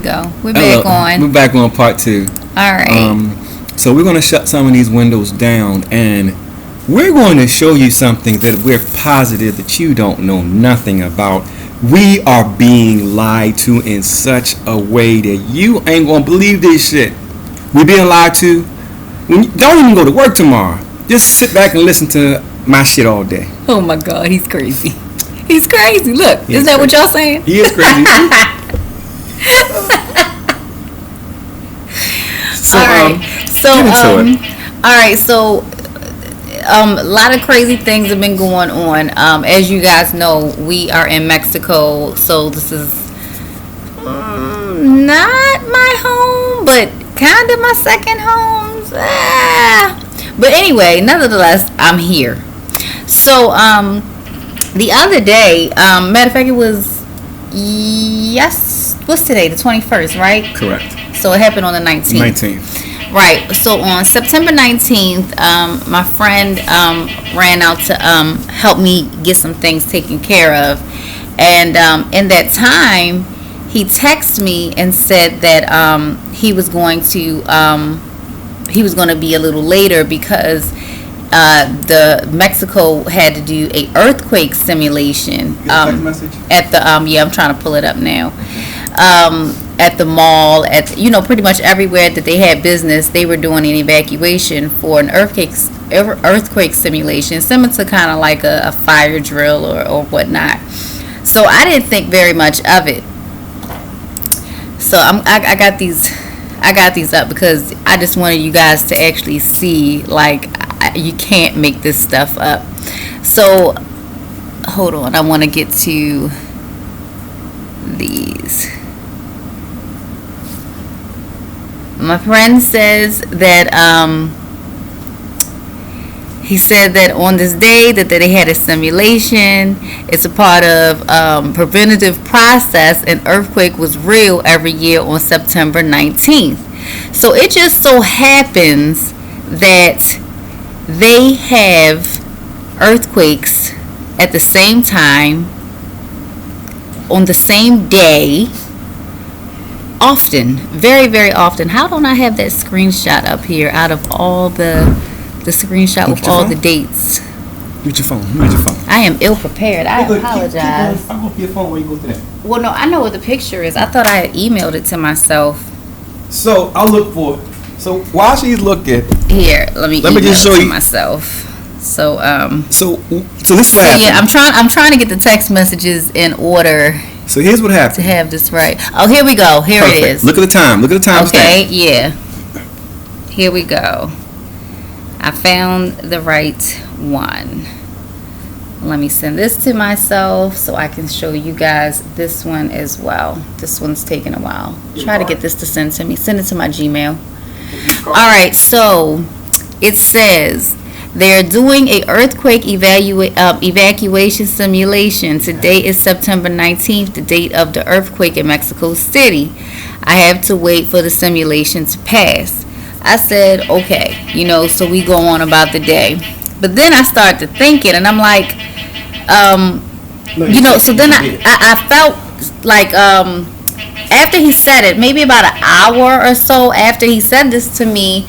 Go. We're back on. We're back on part 2. All right. So we're going to shut some of these windows down, and we're going to show you something that we're positive that you don't know nothing about. We are being lied to in such a way that you ain't going to believe this shit. We being lied to. Don't even go to work tomorrow. Just sit back and listen to my shit all day. Oh my God, he's crazy. He's crazy. Look, is that crazy. what y'all saying? He is crazy. So, all right. So, a lot of crazy things have been going on. As you guys know, we are in Mexico, so this is not my home, but kind of my second home. But anyway, nevertheless, I'm here. So, the other day, matter of fact, it was what's today? The 21st, right? Correct. So it happened on the 19th. 19th. Right. So on September 19th, my friend ran out to help me get some things taken care of. And in that time, he texted me and said that he was going to be a little later because the Mexico had to do a earthquake simulation text message? at the I'm trying to pull it up now. At the mall, pretty much everywhere that they had business, they were doing an evacuation for an earthquake simulation, similar to kind of like a fire drill or whatnot. So I didn't think very much of it. So I got these up because I just wanted you guys to actually see, like, you can't make this stuff up. So hold on, I want to get to these. My friend says that he said that on this day that they had a simulation. It's a part of preventative process. An earthquake was real every year on September 19th. So it just so happens that they have earthquakes at the same time on the same day. Often, very, very often. How don't I have that screenshot up here out of all the screenshot with all the dates? Use your phone. Use your phone. I am ill prepared. I apologize. I'm off your phone when you go to that. Well, no, I know what the picture is. I thought I had emailed it to myself. So I'll look for it. So while she's looking, here, let me just show you myself. So So this is what happened. Yeah, I'm trying to get the text messages in order. So here's what happened. To have this right. Oh, here we go. Here Perfect. It is. Look at the time. Look at the time. Okay, yeah. Here we go. I found the right one. Let me send this to myself so I can show you guys this one as well. This one's taking a while. Try to get this to send to me. Send it to my Gmail. All right, so it says they're doing a earthquake evacuation simulation. Today is September 19th, the date of the earthquake in Mexico City. I have to wait for the simulation to pass. I said, okay, so we go on about the day. But then I started thinking, and I'm like, so then I felt like after he said it, maybe about an hour or so after he said this to me,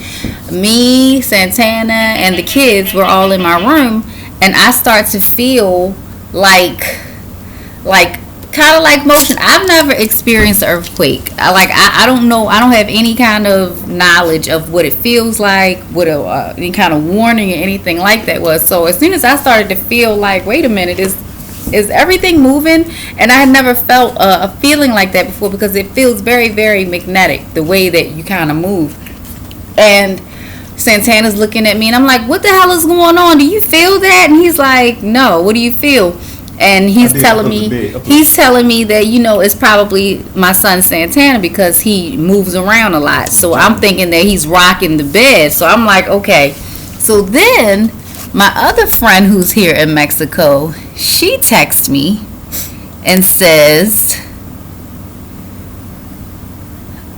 Santana, and the kids were all in my room, and I start to feel like kind of like motion. I've never experienced an earthquake. I don't know. I don't have any kind of knowledge of what it feels like, what any kind of warning or anything like that was. So as soon as I started to feel like, wait a minute, is everything moving? And I had never felt a feeling like that before, because it feels very, very magnetic, the way that you kind of move. And Santana's looking at me, and I'm like, what the hell is going on? Do you feel that? And he's like, no. What do you feel? And he's telling me that, it's probably my son Santana, because he moves around a lot. So I'm thinking that he's rocking the bed. So I'm like, okay. So then my other friend who's here in Mexico, she texts me and says,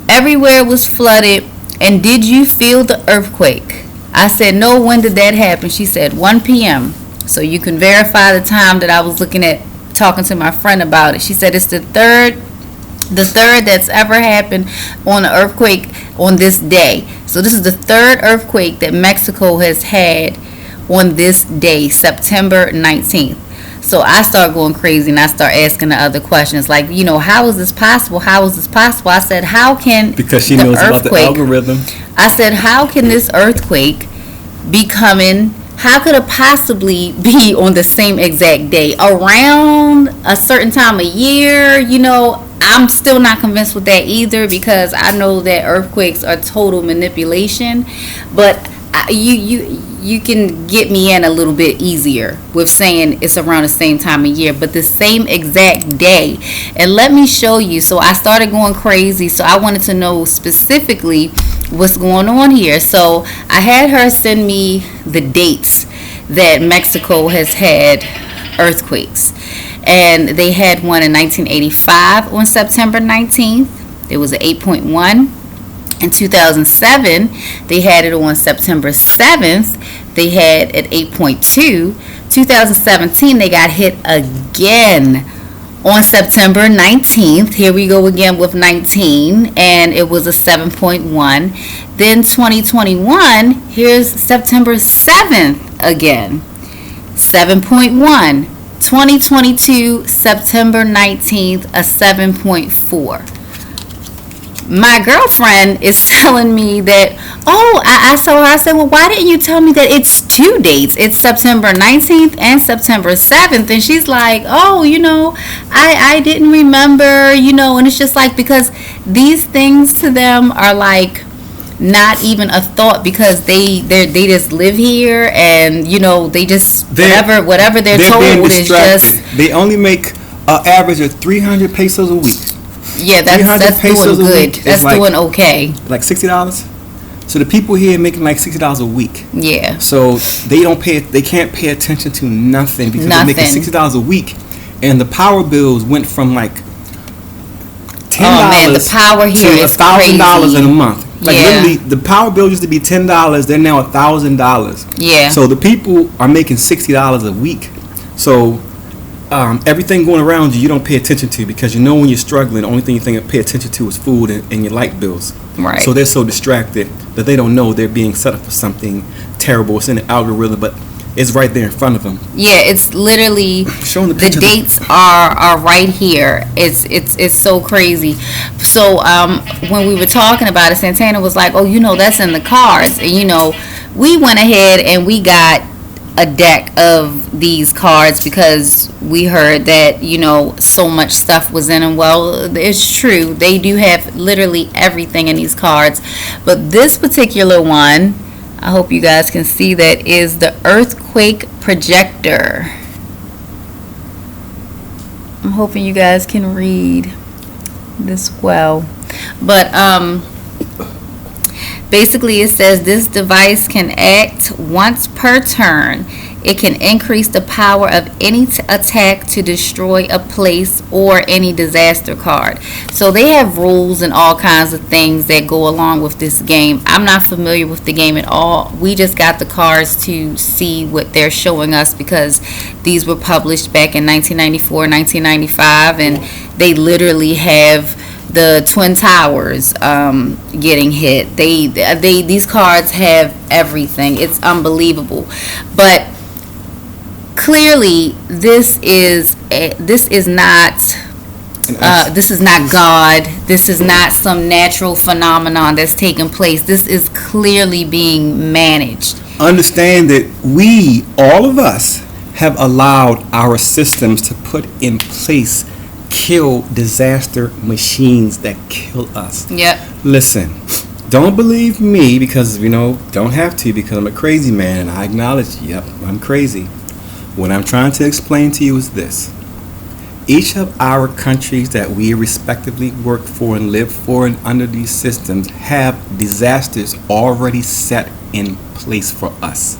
everywhere was flooded, and did you feel the earthquake? I said, no. When did that happen? She said 1 p.m. So you can verify the time that I was looking at talking to my friend about it. She said it's the third The third that's ever happened on an earthquake on this day. So this is the third earthquake that Mexico has had on this day, September 19th. So I start going crazy and I start asking the other questions like, how is this possible? How is this possible? I said, how can Because she knows about the algorithm. I said, how can this earthquake be coming? How could it possibly be on the same exact day around a certain time of year? I'm still not convinced with that either, because I know that earthquakes are total manipulation, but you can get me in a little bit easier with saying it's around the same time of year, but the same exact day. And let me show you. So I started going crazy, so I wanted to know specifically what's going on here. So I had her send me the dates that Mexico has had earthquakes, and they had one in 1985 on September 19th. It was an 8.1. In 2007, they had it on September 7th. They had at 8.2. 2017, they got hit again on September 19th. Here we go again with 19, and it was a 7.1. Then 2021, here's September 7th again, 7.1. 2022, September 19th, a 7.4. My girlfriend is telling me that, I saw her, I said, well, why didn't you tell me that it's two dates? It's September 19th and September 7th. And she's like, I didn't remember, and it's just like, because these things to them are like not even a thought, because they just live here, and they just whatever they're told is just, they only make an average of 300 pesos a week. Yeah, that's doing good. That's doing okay. Like $60. So the people here making like $60 a week. Yeah. So they can't pay attention to nothing, because they're making $60 a week, and the power bills went from like $10 the power here to $1,000 in a month. Like literally, the power bill used to be $10. They're now $1,000. Yeah. So the people are making $60 a week. So everything going around you don't pay attention to, because when you're struggling, the only thing you pay attention to is food and your light bills. Right. So they're so distracted that they don't know they're being set up for something terrible. It's in the algorithm, but it's right there in front of them. Yeah, it's literally the dates are right here. It's so crazy. So when we were talking about it, Santana was like, that's in the cards, and we went ahead and we got a deck of these cards, because we heard that so much stuff was in them. Well, it's true, they do have literally everything in these cards, but this particular one, I hope you guys can see, that is the earthquake projector. I'm hoping you guys can read this well, but basically it says this device can act once per turn. It can increase the power of any attack to destroy a place or any disaster card. So they have rules and all kinds of things that go along with this game. I'm not familiar with the game at all. We just got the cards to see what they're showing us, because these were published back in 1994, 1995, and they literally have the Twin Towers getting hit. These cards have everything. It's unbelievable. But clearly, this is not God. This is not some natural phenomenon that's taking place. This is clearly being managed. Understand that all of us, have allowed our systems to put in place kill disaster machines that kill us. Yep. Listen, don't believe me, because don't have to, because I'm a crazy man, and I acknowledge, I'm crazy. What I'm trying to explain to you is this: each of our countries that we respectively work for and live for and under these systems have disasters already set in place for us.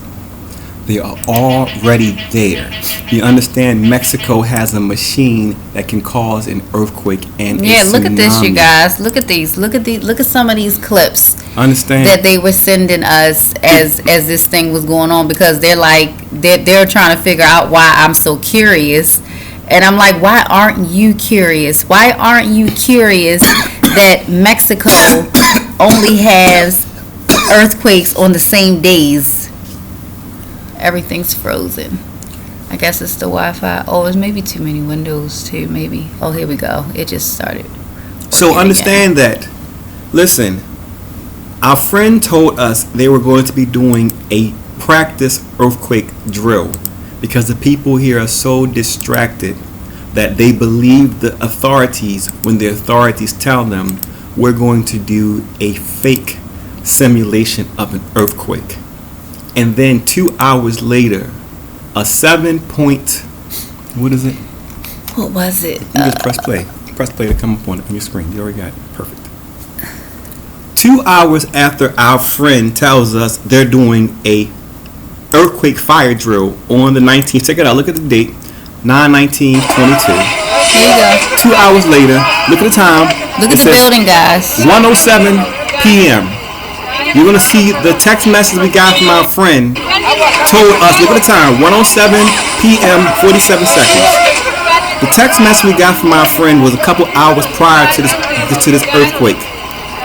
They are already there. You understand, Mexico has a machine that can cause an earthquake and a tsunami. Look at this, you guys. Look at these. Look at some of these clips. Understand that they were sending us as this thing was going on, because they're trying to figure out why I'm so curious And I'm like, why aren't you curious? Why aren't you curious that Mexico only has earthquakes on the same days? Everything's frozen. I guess it's the Wi-Fi. Oh, it's maybe too many windows too, maybe. Oh, here we go. It just started. So understand that. Listen, our friend told us they were going to be doing a practice earthquake drill because the people here are so distracted that they believe the authorities when the authorities tell them we're going to do a fake simulation of an earthquake. And then 2 hours later, a 7 point, what is it? What was it? You just press play. Press play to come up on your screen. You already got it. Perfect. 2 hours after our friend tells us they're doing a earthquake fire drill on the 19th. Check it out. Look at the date. 9/19/22. Here you go. 2 hours later. Look at the time. Look at the building, guys. 1:07 p.m. You're going to see the text message we got from our friend told us, look at the time, 1:07 p.m. 47 seconds. The text message we got from our friend was a couple hours prior to this earthquake.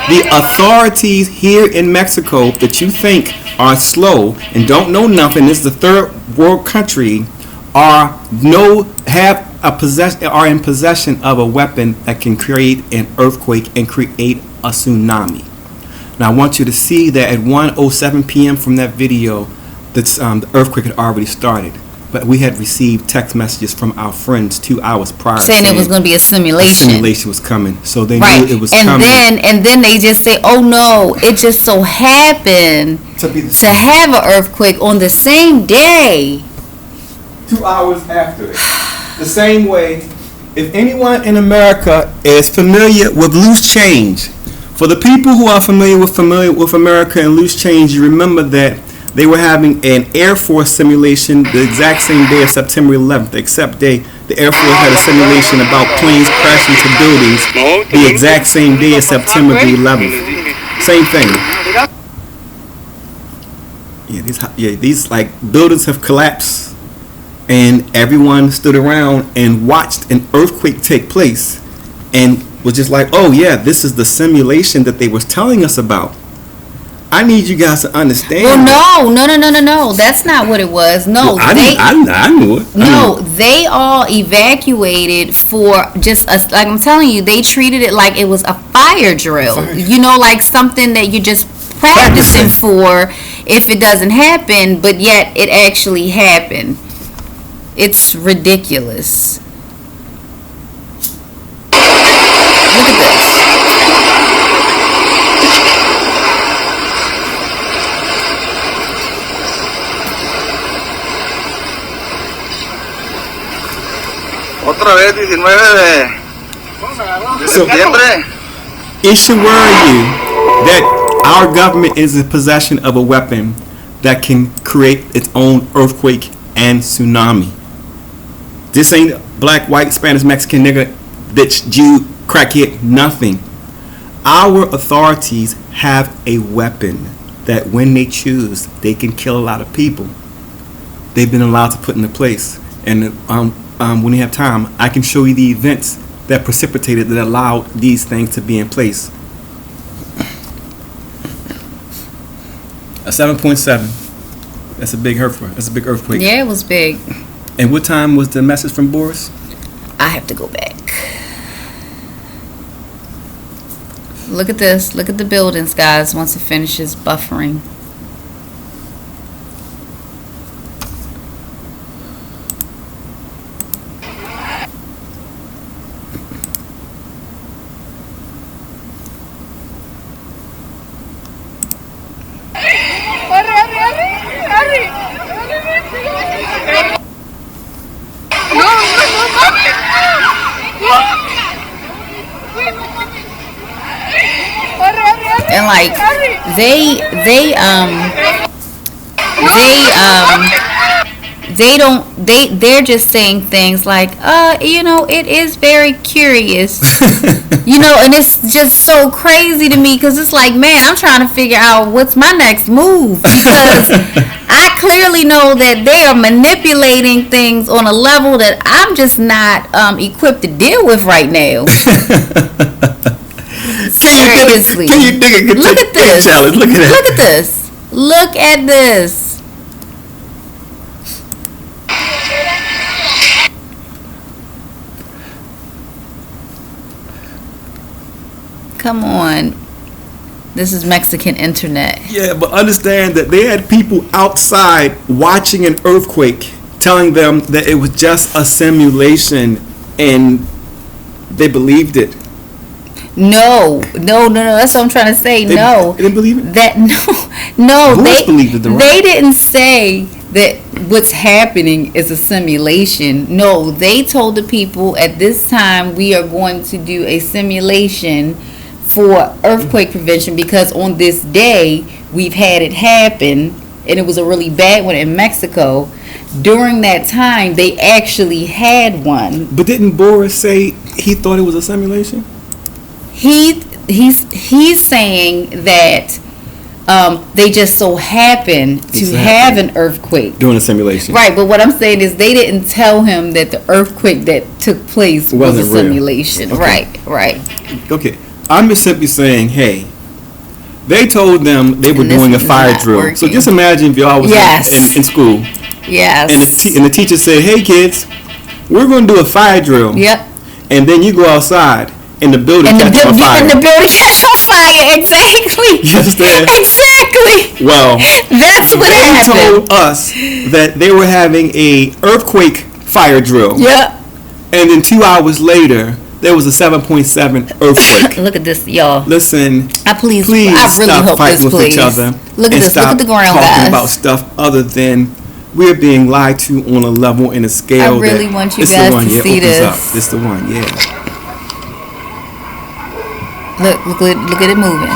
The authorities here in Mexico that you think are slow and don't know nothing, this is the third world country, are in possession of a weapon that can create an earthquake and create a tsunami. Now I want you to see that at 1:07 p.m. from that video, the earthquake had already started. But we had received text messages from our friends 2 hours prior saying it was going to be a simulation. A simulation was coming, so they knew it was coming. And then they just say, "Oh no! It just so happened to have an earthquake on the same day." 2 hours after it. The same way, if anyone in America is familiar with loose change, for the people who are familiar with America and loose change, you remember that they were having an Air Force simulation the exact same day of September 11th, except the Air Force had a simulation about planes crashing into buildings the exact same day as September the 11th. Same thing. These like buildings have collapsed, and everyone stood around and watched an earthquake take place, and was just like, "Oh yeah, this is the simulation that they was telling us about." I need you guys to understand. Well, no. That's not what it was. No, well, I knew it. No, they all evacuated for just us. Like I'm telling you, they treated it like it was a fire drill. You know, like something that you're just practicing for if it doesn't happen, but yet it actually happened. It's ridiculous. Look at this. Otra vez 19 de septiembre. It should worry you that our government is in possession of a weapon that can create its own earthquake and tsunami. This ain't black, white, Spanish, Mexican, nigga, bitch, Jew, crackhead, nothing. Our authorities have a weapon that when they choose, they can kill a lot of people. They've been allowed to put into place. And when you have time, I can show you the events that precipitated, that allowed these things to be in place. A 7.7. That's a big earthquake. That's a big earthquake. Yeah, it was big. And what time was the message from Boris? I have to go back. Look at this. Look at the buildings, guys, once it finishes buffering. And like they're just saying things like, it is very curious. And it's just so crazy to me because it's like, man, I'm trying to figure out what's my next move because I clearly know that they are manipulating things on a level that I'm just not equipped to deal with right now. Seriously. Can you dig it? Look at this. Look at that. Look at this. Look at this. Come on. This is Mexican internet. Yeah, but understand that they had people outside watching an earthquake telling them that it was just a simulation and they believed it. No. That's what I'm trying to say. They didn't believe it? They didn't say that what's happening is a simulation. No, they told the people at this time we are going to do a simulation for earthquake prevention because on this day we've had it happen and it was a really bad one in Mexico. During that time they actually had one. But didn't Boris say he thought it was a simulation? He's saying that they just so happened to have an earthquake during a simulation. Right, but what I'm saying is they didn't tell him that the earthquake that took place was a simulation. Okay. Right. Okay. I'm just simply saying, hey, they told them they were doing a fire drill. Working. So just imagine if y'all was in school. Yes. And the teacher said, hey kids, we're going to do a fire drill. Yep. And then you go outside and the building catches on fire. And the building catches on fire, exactly. You understand? Exactly. Well, that's what happened. They told us that they were having a earthquake fire drill. Yep. And then 2 hours later, there was a 7.7 earthquake. Look at this, y'all. Listen, I really stop hope fighting this, with each other. Look at this. Look at the ground, talking guys. about stuff other than we're being lied to on a level and a scale. I really want you guys to see this. This is the one, yeah. Look at it moving.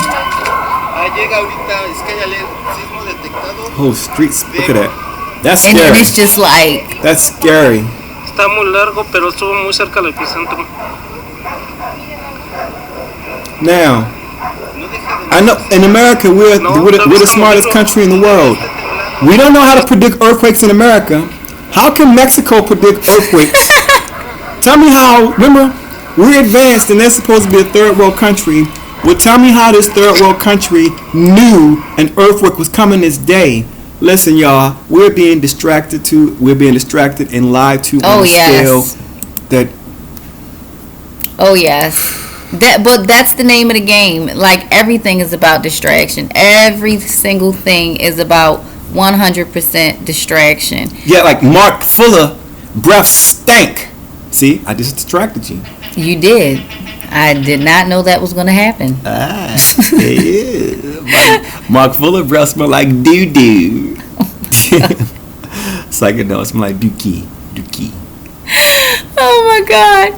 Whole streets. Look at that. That's scary. And it's just like. That's scary. Está muy largo, pero estuvo muy cerca del epicentro. Now, I know in America we're the smartest country in the world. We don't know how to predict earthquakes in America. How can Mexico predict earthquakes? Tell me how. Remember, we're advanced and they're supposed to be a third world country. Well, tell me how this third world country knew an earthquake was coming this day. Listen, y'all, we're being distracted and lied to on a scale that. Oh yes. But that's the name of the game. Like everything is about distraction. Every single thing is about 100% distraction. Yeah, like Mark Fuller, breath stank. See, I just distracted you. You did. I did not know that was going to happen. Mark Fuller breath smell like doo doo. It's like it smell like dookie. Oh my God.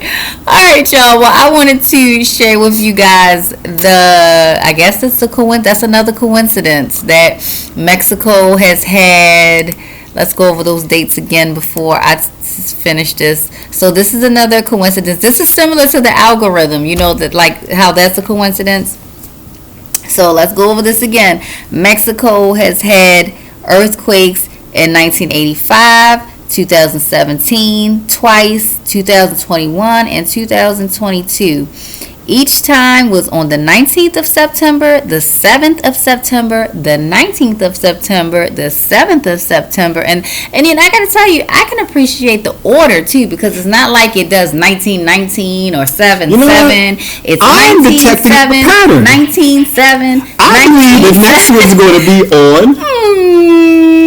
Alright, y'all. Well, I wanted to share with you guys I guess that's another coincidence that Mexico has had. Let's go over those dates again before I finish this. So this is another coincidence. This is similar to the algorithm, that like how that's a coincidence. So let's go over this again. Mexico has had earthquakes in 1985, 2017, twice, 2021, and 2022. Each time was on the 19th of September, the 7th of September, the 19th of September, the 7th of September. And I got to tell you, I can appreciate the order, too, because it's not like it does 1919 or 7-7. It's 19-7, 19-7. I believe the next one's going to be on...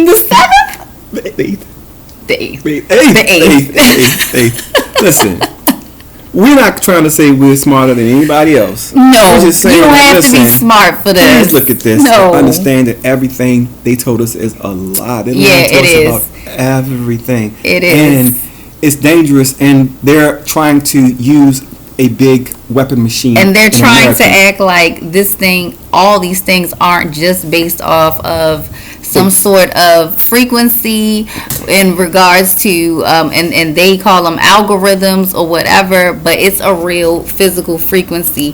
the 7th? The 8th. The 8th. Listen. We're not trying to say we're smarter than anybody else. No, just saying, you don't have to be smart for this. Please look at this. No. Understand that everything they told us is a lie. They it is. About everything. It is. And it's dangerous, and they're trying to use a big weapon machine. And they're trying to act like all these things aren't just based off of some sort of frequency in regards to, and they call them algorithms or whatever, but it's a real physical frequency.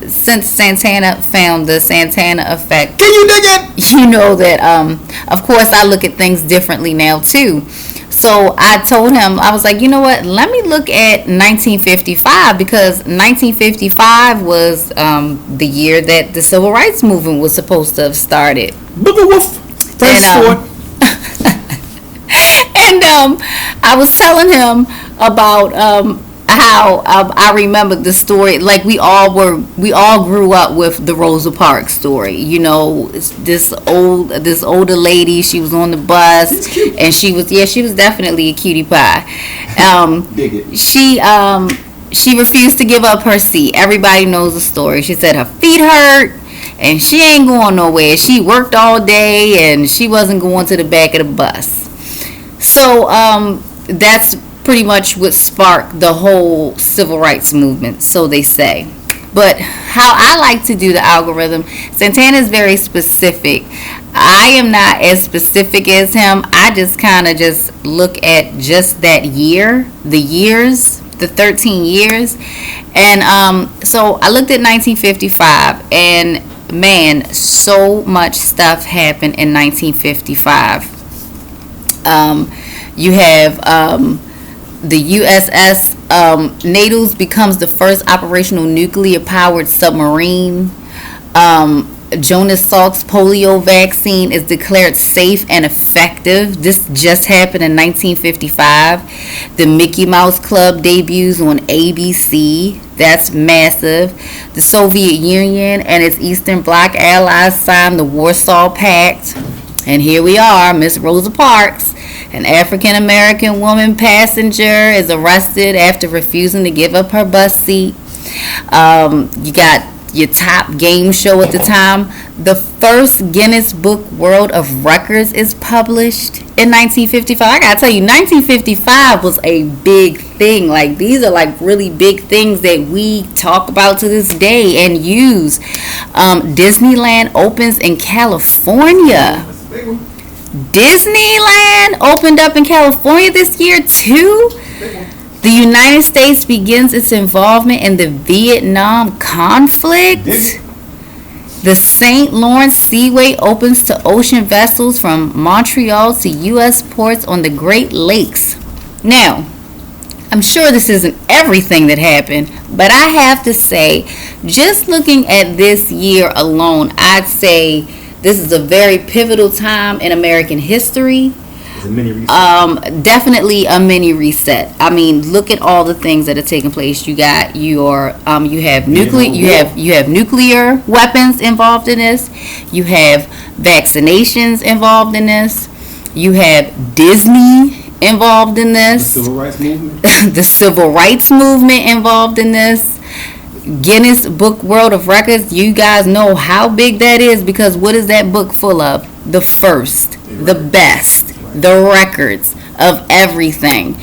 Since Santana found the Santana effect, Can you dig it? you know that, of course, I look at things differently now too. So I told him, I was like, you know what? Let me look at 1955, because 1955 was the year that the civil rights movement was supposed to have started. Booger Wolf. French And, Ford. And I was telling him about how I remember the story. Like we all grew up with the Rosa Parks story. You know, this older lady. She was on the bus, and she was definitely a cutie pie. Dig it. She refused to give up her seat. Everybody knows the story. She said her feet hurt, and she ain't going nowhere. She worked all day, and she wasn't going to the back of the bus. So that's pretty much what sparked the whole civil rights movement, so they say. But how I like to do the algorithm, Santana is very specific. I am not as specific as him. I just kind of just look at just that year, the years, the 13 years. And so I looked at 1955, and man, so much stuff happened in 1955. You have the USS Nados becomes the first operational nuclear-powered submarine. Jonas Salk's polio vaccine is declared safe and effective. This just happened in 1955. The Mickey Mouse Club debuts on ABC. That's massive. The Soviet Union and its Eastern Bloc allies signed the Warsaw Pact. And here we are, Miss Rosa Parks, an African American woman passenger, is arrested after refusing to give up her bus seat. You got your top game show at the time. The first Guinness Book World of Records is published in 1955. I gotta tell you, 1955 was a big thing. Like, these are like really big things that we talk about to this day and use. Disneyland opens in California. Disneyland opened up in California this year too. The United States begins its involvement in the Vietnam conflict. The St. Lawrence Seaway opens to ocean vessels from Montreal to U.S. ports on the Great Lakes. Now, I'm sure this isn't everything that happened, but I have to say, just looking at this year alone, I'd say this is a very pivotal time in American history. It's a mini reset. Definitely a mini reset. I mean, look at all the things that are taking place. You got your you have nuclear weapons involved in this. You have vaccinations involved in this. You have Disney involved in this. The civil rights movement. The civil rights movement involved in this. Guinness Book World of Records, you guys know how big that is, because what is that book full of? The first, the best, the records of everything.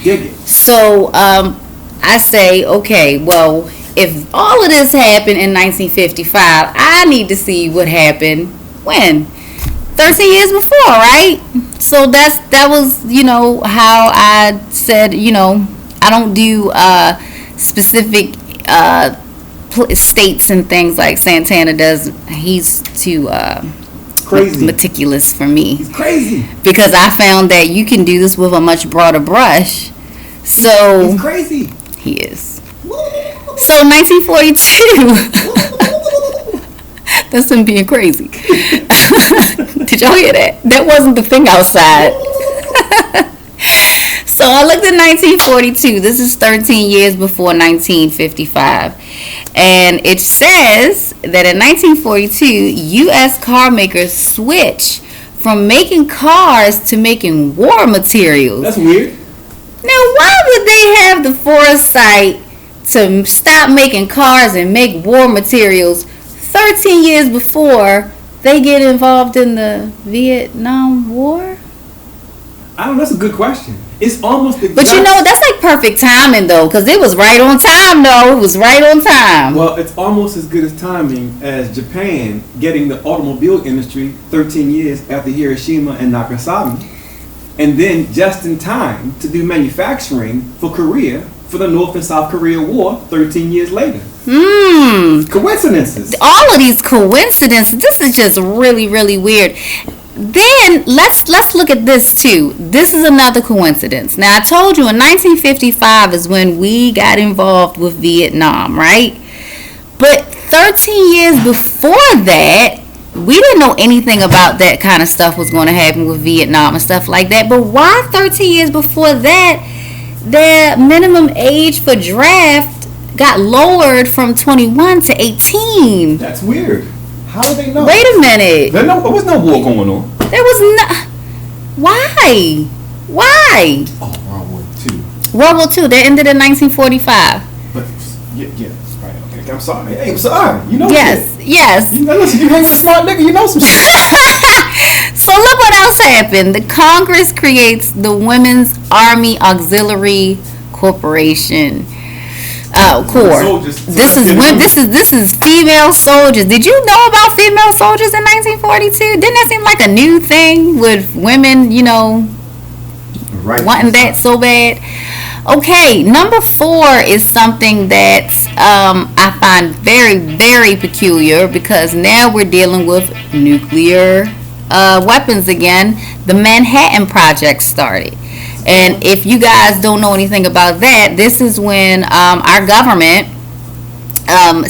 So I say, okay, well, if all of this happened in 1955, I need to see what happened when? 13 years before, right? So that was, you know, how I said, you know, I don't do specific states and things like Santana does. He's too crazy, meticulous for me. He's crazy, because I found that you can do this with a much broader brush. So he's crazy. He is. So 1942. That's him being crazy. Did y'all hear that? That wasn't the thing outside. So I looked at 1942. This is 13 years before 1955. And it says that in 1942, U.S. car makers switch from making cars to making war materials. That's weird. Now, why would they have the foresight to stop making cars and make war materials 13 years before they get involved in the Vietnam War? I don't know. That's a good question. It's almost exact. But that's like perfect timing though, because it was right on time though. It was right on time. Well, it's almost as good as timing as Japan getting the automobile industry 13 years after Hiroshima and Nagasaki, and then just in time to do manufacturing for Korea for the North and South Korea War 13 years later. Coincidences. All of these coincidences. This is just really, really weird. Then let's look at this too. This is another coincidence. Now I told you in 1955 is when we got involved with Vietnam, right? But 13 years before that, we didn't know anything about that kind of stuff was going to happen with Vietnam and stuff like that. But why 13 years before that, the minimum age for draft got lowered from 21 to 18? That's weird. How did they know? Wait a minute. There was no war going on. There was no. Why? Why? Oh, World War II. World War II. That ended in 1945. But yeah, right. Okay, I'm sorry. Hey, I'm sorry. You know. Yes. Shit. Yes. Listen, you hang with a smart nigga. You know some shit. So look what else happened. The Congress creates the Women's Army Auxiliary Corporation. Corps. This is female soldiers. Did you know about female soldiers in 1942? Didn't that seem like a new thing with women, right, wanting that so bad? Okay, number 4 is something that I find very, very peculiar because now we're dealing with nuclear weapons again. The Manhattan Project started. And if you guys don't know anything about that, this is when our government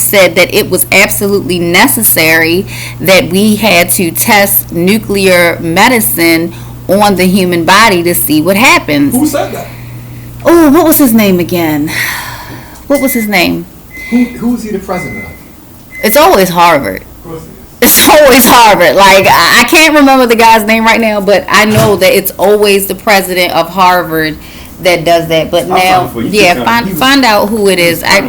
said that it was absolutely necessary that we had to test nuclear medicine on the human body to see what happens. Who said that? Oh, what was his name again? What was his name? Who is he the president of? It's always Harvard. Of course it is. It's always Harvard. Like, I can't remember the guy's name right now, but I know that it's always the president of Harvard that does that. But now, find out who it is. I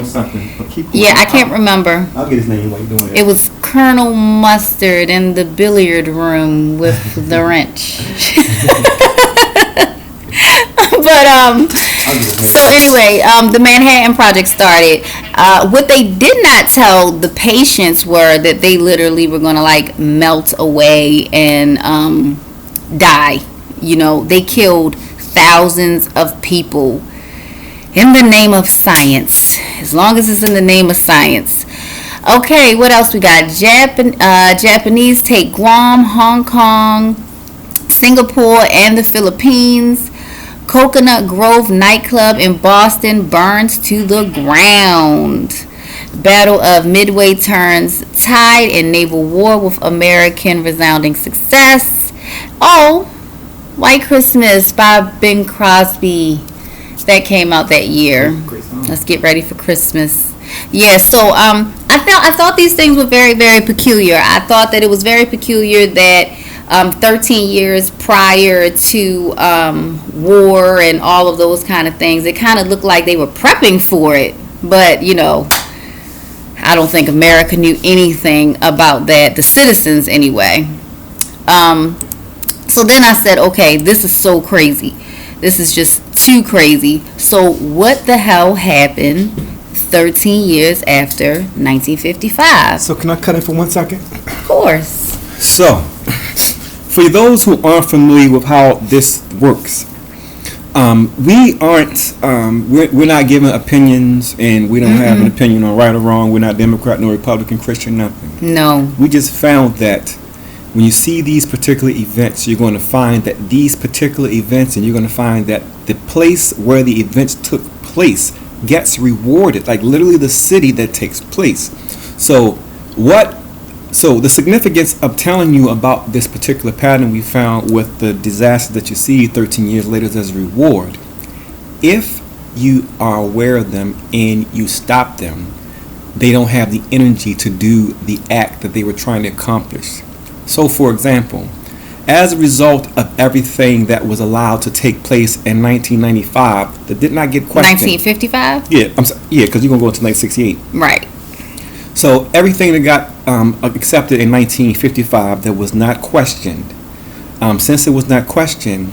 can't remember. I'll get his name while you're doing it. It was Colonel Mustard in the billiard room with the wrench. But so anyway, the Manhattan Project started. What they did not tell the patients were that they literally were going to like melt away and die. They killed thousands of people in the name of science. As long as it's in the name of science. Okay, what else we got? Japanese take Guam, Hong Kong, Singapore, and the Philippines. Coconut Grove nightclub in Boston burns to the ground. Battle of Midway turns tide in naval war with American resounding success. Oh, White Christmas by Bing Crosby. That came out that year. Let's get ready for Christmas. Yeah, so I thought these things were very, very peculiar. I thought that it was very peculiar that 13 years prior to war and all of those kind of things, it kind of looked like they were prepping for it. But, I don't think America knew anything about that, the citizens anyway. So then I said, okay, this is so crazy. This is just too crazy. So what the hell happened 13 years after 1955? So can I cut in for 1 second? Of course. So, for those who aren't familiar with how this works, we aren't, we're not giving opinions, and we don't have an opinion on right or wrong. We're not Democrat, nor Republican, Christian, nothing. No. We just found that when you see these particular events, you're going to find that these particular events, and you're going to find that the place where the events took place gets rewarded, like literally the city that takes place. So the significance of telling you about this particular pattern we found with the disaster that you see 13 years later as a reward, if you are aware of them and you stop them, they don't have the energy to do the act that they were trying to accomplish. So, for example, as a result of everything that was allowed to take place in 1995 that did not get questioned. 1955? Yeah, because you're going to go into 1968. Right. So everything that got accepted in 1955 that was not questioned, since it was not questioned,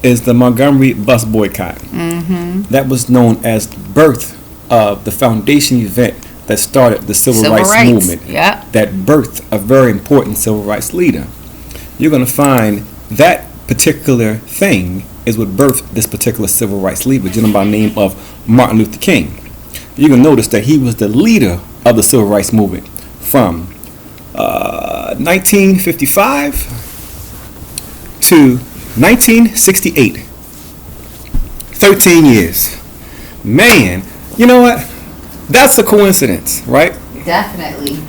is the Montgomery bus boycott. That was known as the birth of the foundation event that started the civil rights movement. Yeah. That birthed a very important civil rights leader. You're going to find that particular thing is what birthed this particular civil rights leader, a gentleman by the name of Martin Luther King. You're going to notice that he was the leader of the civil rights movement from 1955 to 1968. 13 years. Man, you know what? That's a coincidence, right? Definitely.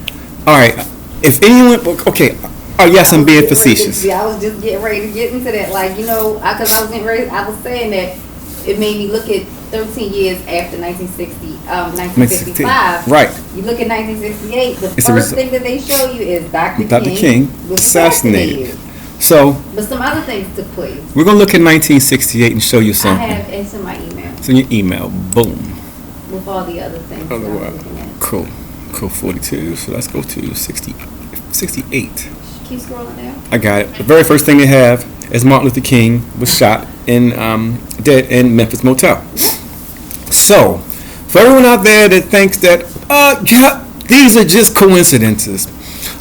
All right. If anyone, okay. Oh yes, I'm being facetious. I was just getting ready to get into that, like, you know, because I was getting ready. I was saying that it made me look at 13 years after 1955. Right. You look at 1968. The first thing that they show you is Dr. King was assassinated. So, but some other things took place. We're gonna look at 1968 and show you something. I have it's in my email. It's in your email. Boom. With all the other things. That I'm looking at. Cool. 42. So let's go to 68. Keep scrolling down. I got it. The very first thing they have is Martin Luther King was shot in dead in Memphis motel. So, for everyone out there that thinks that these are just coincidences,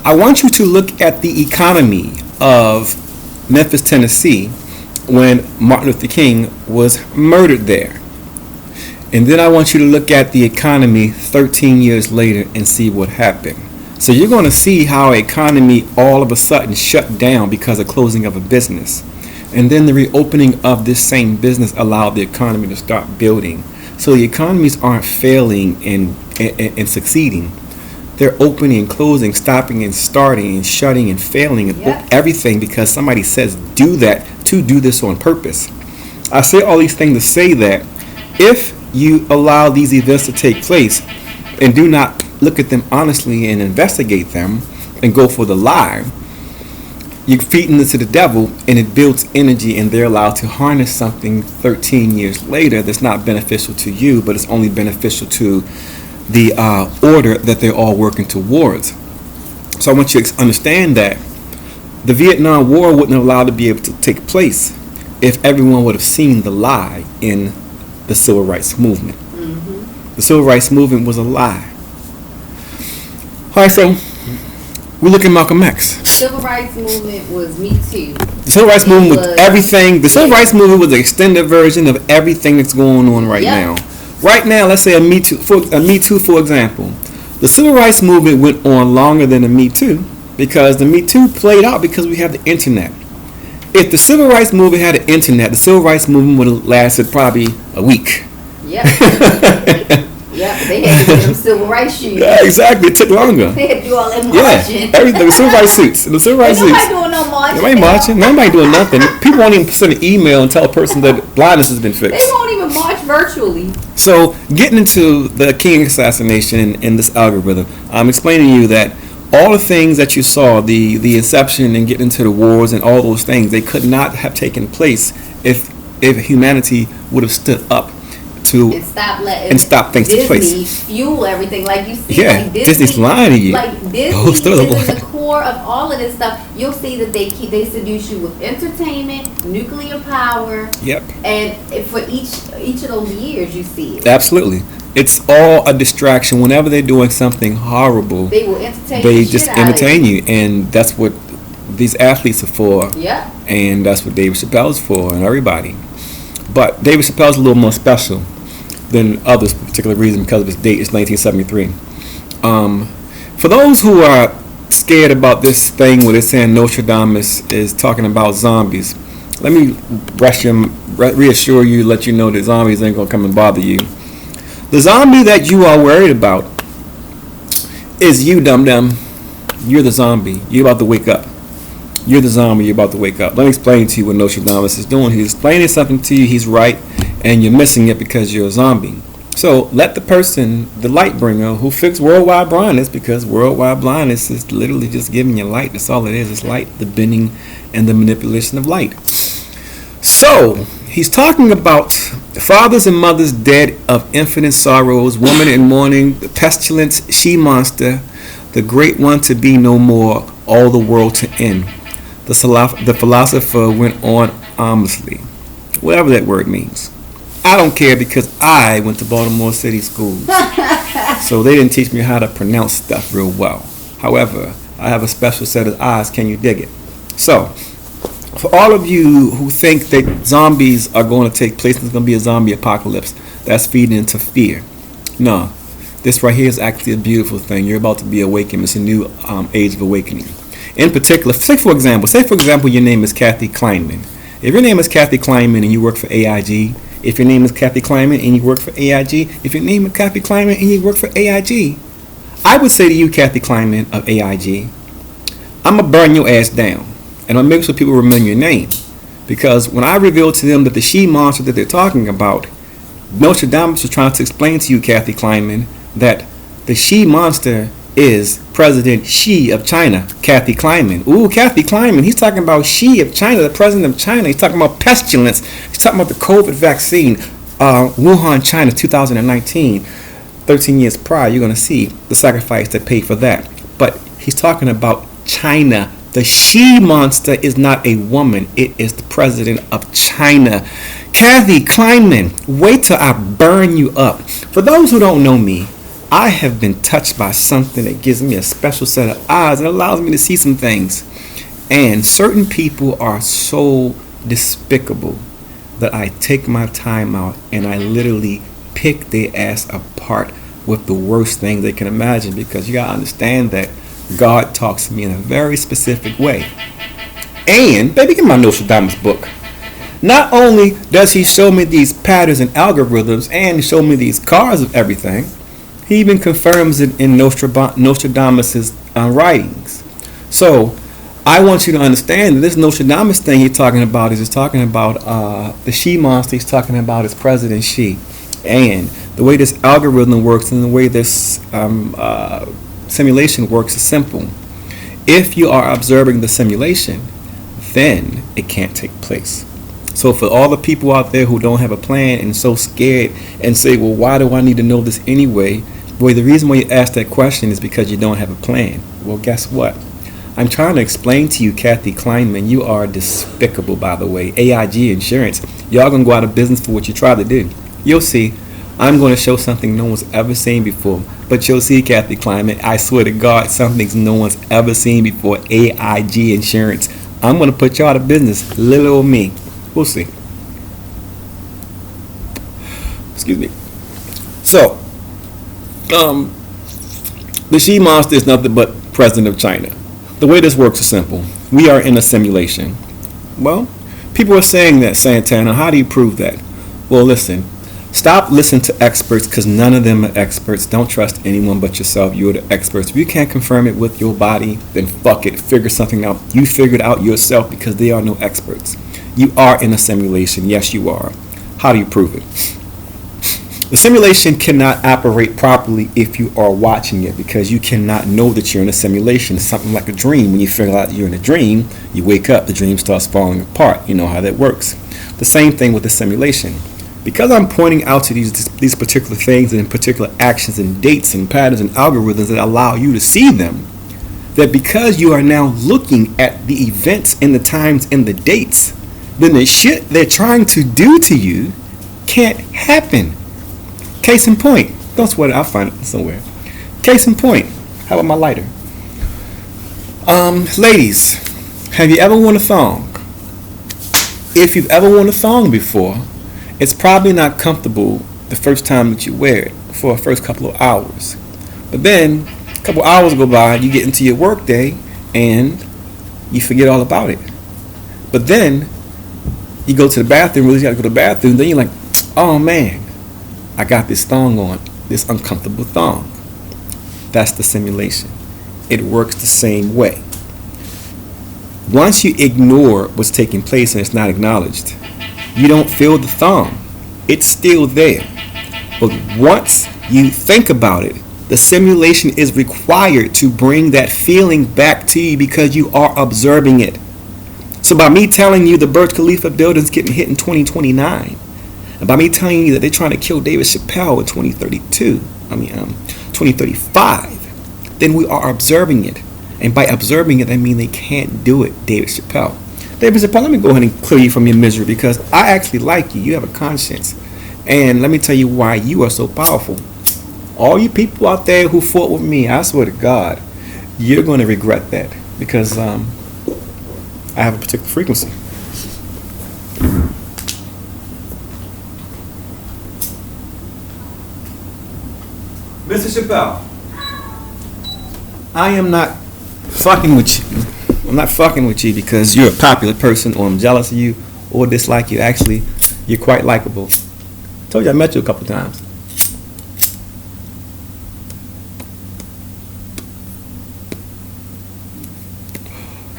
I want you to look at the economy of Memphis, Tennessee, when Martin Luther King was murdered there. And then I want you to look at the economy 13 years later and see what happened. So you're going to see how an economy all of a sudden shut down because of closing of a business. And then the reopening of this same business allowed the economy to start building. So the economies aren't failing and succeeding. They're opening and closing, stopping and starting and shutting and failing and everything because somebody says do that to do this on purpose. I say all these things to say that if you allow these events to take place and do not look at them honestly and investigate them and go for the lie, you're feeding this to the devil and it builds energy and they're allowed to harness something 13 years later that's not beneficial to you, but it's only beneficial to the order that they're all working towards. So I want you to understand that the Vietnam War wouldn't have allowed to be able to take place if everyone would have seen the lie in the civil rights movement. The civil rights movement was a lie. All right, so we look at Malcolm X. The civil rights movement was Me Too. The civil rights movement was everything. The civil rights movement was the extended version of everything that's going on right now. Right now, let's say a Me Too, for example. The civil rights movement went on longer than the Me Too because the Me Too played out because we have the internet. If the civil rights movement had the internet, the civil rights movement would have lasted probably a week. Yeah. They had to get them civil rights shoes. Yeah, exactly. It took longer. They had to do all that marching. Yeah, everything. The civil rights suits. The civil rights suits. Nobody doing no marching. Nobody marching. Nobody doing nothing. People won't even send an email and tell a person that blindness has been fixed. They won't even march virtually. So, getting into the King assassination and this algorithm, I'm explaining to you that all the things that you saw, the inception and getting into the wars and all those things, they could not have taken place if humanity would have stood up to and stop things Disney to place. Fuel everything, like you see. Yeah, like Disney's lying to you. Like Disney is in the core of all of this stuff. You'll see that they seduce you with entertainment, nuclear power. Yep. And for each of those years, you see it. Absolutely. It's all a distraction. Whenever they're doing something horrible, they will entertain. They just entertain you, and that's what these athletes are for. Yeah. And that's what David Chappelle's for, and everybody. But David Chappelle's a little more special than others for a particular reason because of his date. It's 1973. For those who are scared about this thing where they're saying Notre Dame is talking about zombies, let me reassure you, let you know that zombies ain't going to come and bother you. The zombie that you are worried about is you, dum-dum. You're the zombie. You're about to wake up. You're the zombie. You're about to wake up. Let me explain to you what Nostradamus is doing. He's explaining something to you. He's right, and you're missing it because you're a zombie. So let the person, the light bringer, who fixed worldwide blindness, because worldwide blindness is literally just giving you light. That's all it is. It's light, the bending and the manipulation of light. So he's talking about fathers and mothers dead of infinite sorrows, woman in mourning, the pestilence, she-monster, the great one to be no more, all the world to end. The philosopher went on ominously. whatever that word means. I don't care because I went to Baltimore City schools. So they didn't teach me how to pronounce stuff real well. However, I have a special set of eyes. Can you dig it? So, for all of you who think that zombies are going to take place and there's going to be a zombie apocalypse, that's feeding into fear. No, this right here is actually a beautiful thing. You're about to be awakened. It's a new age of awakening. In particular, say for example, your name is Kathy Kleinman. If your name is Kathy Kleinman and you work for AIG, if your name is Kathy Kleinman and you work for AIG, if your name is Kathy Kleinman and you work for AIG, I would say to you, Kathy Kleinman of AIG, I'm going to burn your ass down. And I'll make sure people remember your name. Because when I revealed to them that the she monster that they're talking about, Nostradamus was trying to explain to you, Kathy Kleinman, that the she monster is President Xi of China, Kathy Kleinman. Ooh, Kathy Kleinman, he's talking about Xi of China, the president of China. He's talking about pestilence. He's talking about the COVID vaccine, Wuhan, China, 2019. 13 years prior, you're going to see the sacrifice that paid for that. But he's talking about China. The she monster is not a woman. It is the president of China. Kathy Kleinman, wait till I burn you up. For those who don't know me, I have been touched by something that gives me a special set of eyes and allows me to see some things. And certain people are so despicable that I take my time out and I literally pick their ass apart with the worst things they can imagine, because you gotta understand that God talks to me in a very specific way. And, baby, get my Nostradamus book. Not only does he show me these patterns and algorithms and show me these cards of everything, he even confirms it in Nostradamus' writings. So, I want you to understand that this Nostradamus thing he's talking about is he's talking about the she monster. He's talking about his President Xi. And the way this algorithm works and the way this simulation works is simple. If you are observing the simulation, then it can't take place. So for all the people out there who don't have a plan and so scared and say, well, why do I need to know this anyway? Well, the reason why you ask that question is because you don't have a plan. Well, guess what? I'm trying to explain to you, Kathy Kleinman, you are despicable, by the way. AIG Insurance, y'all gonna go out of business for what you try to do. You'll see. I'm going to show something no one's ever seen before. But you'll see, Kathy Kleinman, I swear to God, something no one's ever seen before. AIG Insurance. I'm going to put you out of business. Little old me. We'll see. Excuse me. So, the she monster is nothing but president of China. The way this works is simple. We are in a simulation. Well, people are saying that, Santana. How do you prove that? Well, listen. Stop listening to experts, because none of them are experts. Don't trust anyone but yourself. You're the experts. If you can't confirm it with your body, then fuck it. Figure something out. You figure it out yourself, because they are no experts. You are in a simulation. Yes, you are. How do you prove it? The simulation cannot operate properly if you are watching it, because you cannot know that you're in a simulation. It's something like a dream. When you figure out you're in a dream, you wake up, the dream starts falling apart. You know how that works. The same thing with the simulation. Because I'm pointing out to these particular things and particular actions and dates and patterns and algorithms that allow you to see them, that because you are now looking at the events and the times and the dates, then the shit they're trying to do to you can't happen. Case in point. Don't sweat it. I'll find it somewhere. Case in point. How about my lighter? Ladies, have you ever worn a thong? If you've ever worn a thong before, it's probably not comfortable the first time that you wear it for the first couple of hours. But then, a couple of hours go by, you get into your work day, and you forget all about it. But then, you go to the bathroom, really got to go to the bathroom, then you're like, oh man, I got this thong on, this uncomfortable thong. That's the simulation. It works the same way. Once you ignore what's taking place and it's not acknowledged, you don't feel the thong. It's still there. But once you think about it, the simulation is required to bring that feeling back to you because you are observing it. So by me telling you the Burj Khalifa building's getting hit in 2029, and by me telling you that they're trying to kill David Chappelle in 2035, then we are observing it. And by observing it, I mean they can't do it, David Chappelle. David Chappelle, let me go ahead and clear you from your misery because I actually like you. You have a conscience. And let me tell you why you are so powerful. All you people out there who fought with me, I swear to God, you're going to regret that because I have a particular frequency. Mr. Chappelle, I am not fucking with you. I'm not fucking with you because you're a popular person or I'm jealous of you or dislike you. Actually, you're quite likable. Told you I met you a couple times.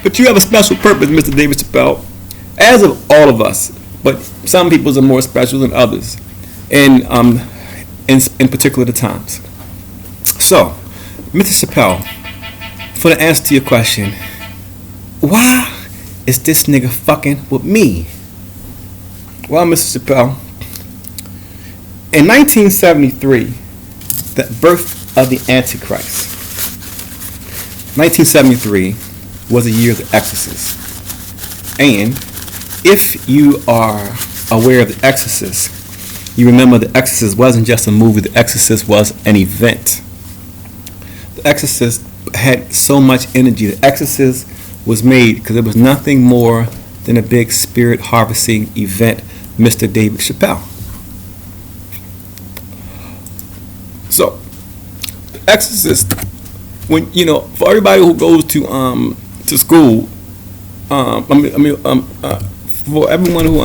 But you have a special purpose, Mr. David Chappelle, as of all of us. But some people's are more special than others, and in particular the times. So, Mr. Chappelle, for the answer to your question, why is this nigga fucking with me? Well, Mr. Chappelle, in 1973, the birth of the Antichrist. 1973 was the year of The Exorcist. And if you are aware of The Exorcist, you remember The Exorcist wasn't just a movie, The Exorcist was an event. The Exorcist had so much energy. The Exorcist was made because it was nothing more than a big spirit harvesting event, Mr. David Chappelle. So, The Exorcist, when for everybody who goes to school, for everyone who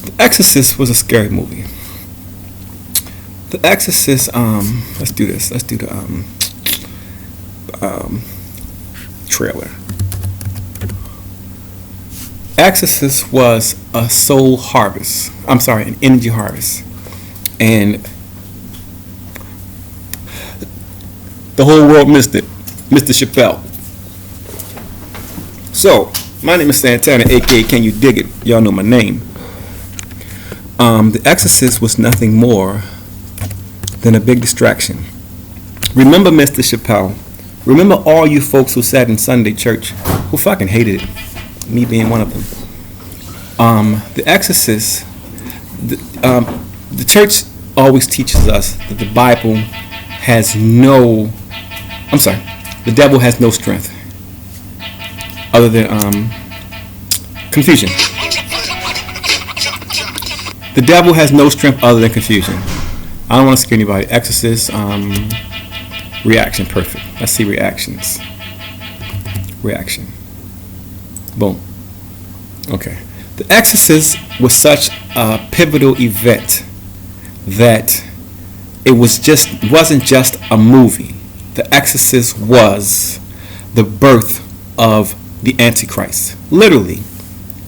The Exorcist was a scary movie. The Exorcist, let's do this. Let's do the trailer. Exorcist was a soul harvest. I'm sorry, an energy harvest. And the whole world missed it. Mr. Chappelle. So, my name is Santana, aka Can You Dig It? Y'all know my name. The Exorcist was nothing more than a big distraction. Remember, Mr. Chappelle, remember all you folks who sat in Sunday church who fucking hated it, me being one of them. The Exorcist, the church always teaches us that the Bible has the devil has no strength other than confusion. The devil has no strength other than confusion. I don't want to scare anybody. Exorcist, reaction, perfect. Let's see reactions. Reaction. Boom. Okay. The Exorcist was such a pivotal event that it wasn't just a movie. The Exorcist was the birth of the Antichrist, literally.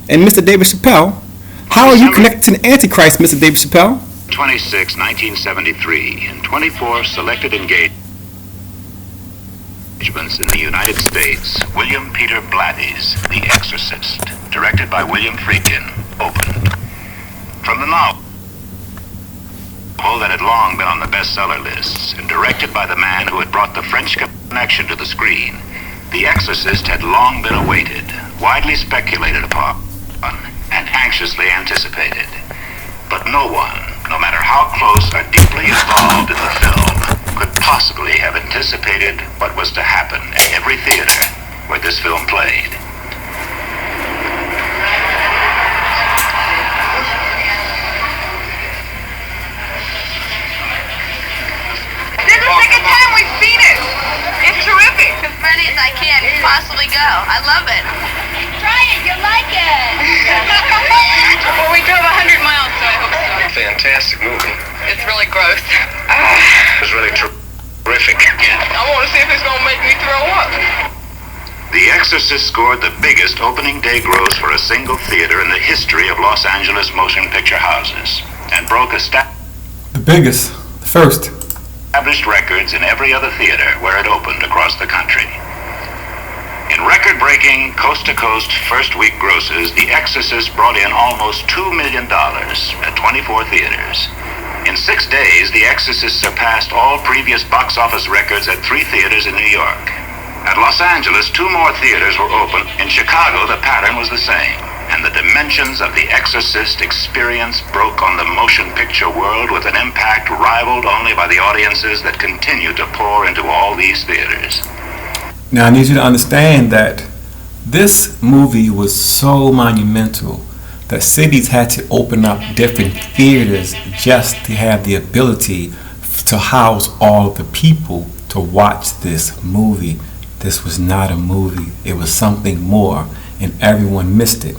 And Mr. David Chappelle, how are you connected to the Antichrist, Mr. David Chappelle? 26, 1973, and 24 selected engagements in the United States. William Peter Blatty's The Exorcist, directed by William Friedkin, opened. From the novel that had long been on the bestseller lists and directed by the man who had brought the French Connection to the screen, The Exorcist had long been awaited, widely speculated upon, and anxiously anticipated. But no one, no matter how close or deeply involved in the film, could possibly have anticipated what was to happen at every theater where this film played. This is the second time we've seen it. It's terrific. As many as I can possibly go. I love it. Try it. You'll like it. Well, we drove 100 miles, so I hope so. Fantastic movie. It's really gross. It was really terrific. I want to see if it's going to make me throw up. The Exorcist scored the biggest opening day gross for a single theater in the history of Los Angeles motion picture houses and broke The biggest. The first. established records in every other theater where it opened across the country. In record-breaking, coast-to-coast first-week grosses, The Exorcist brought in almost $2 million at 24 theaters. In 6 days, The Exorcist surpassed all previous box office records at 3 theaters in New York. At Los Angeles, 2 more theaters were open. In Chicago, the pattern was the same, and the dimensions of the Exorcist experience broke on the motion picture world with an impact rivaled only by the audiences that continue to pour into all these theaters. Now I need you to understand that this movie was so monumental that cities had to open up different theaters just to have the ability to house all of the people to watch this movie. This was not a movie. It was something more, and everyone missed it.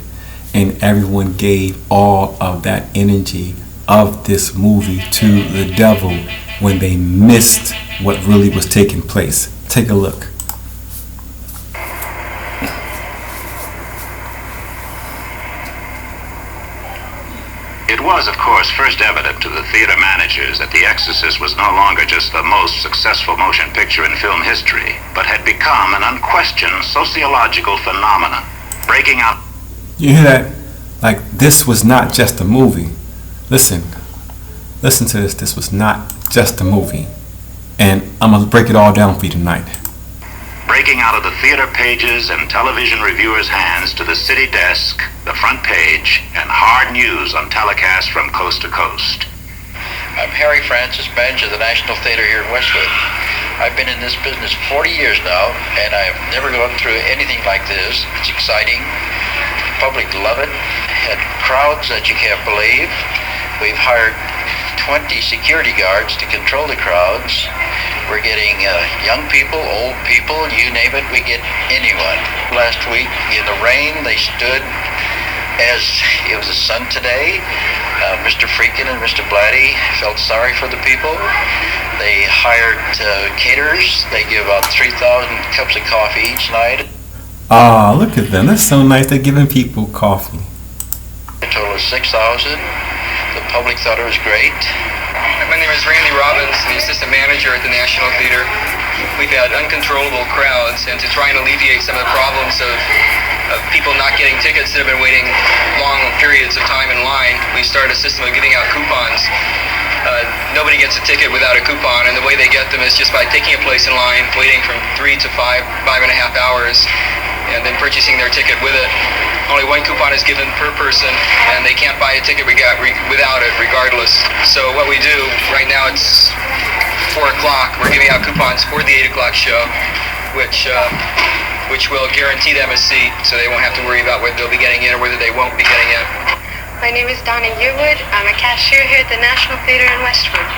And everyone gave all of that energy of this movie to the devil when they missed what really was taking place. Take a look. It was, of course, first evident to the theater managers that The Exorcist was no longer just the most successful motion picture in film history, but had become an unquestioned sociological phenomenon, breaking out. You hear that? Like, this was not just a movie. Listen to this. This was not just a movie. And I'm going to break it all down for you tonight. Breaking out of the theater pages and television reviewers' hands to the city desk, the front page, and hard news on telecast from coast to coast. I'm Harry Francis, manager of the National Theater here in Westwood. I've been in this business 40 years now, and I have never gone through anything like this. It's exciting. The public love it. Had crowds that you can't believe. We've hired 20 security guards to control the crowds. We're getting young people, old people, you name it, we get anyone. Last week in the rain, they stood as it was the sun today. Mr. Freakin and Mr. Blatty felt sorry for the people. They hired caterers. They give out 3,000 cups of coffee each night. Ah, look at them. That's so nice. They're giving people coffee. A total of 6,000. The public thought it was great. My name is Randy Robbins, the assistant manager at the National Theater. We've had uncontrollable crowds, and to try and alleviate some of the problems of people not getting tickets that have been waiting long periods of time in line, we started a system of giving out coupons. Nobody gets a ticket without a coupon, and the way they get them is just by taking a place in line, waiting from 3 to 5.5 hours, and then purchasing their ticket with it. Only 1 coupon is given per person, and they can't buy a ticket without it, regardless. So what we do, right now it's 4 o'clock, we're giving out coupons for the 8 o'clock show, which will guarantee them a seat, so they won't have to worry about whether they'll be getting in or whether they won't be getting in. My name is Donna Yearwood. I'm a cashier here at the National Theater in Westwood.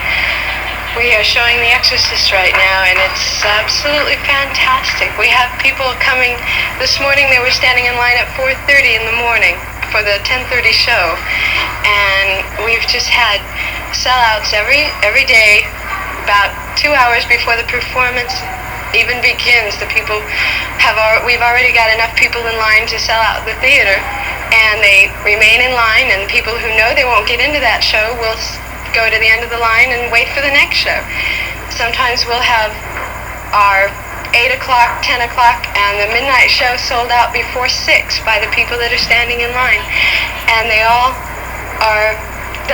We are showing The Exorcist right now, and it's absolutely fantastic. We have people coming. This morning they were standing in line at 4:30 in the morning for the 10:30 show, and we've just had sellouts every day. About 2 hours before the performance even begins, we've already got enough people in line to sell out the theater, and they remain in line, and people who know they won't get into that show will go to the end of the line and wait for the next show. Sometimes we'll have our 8 o'clock, 10 o'clock, and the midnight show sold out before 6 by the people that are standing in line. And they'll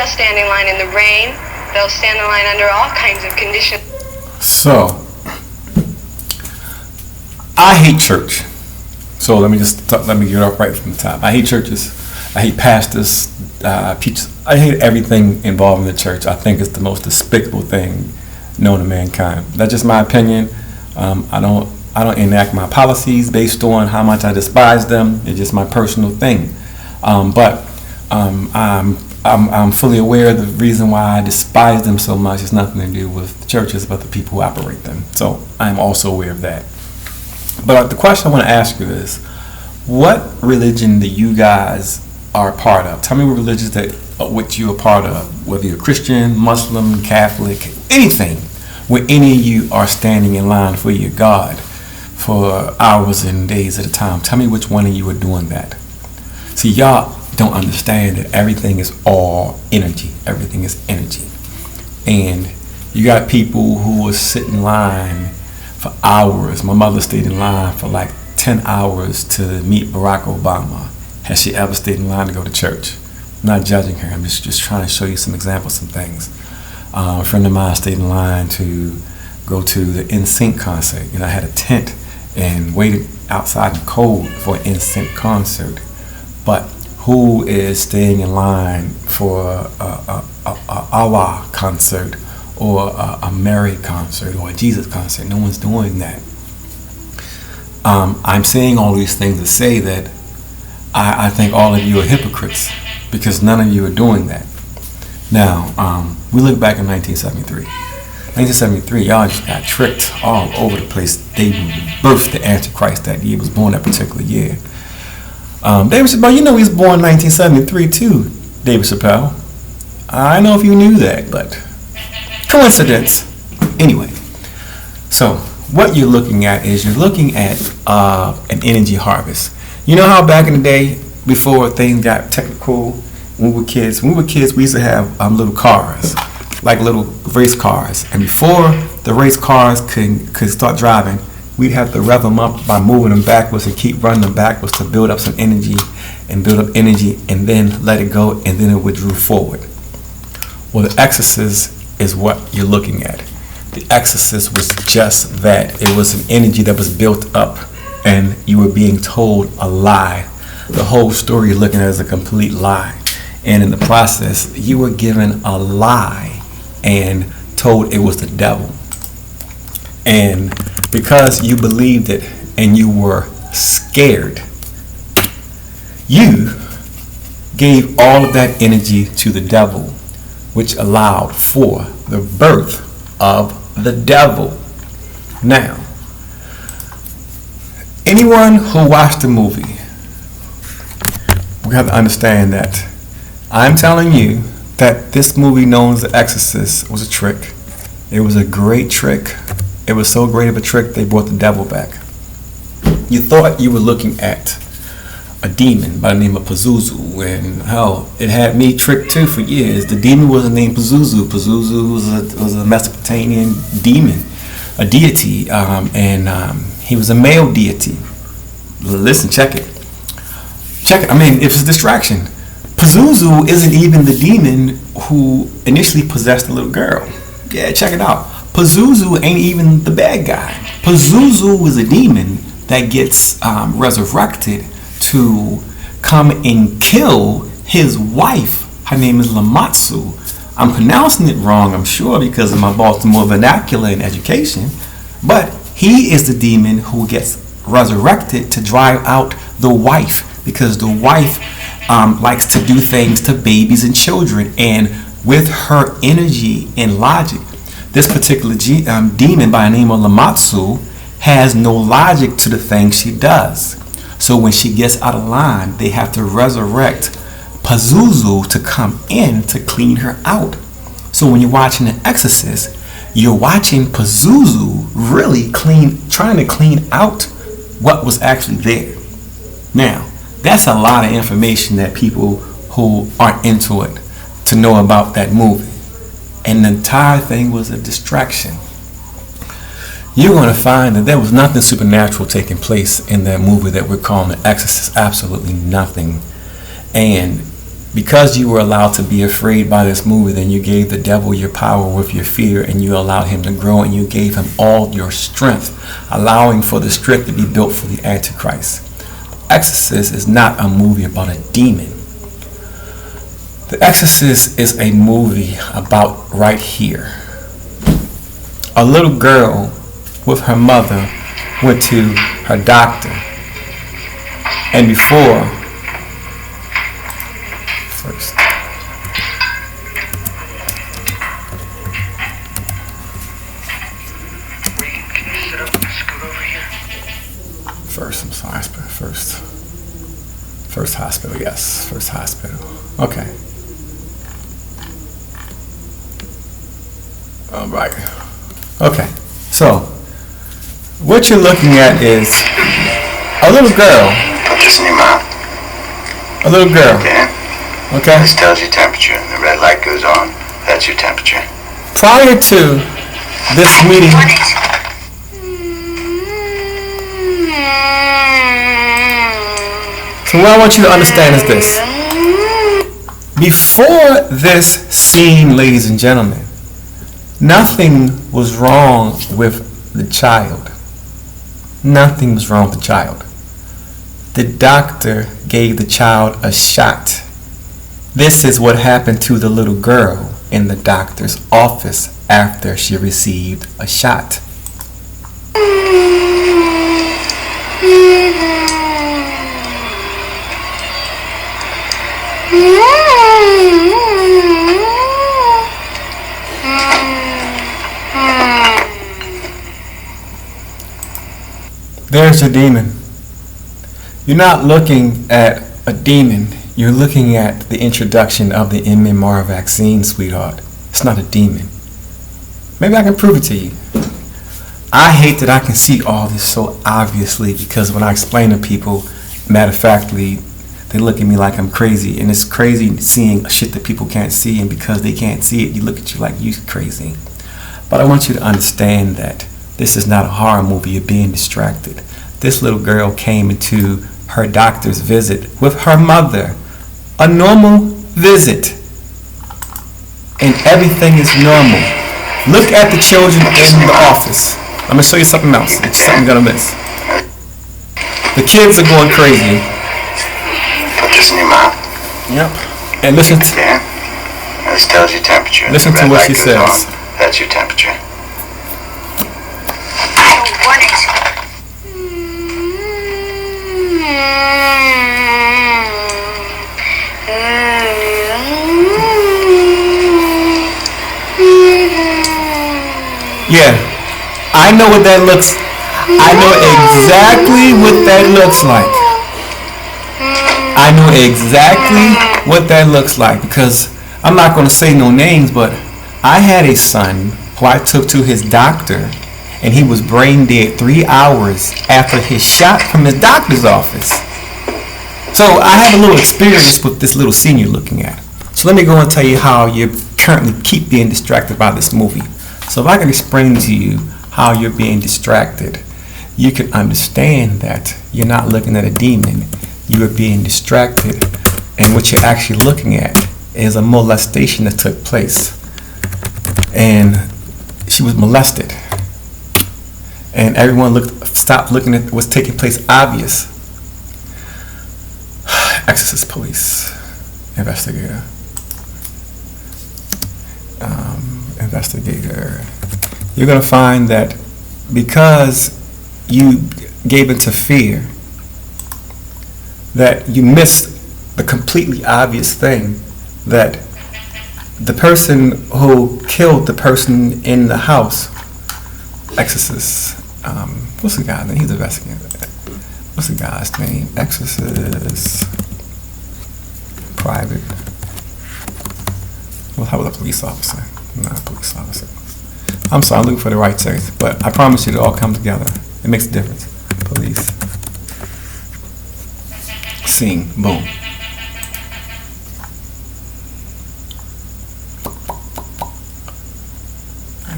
stand in line in the rain, they'll stand in line under all kinds of conditions. So, I hate church. So let me get off right from the top. I hate churches. I hate pastors, preachers. I hate everything involved in the church. I think it's the most despicable thing known to mankind. That's just my opinion. I don't enact my policies based on how much I despise them. It's just my personal thing. But I'm fully aware of the reason why I despise them so much. It's nothing to do with the churches, but the people who operate them. So I'm also aware of that. But the question I want to ask you is, what religion do you guys are a part of? Tell me what religions which you're a part of, whether you're Christian, Muslim, Catholic, anything, where any of you are standing in line for your God for hours and days at a time. Tell me which one of you are doing that. See, y'all don't understand that everything is all energy. Everything is energy. And you got people who will sit in line for hours. My mother stayed in line for like 10 hours to meet Barack Obama. Has she ever stayed in line to go to church? I'm not judging her. I'm just trying to show you some examples, some things. A friend of mine stayed in line to go to the NSYNC concert. I had a tent and waited outside in the cold for an instant concert. But who is staying in line for a Allah concert or a Mary concert or a Jesus concert? No one's doing that. I'm saying all these things to say that I think all of you are hypocrites because none of you are doing that. Now, we look back in 1973. 1973, y'all just got tricked all over the place. They birthed the Antichrist that year. He was born that particular year. David Chappelle, you know he was born in 1973 too, David Chappelle. I don't know if you knew that, but coincidence. Anyway, so what you're looking at is you're looking at an energy harvest. You know how back in the day, before things got technical, when we were kids, we used to have little cars, like little race cars. And before the race cars could start driving, we'd have to rev them up by moving them backwards and keep running them backwards to build up some energy and then let it go, and then it would move forward. Well, the Exorcist is what you're looking at. The Exorcist was just that. It was an energy that was built up, and you were being told a lie. The whole story you're looking at is a complete lie. And in the process, you were given a lie and told it was the devil. And because you believed it and you were scared, you gave all of that energy to the devil, which allowed for the birth of the devil. Now, anyone who watched the movie, we have to understand that I'm telling you that this movie known as The Exorcist was a trick. It was a great trick. It was so great of a trick they brought the devil back. You thought you were looking at a demon by the name of Pazuzu, and hell, it had me tricked too for years. The demon wasn't named Pazuzu. Pazuzu was a Mesopotamian demon, a deity, and he was a male deity. Listen, check it. I mean, it's a distraction. Pazuzu isn't even the demon who initially possessed the little girl. Yeah, check it out. Pazuzu ain't even the bad guy. Pazuzu is a demon that gets resurrected to come and kill his wife. Her name is Lamatsu. I'm pronouncing it wrong, I'm sure, because of my Baltimore vernacular and education. But he is the demon who gets resurrected to drive out the wife, because the wife likes to do things to babies and children. And with her energy and logic, this particular demon by the name of Lamatsu has no logic to the things she does. So when she gets out of line, they have to resurrect Pazuzu to come in to clean her out. So when you're watching The Exorcist, you're watching Pazuzu really trying to clean out what was actually there. Now, that's a lot of information that people who aren't into it to know about that movie. And the entire thing was a distraction. You're going to find that there was nothing supernatural taking place in that movie that we're calling The Exorcist. Absolutely nothing. And because you were allowed to be afraid by this movie, then you gave the devil your power with your fear, and you allowed him to grow, and you gave him all your strength, allowing for the strength to be built for the Antichrist. The Exorcist is not a movie about a demon. The Exorcist is a movie about right here. A little girl with her mother went to her doctor, and before First hospital, yes, first hospital. Okay. All right. Okay. So, what you're looking at is a little girl. Put this in your mouth. A little girl. Okay. This tells your temperature. The red light goes on. That's your temperature. Prior to this meeting, so what I want you to understand is this. Before this scene, ladies and gentlemen, nothing was wrong with the child. Nothing was wrong with the child. The doctor gave the child a shot. This is what happened to the little girl in the doctor's office after she received a shot. There's your demon. You're not looking at a demon. You're looking at the introduction of the MMR vaccine, sweetheart. It's not a demon. Maybe I can prove it to you. I hate that I can see all this so obviously, because when I explain to people, matter of factly, they look at me like I'm crazy. And it's crazy seeing shit that people can't see, and because they can't see it, you look at you like you're crazy. But I want you to understand that this is not a horror movie. You're being distracted. This little girl came into her doctor's visit with her mother. A normal visit. And everything is normal. Look at the children in the office. I'm going to show you something else. It's something you're going to miss. The kids are going crazy. Put this in your mouth. Yep. And listen to... Yeah. This tells your temperature. Listen to what she says. That's your temperature. I don't want it. Yeah, I know what that looks. I know exactly what that looks like. I know exactly what that looks like, because I'm not going to say no names, but I had a son who I took to his doctor, and he was brain dead 3 hours after his shot from his doctor's office. So I have a little experience with this little scene you're looking at. So let me go and tell you how you currently keep being distracted by this movie. So if I can explain to you how you're being distracted, you can understand that you're not looking at a demon. You are being distracted, and what you're actually looking at is a molestation that took place. And she was molested. And everyone stopped looking at what's taking place obvious. Exorcist police, investigator. Investigator. You're going to find that because you gave into fear, that you missed the completely obvious thing, that the person who killed the person in the house, exorcist, what's the guy's name? He's an investigator. What's the guy's name? Exorcist, private. Well, how about a police officer? Not a police officer. I'm sorry, I'm looking for the right term, but I promise you, it all come together. It makes a difference. Police. Scene. Boom.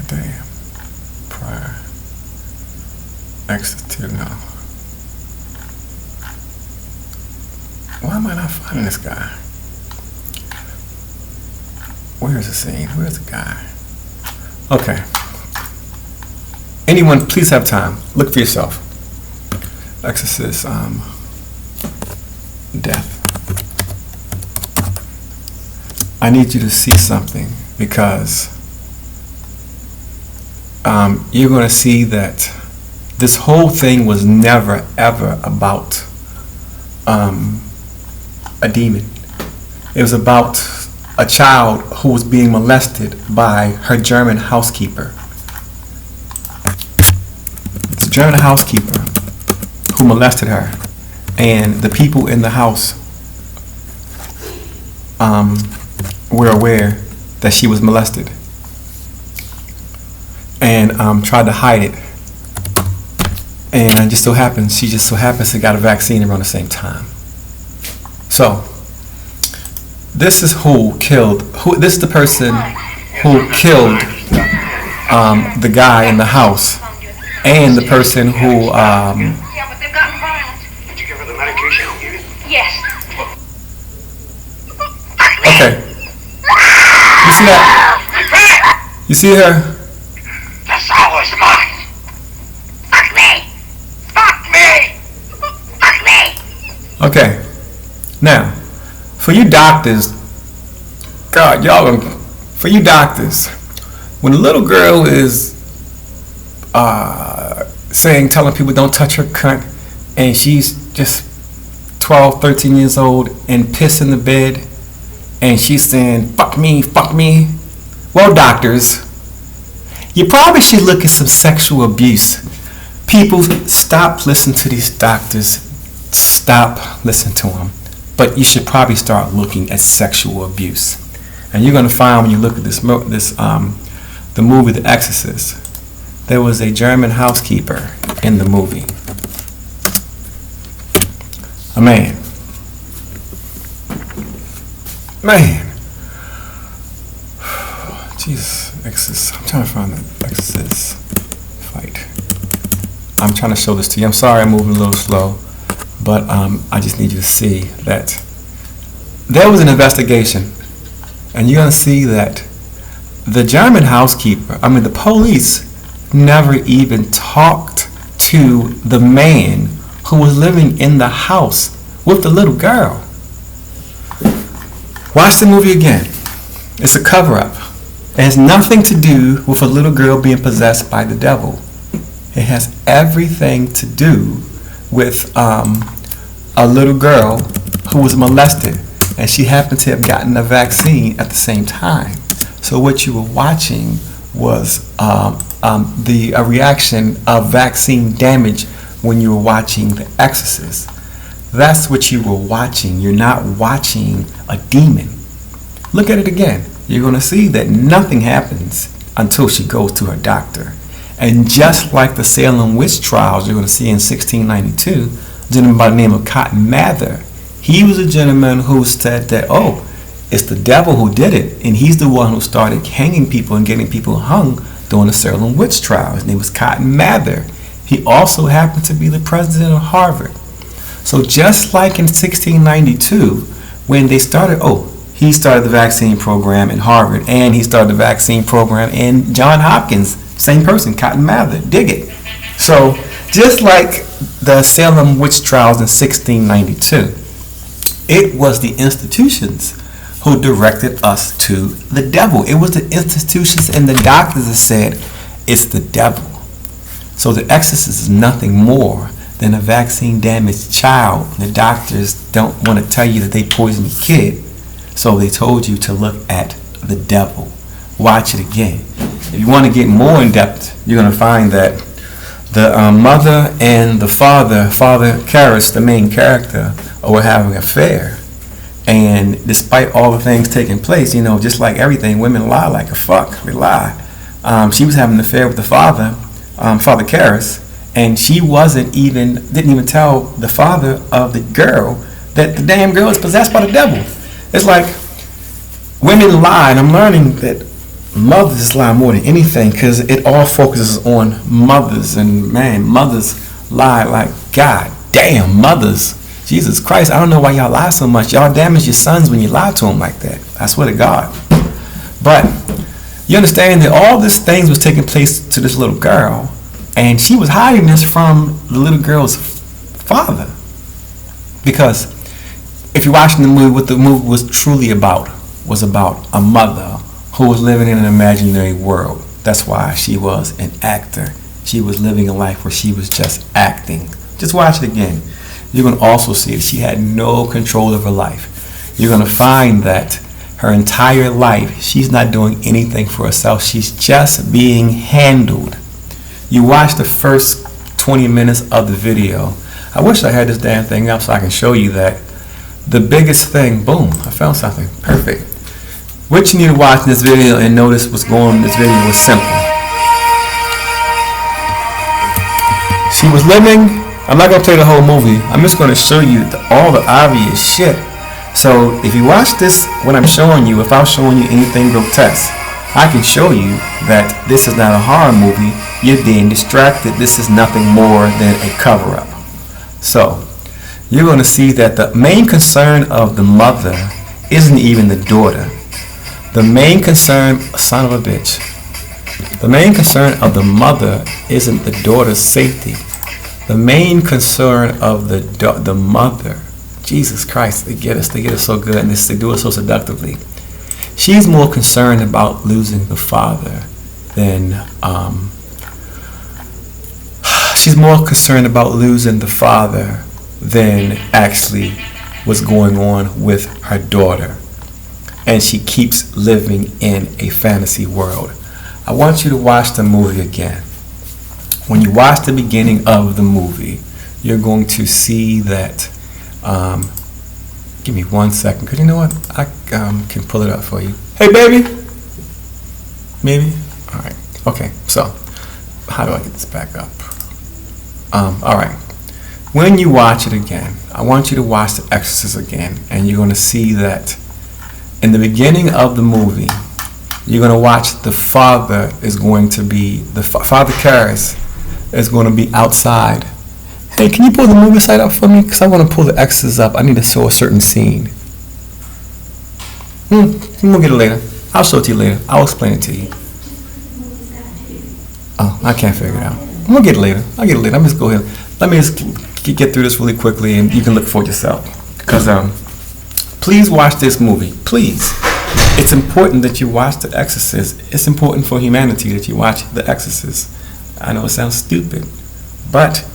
Damn. Prior. Exit to no. Why am I not finding this guy? Where's the scene? Where's the guy? Okay. Anyone, please have time. Look for yourself. Exorcist, death. I need you to see something, because you're going to see that this whole thing was never ever about a demon. It was about a child who was being molested by her German housekeeper. It's a German housekeeper who molested her, and the people in the house were aware that she was molested and tried to hide it. And it just so happens, she just so happens to got a vaccine around the same time. So this is who killed. This is the person who killed the guy in the house, and the person who. Yeah, but they've gotten violent. Did you give her the medication I gave you? Yes. Okay. You see that? You see her? That's always mine. Fuck me. Okay. Now, for you doctors, God, y'all, for you doctors, when a little girl is telling people don't touch her cunt, and she's just 12, 13 years old and piss in the bed, and she's saying, fuck me, fuck me. Well, doctors, you probably should look at some sexual abuse. People, stop listening to these doctors. Stop listening to them. But you should probably start looking at sexual abuse. And you're going to find when you look at the movie The Exorcist, there was a German housekeeper in the movie. A man. Jesus, Exorcist. I'm trying to find the Exorcist fight. I'm trying to show this to you. I'm sorry I'm moving a little slow, but I just need you to see that there was an investigation, and you're going to see that the German housekeeper, the police, never even talked to the man who was living in the house with the little girl. Watch the movie again. It's a cover-up. It has nothing to do with a little girl being possessed by the devil. It has everything to do with a little girl who was molested, and she happened to have gotten a vaccine at the same time. So what you were watching was the reaction of vaccine damage when you were watching The Exorcist. That's what you were watching. You're not watching a demon. Look at it again. You're going to see that nothing happens until she goes to her doctor. And just like the Salem witch trials you're going to see in 1692, a gentleman by the name of Cotton Mather, he was a gentleman who said that, oh, it's the devil who did it, and he's the one who started hanging people and getting people hung during the Salem witch trial. His name was Cotton Mather. He also happened to be the president of Harvard. So just like in 1692, when they started, he started the vaccine program in Harvard, and he started the vaccine program in Johns Hopkins. Same person, Cotton Mather. Dig it. So just like the Salem witch trials in 1692, it was the institutions who directed us to the devil. It was the institutions and the doctors that said it's the devil. So The Exorcist is nothing more than a vaccine-damaged child. The doctors don't want to tell you that they poisoned the kid, so they told you to look at the devil. Watch it again. If you want to get more in depth, you're going to find that the mother and the Father Karras, the main character, were having an affair. And despite all the things taking place, just like everything, women lie like a fuck. They lie. She was having an affair with the Father Karras, and she didn't even tell the father of the girl that the damn girl is possessed by the devil. It's like women lie, and I'm learning that mothers lie more than anything, because it all focuses on mothers, and man, mothers lie like, God damn, mothers. Jesus Christ, I don't know why y'all lie so much. Y'all damage your sons when you lie to them like that. I swear to God. But you understand that all these things was taking place to this little girl, and she was hiding this from the little girl's father. Because if you're watching the movie, what the movie was truly about was about a mother who was living in an imaginary world. That's why she was an actor. She was living a life where she was just acting. Just watch it again. You're going to also see that she had no control of her life. You're going to find that her entire life, she's not doing anything for herself. She's just being handled. You watch the first 20 minutes of the video. I wish I had this damn thing up so I can show you that. The biggest thing, boom, I found something. Perfect. What you need to watch in this video and notice what's going on in this video was simple. She was living, I'm not going to play the whole movie. I'm just going to show you all the obvious shit. So if you watch this, what I'm showing you, if I'm showing you anything grotesque, I can show you that this is not a horror movie. You're being distracted. This is nothing more than a cover-up. So you're going to see that the main concern of the mother isn't even the daughter. The main concern, son of a bitch, the main concern of the mother isn't the daughter's safety. The main concern of the mother Jesus Christ, they get us so good, and they do it so seductively. She's more concerned about losing the father than she's more concerned about losing the father than actually what's going on with her daughter. And she keeps living in a fantasy world. I want you to watch the movie again. When you watch the beginning of the movie, you're going to see that. Give me 1 second, because you know what? I can pull it up for you. Hey, baby. Maybe? All right. Okay, so how do I get this back up? All right. When you watch it again, I want you to watch The Exorcist again, and you're going to see that in the beginning of the movie, you're going to watch the father is going to be, Father Karras is going to be outside. Hey, can you pull the movie site up for me? Because I want to pull The Exorcist up. I need to show a certain scene. We'll get it later. I'll show it to you later. I'll explain it to you. Oh, I can't figure it out. We'll get it later. I'll get it later. Let me just go ahead. Let me just get through this really quickly, and you can look for it yourself. Because please watch this movie. Please. It's important that you watch The Exorcist. It's important for humanity that you watch The Exorcist. I know it sounds stupid, but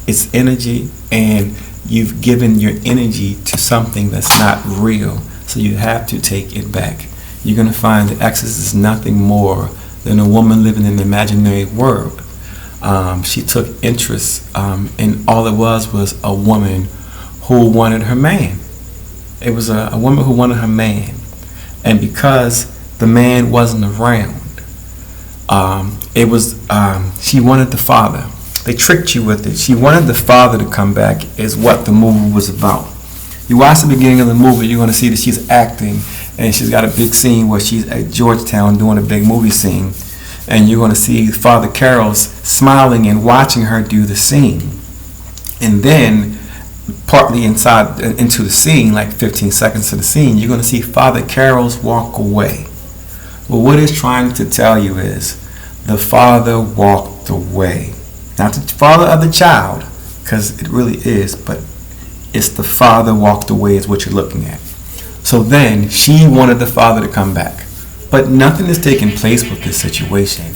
it's energy, and you've given your energy to something that's not real, so you have to take it back. You're going to find The Exorcist is nothing more than a woman living in an imaginary world. She took interest, and all it was a woman who wanted her man. It was a woman who wanted her man, and because the man wasn't around, she wanted the father. They tricked you with it. She wanted the father to come back, is what the movie was about. You watch the beginning of the movie, you're going to see that she's acting, and she's got a big scene where she's at Georgetown doing a big movie scene, and you're going to see Father Karras smiling and watching her do the scene. And then, partly inside into the scene, like 15 seconds to the scene, you're going to see Father Karras walk away. Well, what it's trying to tell you is the father walked away. Not the father of the child, because it really is, but it's the father walked away is what you're looking at. So then she wanted the father to come back. But nothing is taking place with this situation.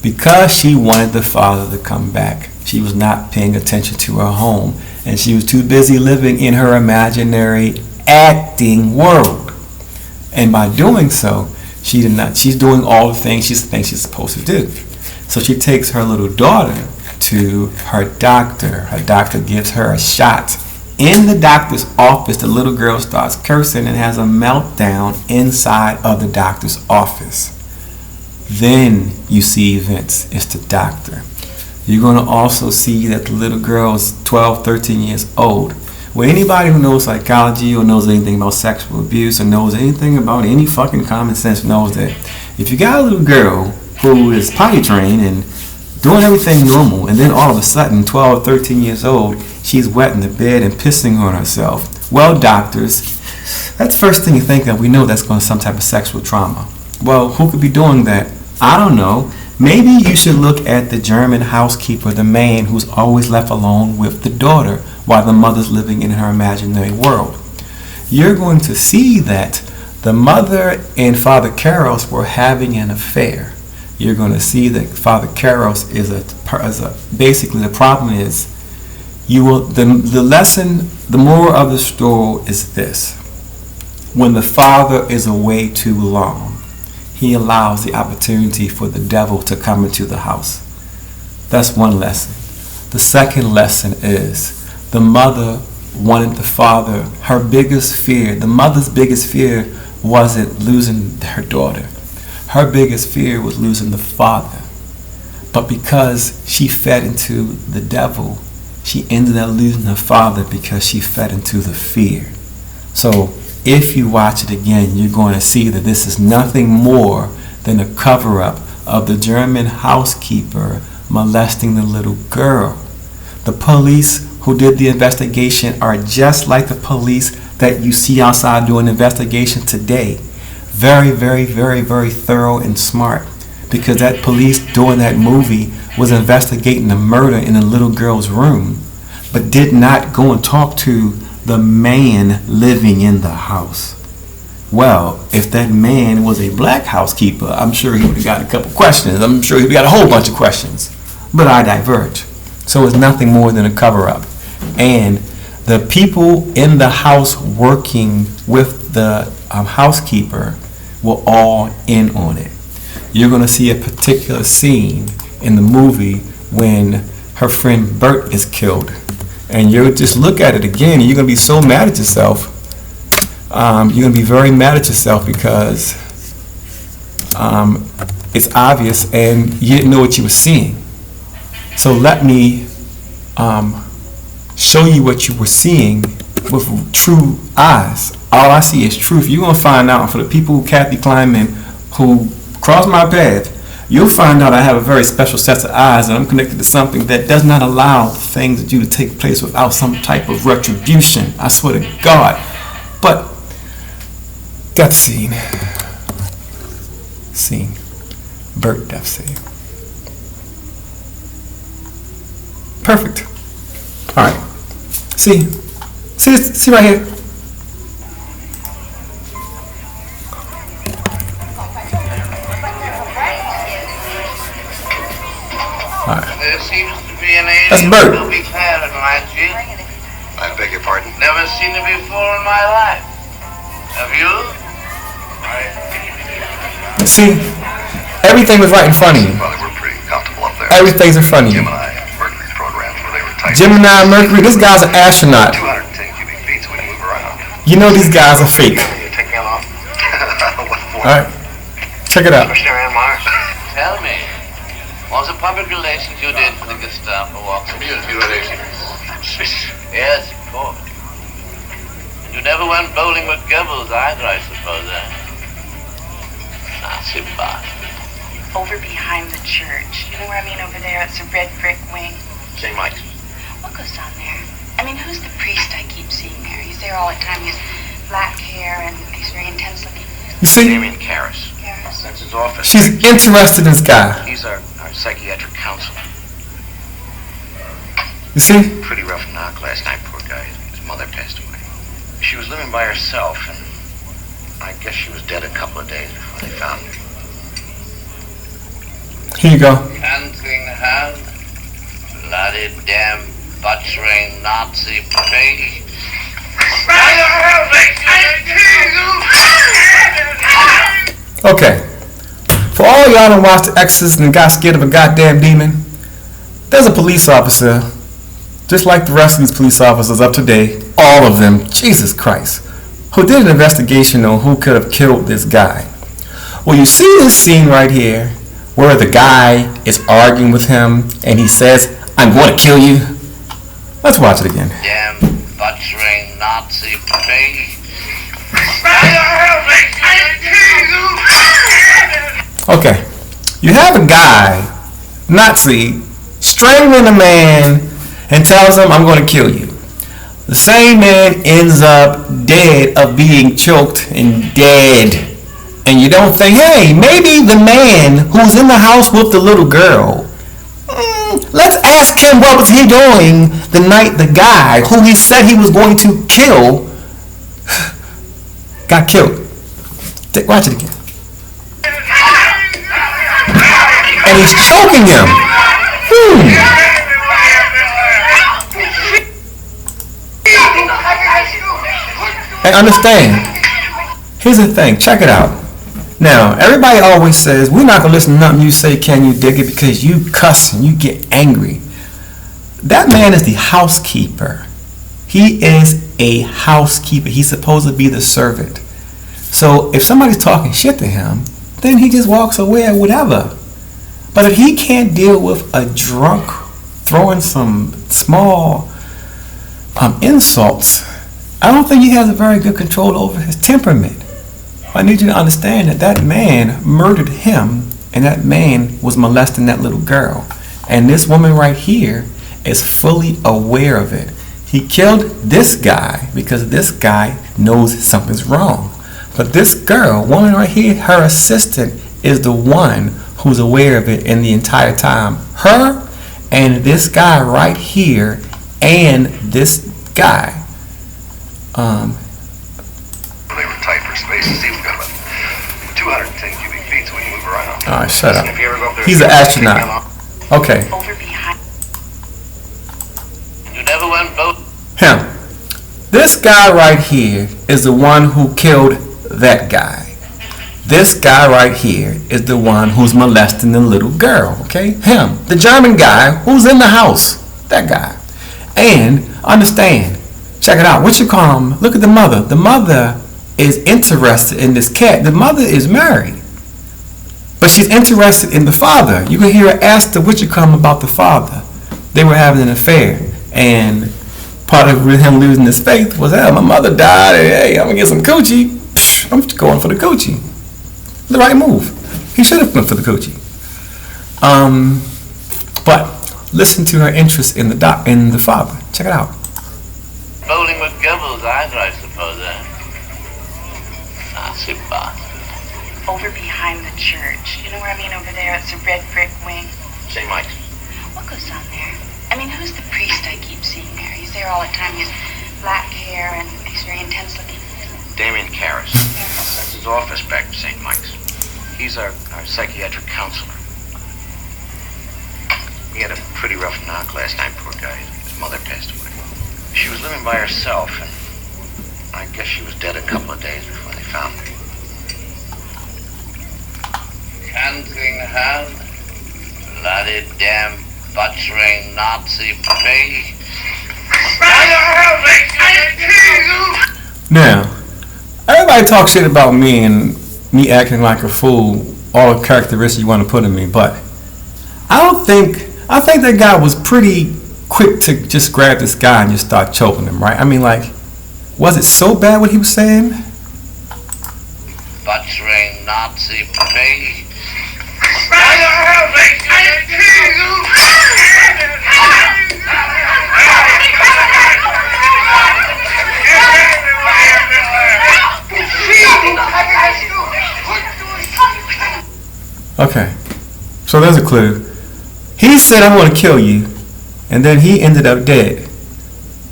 Because she wanted the father to come back, she was not paying attention to her home, and she was too busy living in her imaginary acting world. And by doing so, she's doing all the things she thinks she's supposed to do. So she takes her little daughter to her doctor. Her doctor gives her a shot. In the doctor's office, the little girl starts cursing and has a meltdown inside of the doctor's office. Then you see Vince. It's the doctor. You're going to also see that the little girl is 12, 13 years old. Well, anybody who knows psychology or knows anything about sexual abuse or knows anything about any fucking common sense knows that if you got a little girl who is potty trained and doing everything normal, and then all of a sudden, 12, 13 years old, she's wet in the bed and pissing on herself. Well, doctors, that's the first thing you think of. We know that's going to some type of sexual trauma. Well, who could be doing that? I don't know. Maybe you should look at the German housekeeper, the man who's always left alone with the daughter while the mother's living in her imaginary world. You're going to see that the mother and Father Karras were having an affair. You're going to see that Father Karras is basically the problem is the lesson, the moral of the story is this: when the father is away too long, he allows the opportunity for the devil to come into the house. That's one lesson. The second lesson is the mother wanted the father. Her biggest fear, the mother's biggest fear, wasn't losing her daughter. Her biggest fear was losing the father. But because she fed into the devil, she ended up losing her father because she fed into the fear. So if you watch it again, you're going to see that this is nothing more than a cover-up of the German housekeeper molesting the little girl. The police who did the investigation are just like the police that you see outside doing investigation today. Very, very, very, very thorough and smart, because that police doing that movie was investigating a murder in a little girl's room, but did not go and talk to the man living in the house. Well, if that man was a black housekeeper, I'm sure he would have got a couple questions. I'm sure he would have got a whole bunch of questions. But I diverge. So it's nothing more than a cover-up. And the people in the house working with the housekeeper were all in on it. You're going to see a particular scene in the movie when her friend Bert is killed. And you'll just look at it again and you're going to be so mad at yourself. You're going to be very mad at yourself because it's obvious and you didn't know what you were seeing. So let me show you what you were seeing with true eyes. All I see is truth. You're going to find out, for the people who Kathy Kleinman who cross my path, you'll find out I have a very special set of eyes and I'm connected to something that does not allow things to do to take place without some type of retribution. I swear to God. But got the scene. Scene. Bert death scene. Perfect. All right. See right here. All right. There seems to be an alien. That's Bert. Will be fair in my view. I beg your pardon? Never seen it before in my life. Have you? See, everything was right in front of you. Well, we're pretty comfortable up there. Everything's in front of you. Gemini and Mercury programs where they were tight. Gemini, Mercury, this guy's an astronaut. 210 cubic feet so we can move around. You know these guys are fake. You take me along? What for? All right, check it out. Tell me, what was the public relations you did for the Gestapo walk? Community relations. Yes, of course. And you never went bowling with Goebbels either, I suppose, eh? Nazi bot. Over behind the church. You know where I mean over there? It's a red brick wing. St. Mike's. What goes on there? I mean, who's the priest I keep seeing there? He's there all the time. He has black hair and he's very intense looking. You see? Damien Karras. Karras. That's his office. She's interested in this guy. He's our psychiatric counselor. You see? Pretty rough knock last night, poor guy. His mother passed away. She was living by herself, and I guess she was dead a couple of days before they found her. Here you go. Hunting hand. Bloody damn butchering Nazi pig. Okay. For all y'all that watched The Exorcist and got scared of a goddamn demon, there's a police officer, just like the rest of these police officers up to date, all of them, Jesus Christ, who did an investigation on who could have killed this guy. Well, you see this scene right here where the guy is arguing with him and he says, "I'm going to kill you." Let's watch it again. Damn butchering Nazi pig. Okay, you have a guy, Nazi, strangling a man and tells him, "I'm going to kill you." The same man ends up dead of being choked and dead. And you don't think, hey, maybe the man who's in the house with the little girl, let's ask him what was he doing the night the guy who he said he was going to kill got killed. Watch it again. And he's choking him. And understand, here's the thing, check it out. Now, everybody always says, we're not going to listen to nothing you say, can you dig it, because you cuss and you get angry. That man is the housekeeper. He is a housekeeper. He's supposed to be the servant. So if somebody's talking shit to him, then he just walks away or whatever. But if he can't deal with a drunk throwing some small insults, I don't think he has a very good control over his temperament. I need you to understand that that man murdered him and that man was molesting that little girl. And this woman right here is fully aware of it. He killed this guy because this guy knows something's wrong. But this girl, woman right here, her assistant, is the one who's aware of it in the entire time. Her and this guy right here and this guy. They were tight for space. Steve's got about 210 cubic feet, so we can move around. All right, shut up. If you ever go up there, He's an astronaut. Okay. Over behind. You never went boat. Him. This guy right here is the one who killed that guy. This guy right here is the one who's molesting the little girl, okay? Him. The German guy who's in the house. That guy. And understand, check it out. What you call him? Look at the mother. The mother is interested in this cat. The mother is married. But she's interested in the father. You can hear her ask the what you call him about the father. They were having an affair. And part of him losing his faith was, hey, my mother died, and hey, I'm gonna get some coochie. Psh, I'm going for the coochie. The right move. He should have went for the coochie. But listen to her interest in the father. Check it out. Bowling with Goebbels either, I suppose, eh? Nazi bastard. Over behind the church. You know where I mean over there? It's a red brick wing. St. Mike's. What goes on there? I mean, who's the priest I keep seeing there? He's there all the time. He has black hair and he's very intense looking. Damien Karras. That's his office back to St. Mike's. He's our psychiatric counselor. He had a pretty rough knock last night, poor guy. His mother passed away. She was living by herself, and I guess she was dead a couple of days before they found her. Canting hand, bloody damn butchering Nazi pig. Now, everybody talks shit about me and me acting like a fool, all the characteristics you want to put in me, but I think that guy was pretty quick to just grab this guy and just start choking him, right? I mean, like, was it so bad what he was saying? Butchering Nazi pig. Okay, so there's a clue. He said, I'm going to kill you, and then he ended up dead.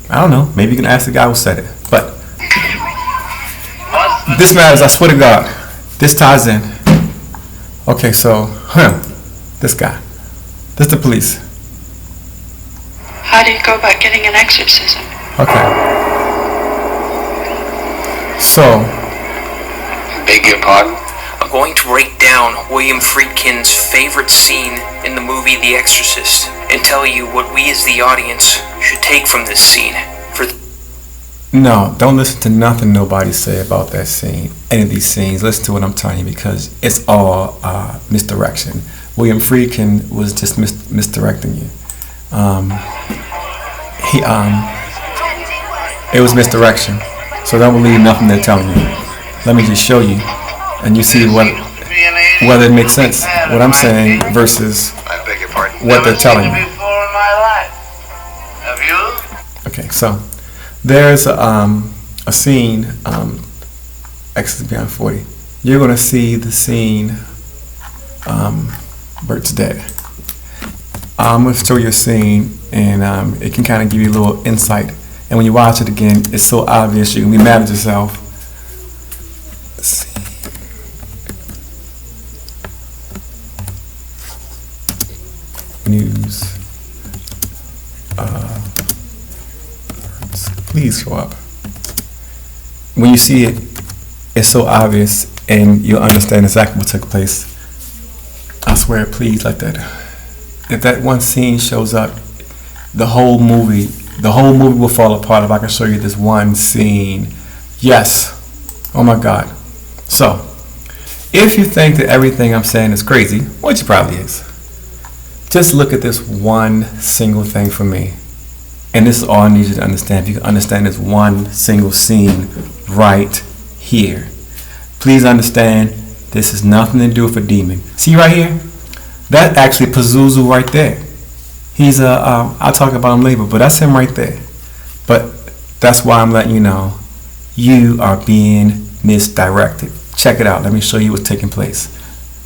I don't know, maybe you can ask the guy who said it, but this matters, I swear to God. This ties in. Okay, so, this guy. This the police. How do you go about getting an exorcism? Okay. So. Beg your pardon? I'm going to write down William Friedkin's favorite scene in the movie The Exorcist and tell you what we as the audience should take from this scene. No, don't listen to nothing nobody say about that scene, any of these scenes. Listen to what I'm telling you because it's all misdirection. William Friedkin was just misdirecting you. It was misdirection. So don't believe nothing they're telling you. Let me just show you, and you see whether it makes sense what I'm saying versus what they're telling you. Okay, so there's a scene, Exodus Beyond 40. You're going to see the scene, Bert's dead. I'm going to show you a scene, and it can kind of give you a little insight. And when you watch it again, it's so obvious you can be mad at yourself. Let's see. News. Please show up. When you see it, it's so obvious and you'll understand exactly what took place. I swear, please let that. If that one scene shows up, the whole movie will fall apart if I can show you this one scene. Yes. Oh my God. So, if you think that everything I'm saying is crazy, which it probably is, just look at this one single thing for me. And this is all I need you to understand. If you can understand this one single scene right here. Please understand, this has nothing to do with a demon. See right here? That actually Pazuzu right there. He's I'll talk about him later, but that's him right there. But that's why I'm letting you know, you are being misdirected. Check it out. Let me show you what's taking place.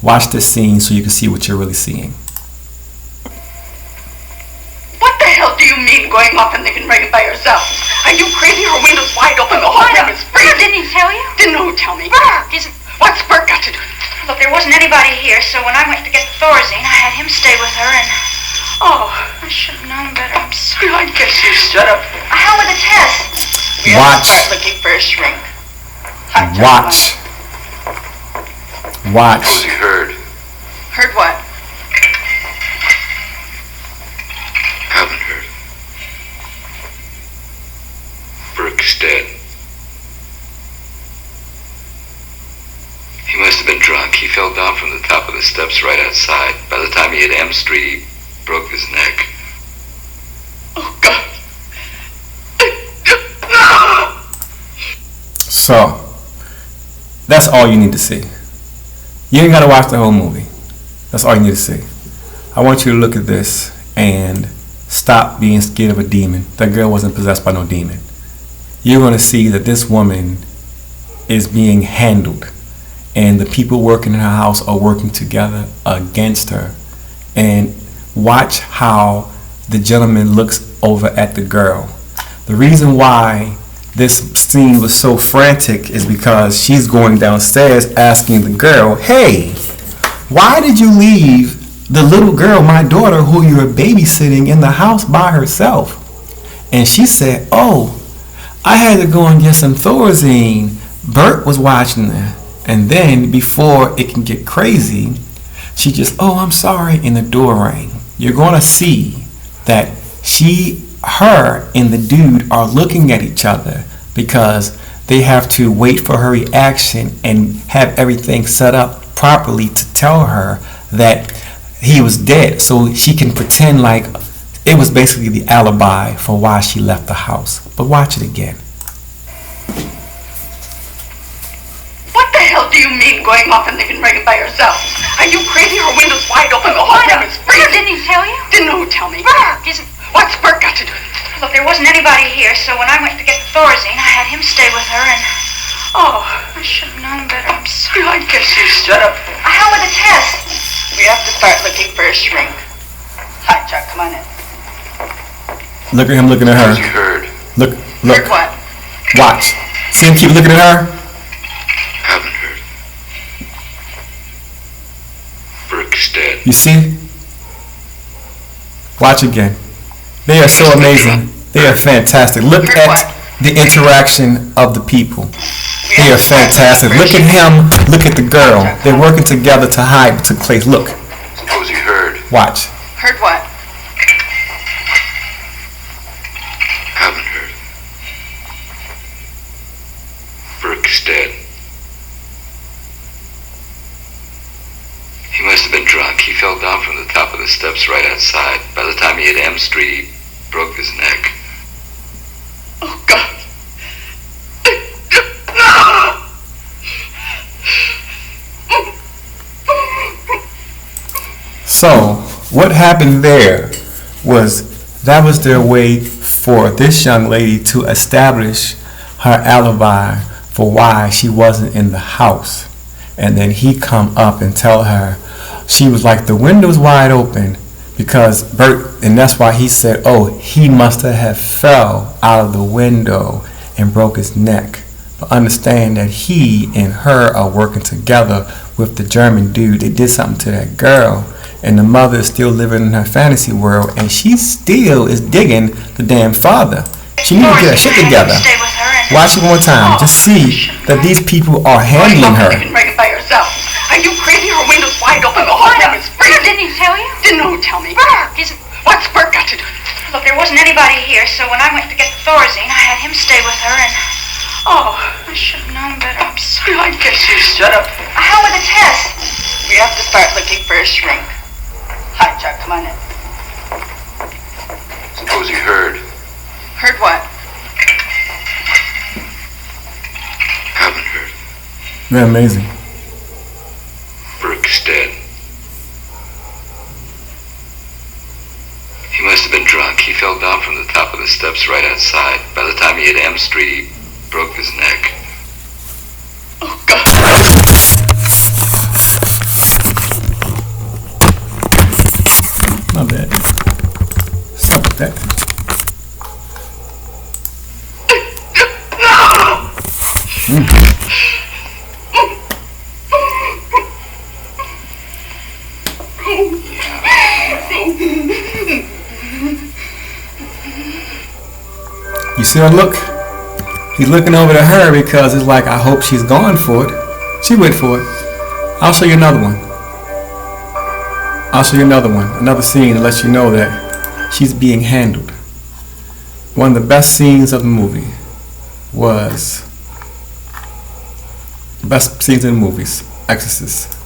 Watch this scene so you can see what you're really seeing. What the hell do you mean going off and leaving Reagan by yourself? Are you crazy? Her window's wide open the whole Didn't he tell you? Didn't know who tell me. Burke! What's Burke got to do? Look, there wasn't anybody here, so when I went to get the Thorazine, I had him stay with her, and... Oh, I should have known better. I'm sorry. I guess you should have. How were the tests? We have to start looking for a shrink. Watch. Watch. Suppose you heard. Heard what? Haven't heard. Burke's dead. He must have been drunk. He fell down from the top of the steps right outside. By the time he hit M Street, he broke his neck. Oh, God. So, that's all you need to see. You ain't gotta watch the whole movie. That's all you need to see. I want you to look at this and stop being scared of a demon. That girl wasn't possessed by no demon. You're gonna see that this woman is being handled, and the people working in her house are working together against her. And watch how the gentleman looks over at the girl. The reason why this scene was so frantic is because she's going downstairs asking the girl, hey, why did you leave the little girl, my daughter, who you were babysitting, in the house by herself? And she said, oh, I had to go and get some Thorazine. Bert was watching her. And then before it can get crazy, she just, oh, I'm sorry, and the door rang. You're going to see that her and the dude are looking at each other because they have to wait for her reaction and have everything set up properly to tell her that he was dead, so she can pretend like it was basically the alibi for why she left the house. But watch it again. What the hell do you mean going off and leaving Reagan by herself? Are you crazy? Her window's wide open. The whole room is freezing. Didn't he tell you? Didn't know who tell me. Burke! What's Burke got to do? Look, there wasn't anybody here, so when I went to get the Thorazine, I had him stay with her, and... Oh, I should have known better. I'm sorry. I guess you should have. How were the tests? We have to start looking for a shrink. Hi, Chuck, come on in. Look at him looking at her. You heard. Look. Heard what? Watch. See him keep looking at her? Haven't heard. Burke's dead. You see? Watch again. They are so amazing. They are fantastic. Look at the interaction of the people. They are fantastic. Look at him. Look at the girl. They're working together to hide what took place. Look. Suppose you heard. Watch. Heard what? Haven't heard. Burke's dead. He must have been drunk. He fell down from the top of the steps right outside. By the time he hit M Street, he broke his neck. Oh, God. So, what happened there was that was their way for this young lady to establish her alibi for why she wasn't in the house. And then he come up and tell her she was like, the window's wide open because Bert, and that's why he said, oh, he must have fell out of the window and broke his neck. But understand that he and her are working together with the German dude. They did something to that girl, and the mother is still living in her fantasy world, and she still is digging the damn father. She needs to get her shit together. Watch it one more time. Just see that these people are handling her. Reagan by herself. Are you crazy? Her window's wide open. The whole room is freezing. Didn't he tell you? Didn't know who tell me. Burke! What's Burke got to do? Look, there wasn't anybody here, so when I went to get the Thorazine, I had him stay with her, and... Oh, I should have known better. I'm sorry. I guess you should have. How were the tests? We have to start looking for a shrink. Hi, Chuck, come on in. Suppose you heard. Heard what? Haven't heard. They're amazing. Burke's dead. He must have been drunk. He fell down from the top of the steps right outside. By the time he hit M Street, he broke his neck. Oh, God. My bad. Stop with that. You see her look? He's looking over to her because it's like, I hope she's going for it. She went for it. I'll show you another one. I'll show you another one. Another scene to let you know that she's being handled. One of the best scenes of the movie was the best scenes in the movies, Exorcist.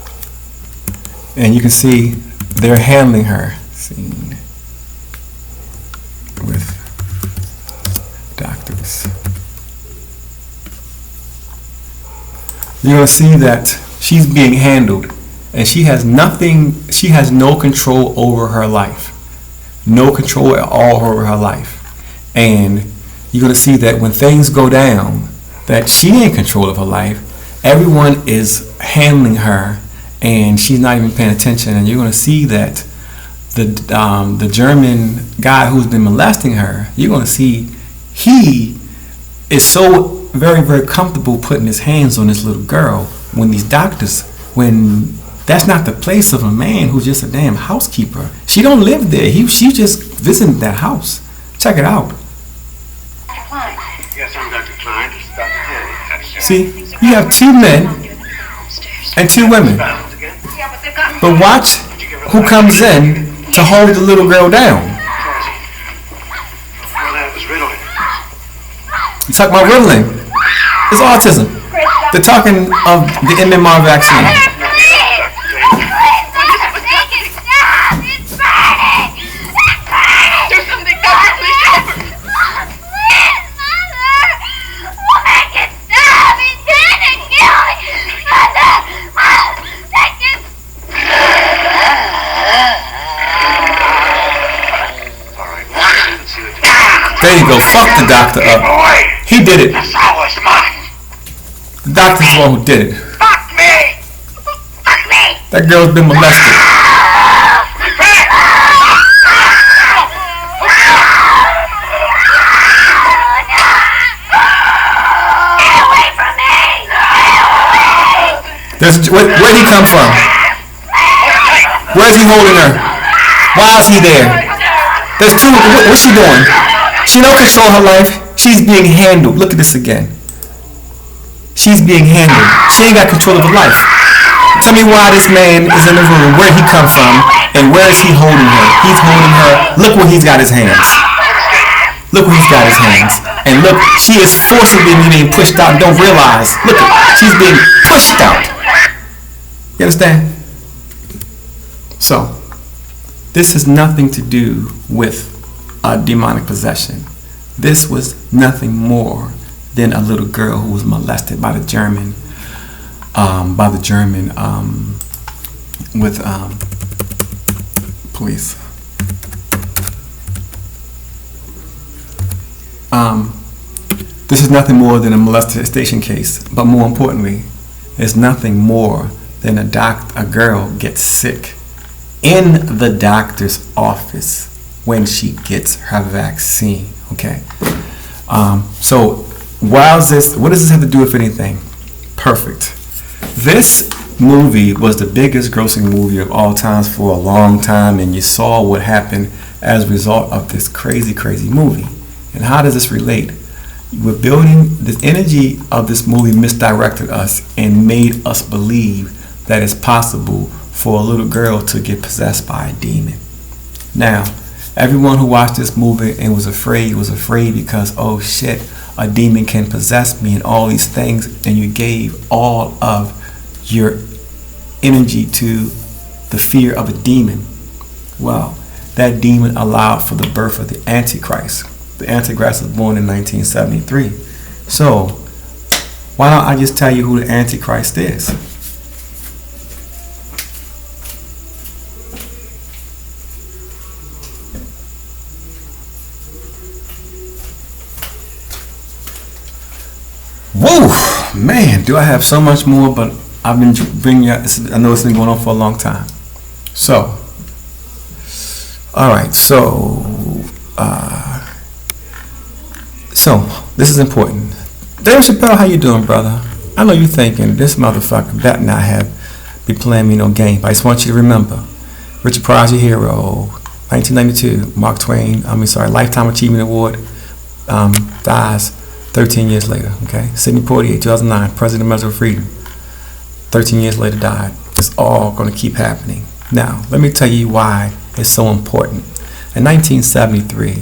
And you can see they're handling her. Scene with doctors. You're going to see that she's being handled and she has no control over her life. No control at all over her life. And you're going to see that when things go down, that she ain't in control of her life. Everyone is handling her and she's not even paying attention. And you're going to see that the German guy who's been molesting her, you're going to see he is so very, very comfortable putting his hands on this little girl when these doctors, when that's not the place of a man who's just a damn housekeeper. She don't live there. She just visiting that house. Check it out. Yes, I'm Dr. Klein. It's Dr. Henry. See, you have two men and two women. But watch who comes in to hold the little girl down. Well, that was riddling. You talk about riddling. It's autism. They're talking of the MMR vaccine. There you go. Fuck the doctor up. He did it. The doctor's the one who did it. Fuck me! Fuck me! That girl's been molested. Where'd he come from? Where's he holding her? Why is he there? There's two. What's she doing? She don't control her life. She's being handled. Look at this again. She's being handled. She ain't got control of her life. Tell me why this man is in the room. Where he come from? And where is he holding her? He's holding her. Look where he's got his hands. Look where he's got his hands. And look, she is forcibly being pushed out and don't realize. Look, she's being pushed out. You understand? So, this has nothing to do with a demonic possession. This was nothing more than a little girl who was molested by the German, police. This is nothing more than a molestation case, but more importantly, it's nothing more than a girl gets sick in the doctor's office when she gets her vaccine. Okay. So what does this have to do with anything? Perfect. This movie was the biggest grossing movie of all times for a long time, and you saw what happened as a result of this crazy, crazy movie. And how does this relate? We're building the energy of this movie misdirected us and made us believe that it's possible for a little girl to get possessed by a demon. Now, everyone who watched this movie and was afraid because, oh shit, a demon can possess me and all these things, and you gave all of your energy to the fear of a demon. Well, that demon allowed for the birth of the Antichrist. The Antichrist was born in 1973. So, why don't I just tell you who the Antichrist is? Whoa, man, do I have so much more, but I've been bringing you, I know it's been going on for a long time. So, alright, so this is important. David Chappelle, how you doing, brother? I know you're thinking, this motherfucker better not be playing me no game, but I just want you to remember, Richard Pryor's your hero, 1992, Mark Twain, Lifetime Achievement Award, dies 13 years later, okay? Sidney Poitier, 2009, President of Medal of Freedom, 13 years later died. It's all going to keep happening. Now, let me tell you why it's so important. In 1973,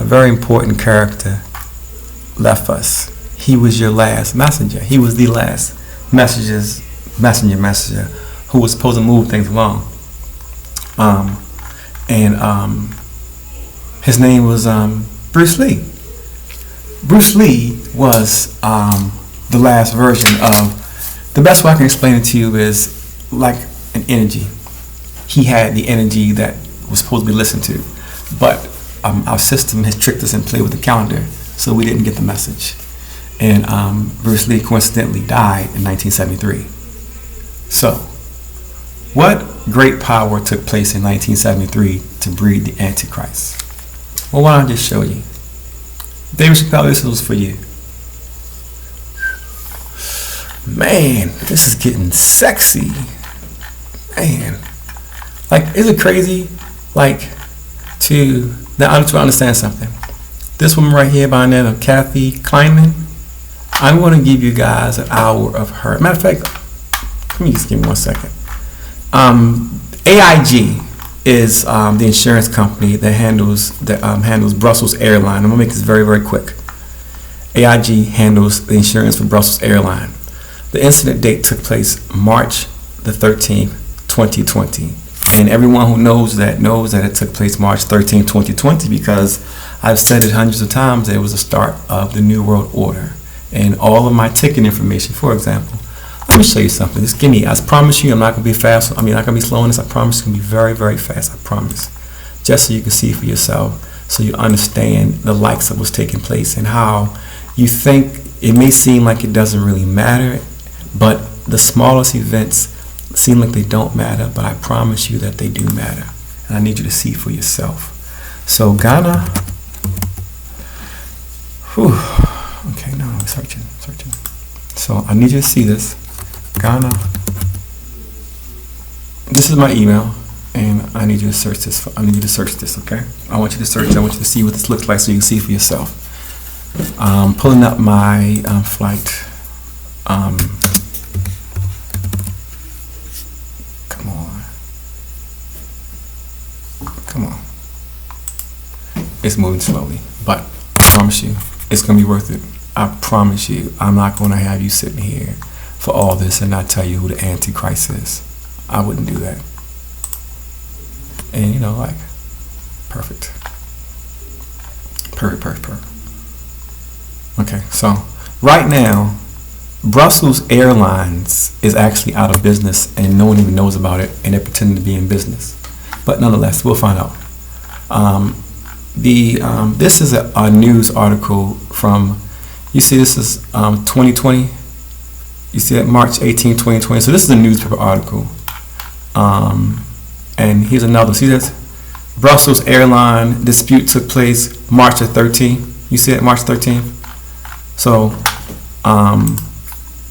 a very important character left us. He was your last messenger. He was the last messenger who was supposed to move things along. His name was Bruce Lee. Bruce Lee was the last version of, the best way I can explain it to you is like an energy. He had the energy that was supposed to be listened to, but our system has tricked us and played with the calendar, so we didn't get the message. And Bruce Lee coincidentally died in 1973. So, what great power took place in 1973 to breed the Antichrist? Well, why don't I just show you? David Chappelle, this was for you. Man, this is getting sexy. Man, like, is it crazy? Like, now I'm trying to understand something. This woman right here by the name of Kathy Kleinman, I'm going to give you guys an hour of her. Matter of fact, let me just give me 1 second. AIG is the insurance company that handles Brussels Airline. I'm going to make this very, very quick. AIG handles the insurance for Brussels Airline. The incident date took place March the 13th, 2020. And everyone who knows that it took place March 13, 2020, because I've said it hundreds of times, it was the start of the New World Order. And all of my ticket information, for example, let me show you something. Just give me, I promise you I'm not going to be fast. I'm not going to be slow on this. I promise it's going to be very, very fast. I promise. Just so you can see for yourself, so you understand the likes of what's taking place and how you think it may seem like it doesn't really matter, but the smallest events seem like they don't matter, but I promise you that they do matter. And I need you to see for yourself. So Ghana. Whew. Okay, no, I'm searching. So I need you to see this. Ghana. This is my email, and I need you to search this. Okay? I want you to search. I want you to see what this looks like, so you can see for yourself. Pulling up my flight. Come on. It's moving slowly, but I promise you, it's going to be worth it. I promise you, I'm not going to have you sitting here for all this and not tell you who the Antichrist is. I wouldn't do that. And perfect. Perfect. Okay, so right now, Brussels Airlines is actually out of business and no one even knows about it, and they're pretending to be in business. But nonetheless, we'll find out. This is a news article from, you see this is 2020. You see that March 18, 2020. So this is a newspaper article. And here's another. See this? Brussels airline dispute took place March 13th. You see that March 13th? So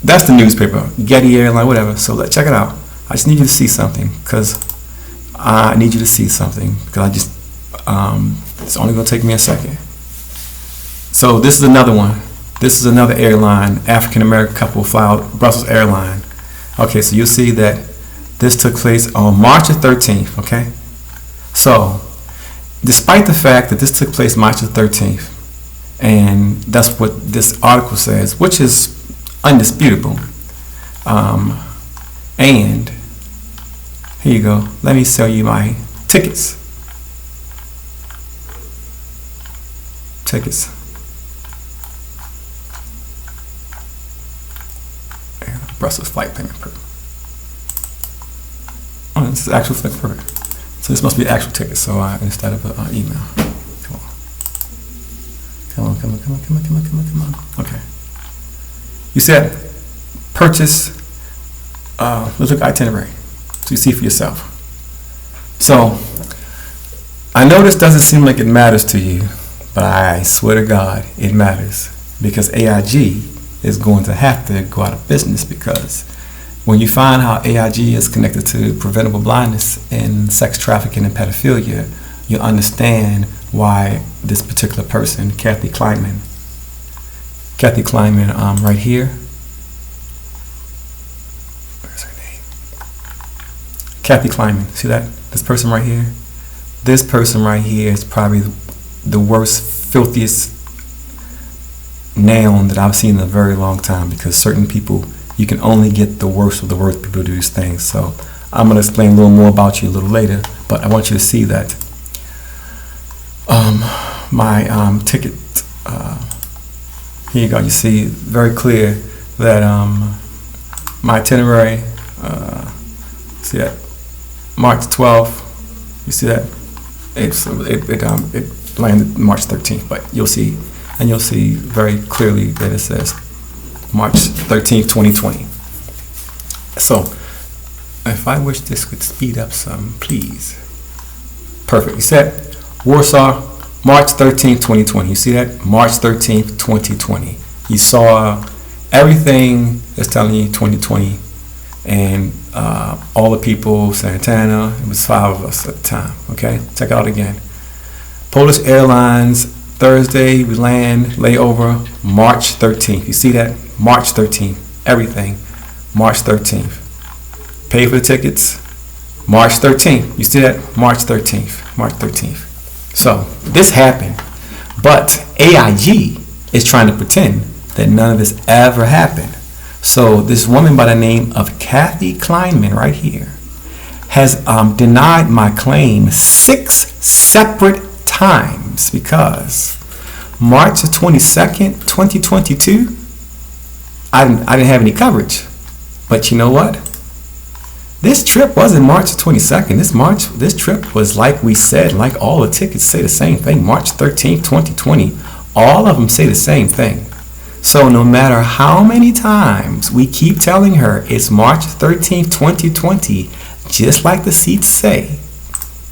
that's the newspaper. Getty Airline, whatever. So check it out. I just need you to see something because it's only going to take me a second. So this is another one. This is another airline. African-American couple filed Brussels Airline. Okay, so you'll see that this took place on March 13th, okay? So, despite the fact that this took place March 13th, and that's what this article says, which is undisputable, and here you go. Let me sell you my tickets. Brussels flight payment. Oh, this is actual flight. Perfect. So this must be actual tickets. So instead of an email. Come on. Okay. You said purchase. Let's look at itinerary, so you see for yourself. So I know this doesn't seem like it matters to you, but I swear to God, it matters because AIG is going to have to go out of business, because when you find how AIG is connected to preventable blindness and sex trafficking and pedophilia, you understand why this particular person, Kathy Kleinman, right here. Where's her name? Kathy Kleinman. See that? This person right here? This person right here is probably the worst, filthiest noun that I've seen in a very long time, because certain people, you can only get the worst of the worst people to do these things. So I'm going to explain a little more about you a little later, but I want you to see that my ticket, here you go. You see very clear that my itinerary, see that, March 12th, you see that? It landed March 13th, but you'll see very clearly that it says March 13th, 2020. So, if I wish this could speed up some, please. Perfect. You said Warsaw, March 13th, 2020. You see that? March 13th, 2020. You saw everything that's telling you 2020, and all the people, Santana, it was 5 of us at the time. Okay? Check it out again. Polish Airlines, Thursday, we land, layover, March 13th. You see that? March 13th. Everything, March 13th. Pay for the tickets, March 13th. You see that? March 13th. March 13th. So, this happened. But AIG is trying to pretend that none of this ever happened. So, this woman by the name of Kathy Kleinman right here has denied my claim 6 separate times, because March the 22nd, 2022, I didn't have any coverage. But you know what? This trip wasn't March 22nd. This trip was, like we said, like all the tickets say the same thing, March 13th, 2020. All of them say the same thing. So no matter how many times we keep telling her it's March 13th, 2020, just like the seats say,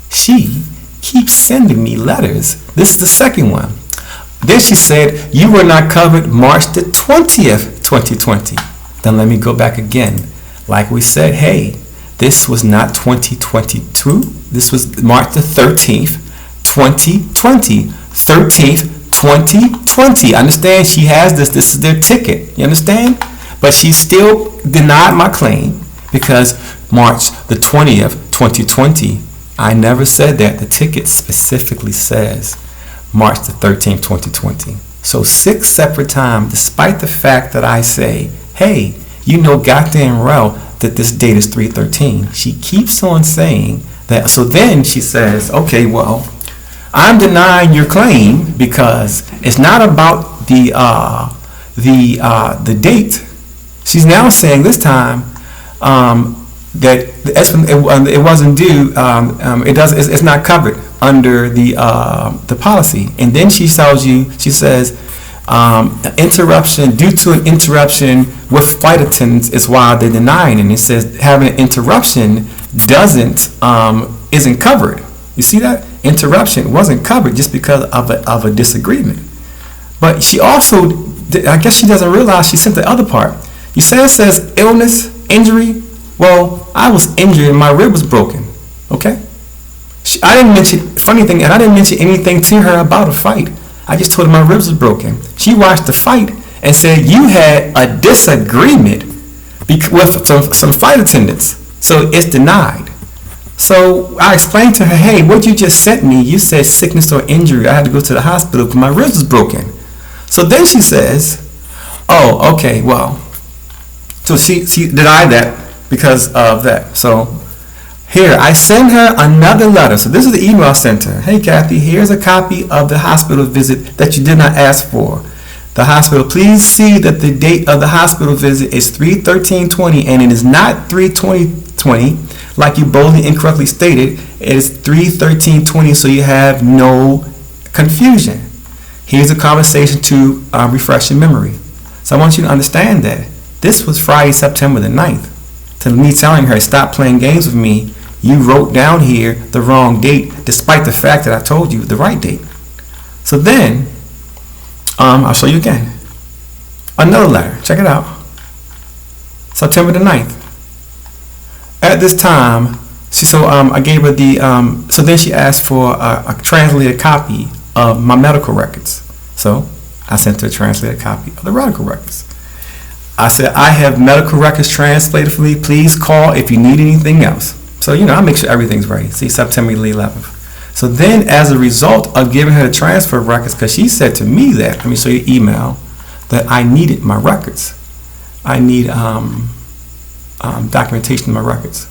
she keeps sending me letters. This is the second one. Then she said, you were not covered March the 20th, 2020. Then let me go back again. Like we said, hey, this was not 2022. This was March the 13th, 2020. 13th, 2020. Understand? She has this. This is their ticket. You understand? But she still denied my claim, because March the 20th, 2020, I never said that. The ticket specifically says March the 13th, 2020. So 6 separate times, despite the fact that I say, hey, you know goddamn well that this date is 3/13. She keeps on saying that. So then she says, okay, well, I'm denying your claim because it's not about the date. She's now saying this time that it wasn't due. It's not covered under the policy. And then she tells you, she says, interruption due to an interruption with flight attendants is why they're denying. And it says having an interruption isn't covered. You see that? Interruption wasn't covered just because of a disagreement. But she also, I guess she doesn't realize she sent the other part. You say it says illness, injury. Well, I was injured and my rib was broken. Okay? I didn't mention, funny thing, and I didn't mention anything to her about a fight. I just told her my ribs was broken. She watched the fight and said you had a disagreement with some flight attendants. So it's denied. So I explained to her, hey, what you just sent me, you said sickness or injury. I had to go to the hospital because my ribs was broken. So then she says, oh, okay, well. So she denied that because of that. So here, I send her another letter. So this is the email I sent her. Hey, Kathy, here's a copy of the hospital visit that you did not ask for. The hospital, please see that the date of the hospital visit is 3/13/20, and it is not 3/20/20, like you boldly incorrectly stated. It is 3/13/20, so you have no confusion. Here's a conversation to refresh your memory. So I want you to understand that this was Friday, September the 9th. To me telling her, stop playing games with me, you wrote down here the wrong date, despite the fact that I told you the right date. So then, I'll show you again. Another letter. Check it out. September the 9th. At this time, I gave her the, so then she asked for a translated copy of my medical records. So I sent her a translated copy of the medical records. I said, I have medical records translated for me. Please call if you need anything else. So, I make sure everything's ready. See, September the 11th. So then, as a result of giving her the transfer records, because she said to me that, let me show you the email, that I needed my records. I need documentation of my records.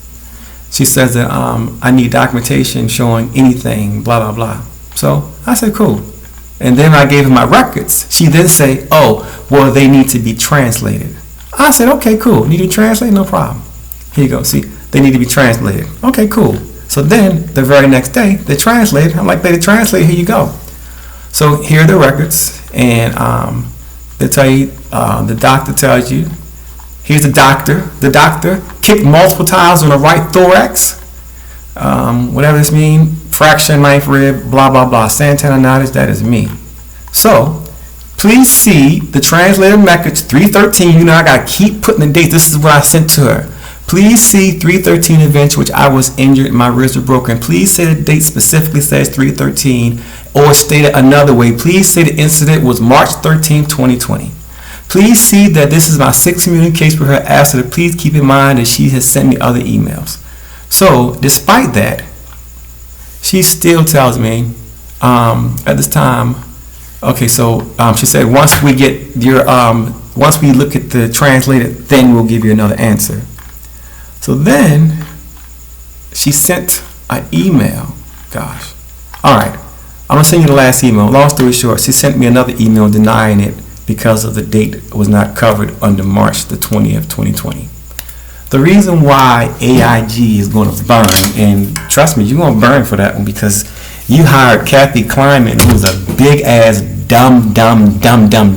She says that I need documentation showing anything, blah, blah, blah. So I said, cool. And then I gave her my records. She then said, oh, well, they need to be translated. I said, okay, cool. Need to be translated? No problem. Here you go. See, they need to be translated. Okay, cool. So then the very next day, they translated. I'm like, they translated. Here you go. So here are the records. And they tell you, the doctor tells you, here's the doctor. The doctor kicked multiple times on the right thorax. Whatever this means. Fracture, ninth rib, blah, blah, blah. Santana knowledge, that is me. So, please see the translated message 313. I got to keep putting the date. This is what I sent to her. Please see 313 event, which I was injured and my wrist was broken. Please say the date specifically says 313, or state it another way. Please say the incident was March 13, 2020. Please see that this is my sixth communication with her after that. Please keep in mind that she has sent me other emails. So, despite that, she still tells me at this time, okay, so she said once we get your, once we look at the translated, then we'll give you another answer. So then she sent an email. Gosh. All right. I'm going to send you the last email. Long story short, she sent me another email denying it because of the date was not covered under March the 20th, 2020. The reason why AIG is going to burn, and trust me, you're going to burn for that one because you hired Kathy Kleinman, who's a big-ass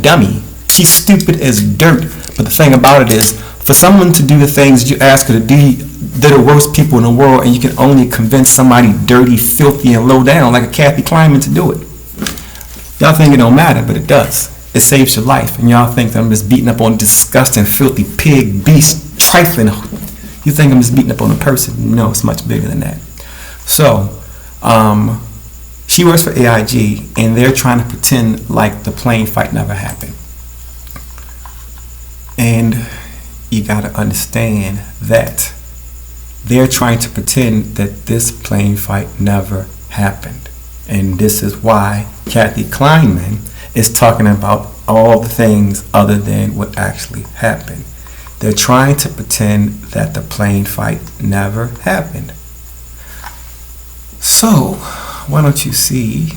dummy. She's stupid as dirt. But the thing about it is, for someone to do the things you ask her to do, they're the worst people in the world, and you can only convince somebody dirty, filthy, and low down like a Kathy Kleinman to do it. Y'all think it don't matter, but it does. It saves your life, and y'all think that I'm just beating up on disgusting, filthy pig, beast, trifling. You think I'm just beating up on a person? No, it's much bigger than that. So, she works for AIG, and they're trying to pretend like the plane fight never happened. And you got to understand that they're trying to pretend that this plane fight never happened. And this is why Kathy Kleinman is talking about all the things other than what actually happened. They're trying to pretend that the plane fight never happened. So, why don't you see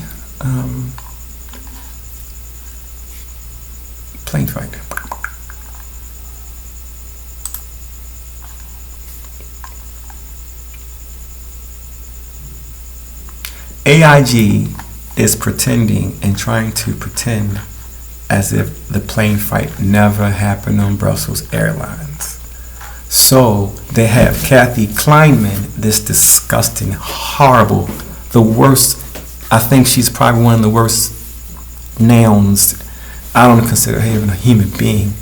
plane fight? AIG is pretending and trying to pretend as if the plane fight never happened on Brussels Airlines. So they have Kathy Kleinman, this disgusting, horrible, the worst, I think she's probably one of the worst nouns. I don't consider her even a human being.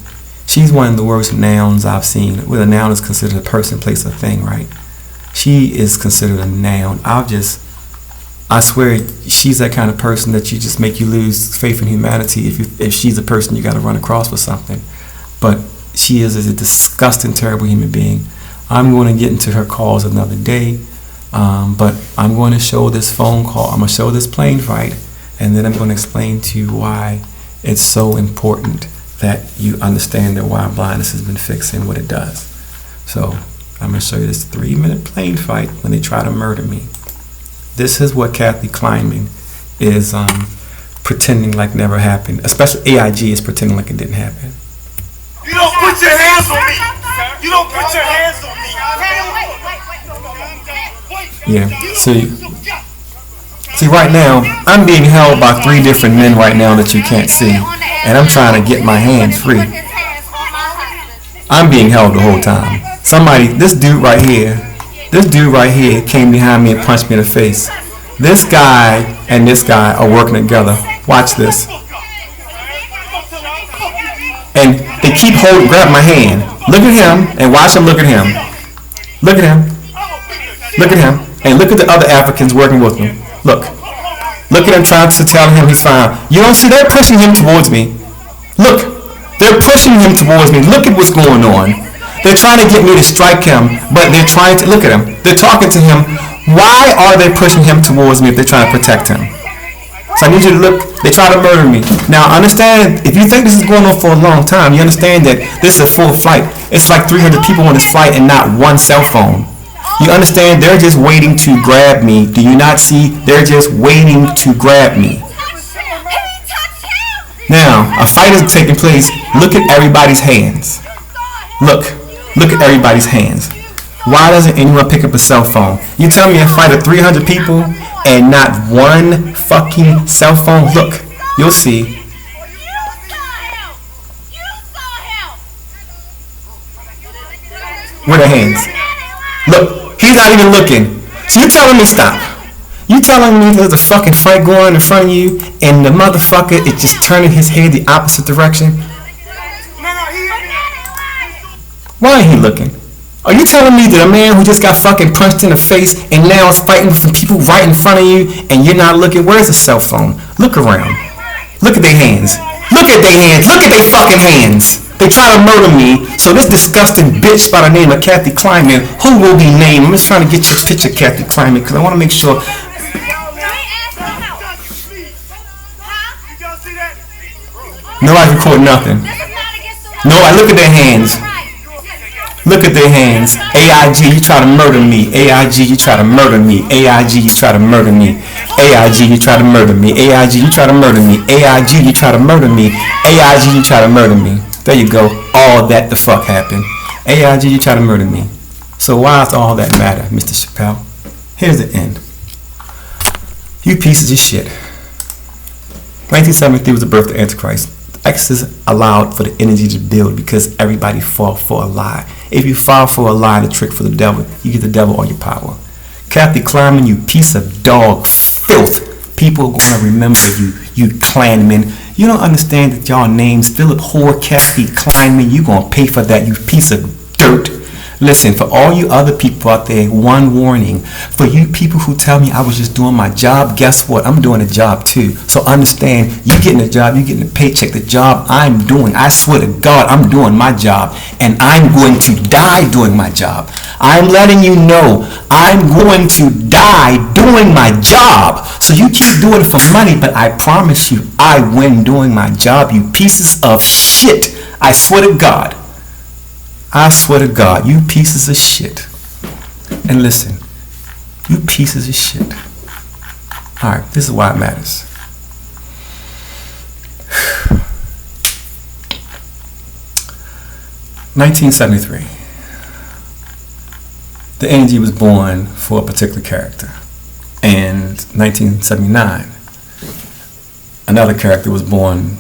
She's one of the worst nouns I've seen. Where a noun is considered a person, place, or thing, right? She is considered a noun. I swear she's that kind of person that you just make you lose faith in humanity if she's a person you got to run across for something. But she is a disgusting, terrible human being. I'm going to get into her calls another day, but I'm going to show this phone call. I'm going to show this plane fight, and then I'm going to explain to you why it's so important that you understand that why blindness has been fixed and what it does. So I'm going to show you this 3-minute plane fight when they try to murder me. This is what Kathy Kleinman is pretending like never happened. Especially AIG is pretending like it didn't happen. You don't put your hands on me! You don't put your hands on me! Yeah, see right now, I'm being held by 3 different men right now that you can't see. And I'm trying to get my hands free. I'm being held the whole time. This dude right here came behind me and punched me in the face. This guy and this guy are working together. Watch this. And They keep grabbing my hand. Look at him and watch him look at him. Look at him. Look at him. And look at the other Africans working with him. Look. Look at him trying to tell him he's fine. You don't see, they're pushing him towards me. Look. They're pushing him towards me. Look at what's going on. They're trying to get me to strike him, but they're trying to, look at him. They're talking to him. Why are they pushing him towards me if they're trying to protect him? So I need you to look. They try to murder me. Now understand, if you think this is going on for a long time, you understand that this is a full flight. It's like 300 people on this flight and not one cell phone. You understand, they're just waiting to grab me. Do you not see? They're just waiting to grab me. Now, a fight is taking place. Look at everybody's hands. Look at everybody's hands. Why doesn't anyone pick up a cell phone? You tell me a fight of 300 people and not one fucking cell phone? Look, you'll see. Where are the hands? Look, he's not even looking. So you telling me stop. You telling me there's a fucking fight going on in front of you and the motherfucker is just turning his head the opposite direction? Why ain't he looking? Are you telling me that a man who just got fucking punched in the face and now is fighting with some people right in front of you and you're not looking? Where's the cell phone? Look around. Look at their hands. Look at their hands. Look at their fucking hands. They try to murder me. So this disgusting bitch by the name of Kathy Kleiman, who will be named, I'm just trying to get your picture, Kathy Kleiman, because I want to make sure. Nobody record nothing. Nobody, look at their hands. Look at their hands. AIG, you try to murder me. AIG, you try to murder me. AIG, you try to murder me. AIG, you try to murder me. AIG, you try to murder me. AIG, you try to murder me. AIG, you try to murder me. There you go. All that the fuck happened. AIG, you try to murder me. So why does all that matter, Mr. Chappelle? Here's the end. You pieces of shit. 1973 was the birth of the Antichrist. Exodus allowed for the energy to build because everybody fought for a lie. If you fall for a lie and a trick for the devil, you get the devil all your power. Kathy Kleiman, you piece of dog filth. People are going to remember you, you Klanman. You don't understand that y'all names, Philip Hoare, Kathy Kleiman, you going to pay for that, you piece of dirt. Listen, for all you other people out there, one warning. For you people who tell me I was just doing my job, guess what? I'm doing a job too. So understand, you getting a job, you getting a paycheck. The job I'm doing, I swear to God, I'm doing my job. And I'm going to die doing my job. I'm letting you know, I'm going to die doing my job. So you keep doing it for money, but I promise you, I win doing my job, you pieces of shit. I swear to God. I swear to God, you pieces of shit. And listen, you pieces of shit. Alright, this is why it matters. (1973). The energy was born for a particular character. And 1979, another character was born.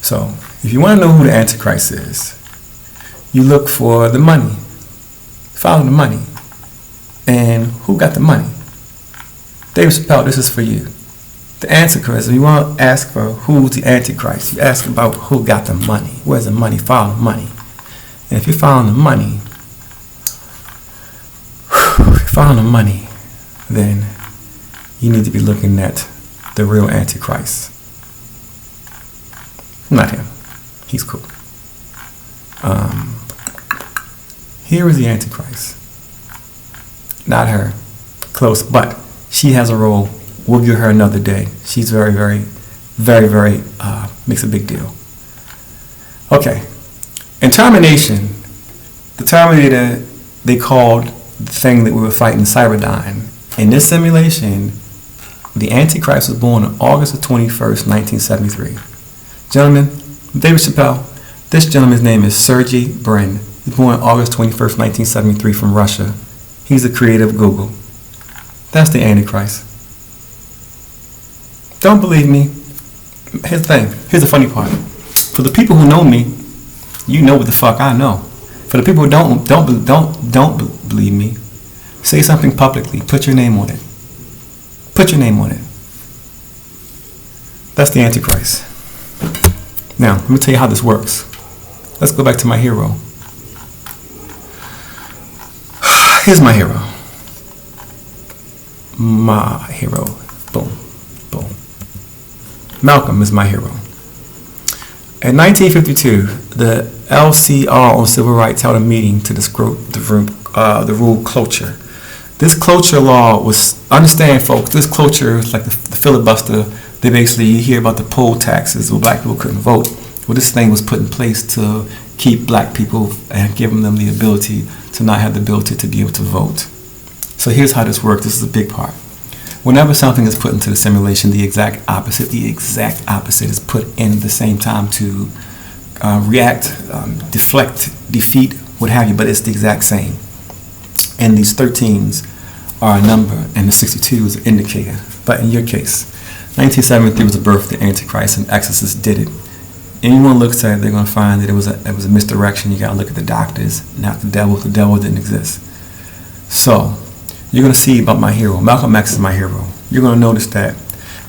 So, if you want to know who the Antichrist is, you look for the money. Follow the money. And who got the money? David Chappelle, this is for you. The Antichrist, if you want to ask for who's the Antichrist, you ask about who got the money. Where's the money? Follow the money. And if you're following the money, then you need to be looking at the real Antichrist. Not him. He's cool. Here is the Antichrist. Not her. Close, but she has a role. We'll give her another day. She's very, makes a big deal. Okay. In Termination, the Terminator, they called the thing that we were fighting Cyberdyne. In this simulation, the Antichrist was born on August the 21st, 1973. Gentlemen, David Chappelle, this gentleman's name is Sergey Brin. He's born on August 21st, 1973 from Russia. He's the creator of Google. That's the Antichrist. Don't believe me? Here's the thing. Here's the funny part. For the people who know me, you know what the fuck I know. For the people who don't believe me, say something publicly. Put your name on it. Put your name on it. That's the Antichrist. Now, let me tell you how this works. Let's go back to my hero. Here's my hero. My hero. Boom. Boom. Malcolm is my hero. In 1952, the LCR on civil rights held a meeting to discuss the rule cloture. This cloture law was, understand folks, this cloture is like the filibuster. They basically, you hear about the poll taxes where black people couldn't vote. Well, this thing was put in place to keep black people and giving them the ability to not have the ability to be able to vote. So here's how this works. This is a big part. Whenever something is put into the simulation, the exact opposite is put in at the same time to react, deflect, defeat, what have you, but it's the exact same. And these 13s are a number, and the 62 is an indicator. But in your case, 1973 was the birth of the Antichrist, and Exorcist did it. Anyone looks at it, they're going to find that it was a misdirection. You got to look at the doctors, not the devil. The devil didn't exist. So you're going to see about my hero. Malcolm X is my hero. You're going to notice that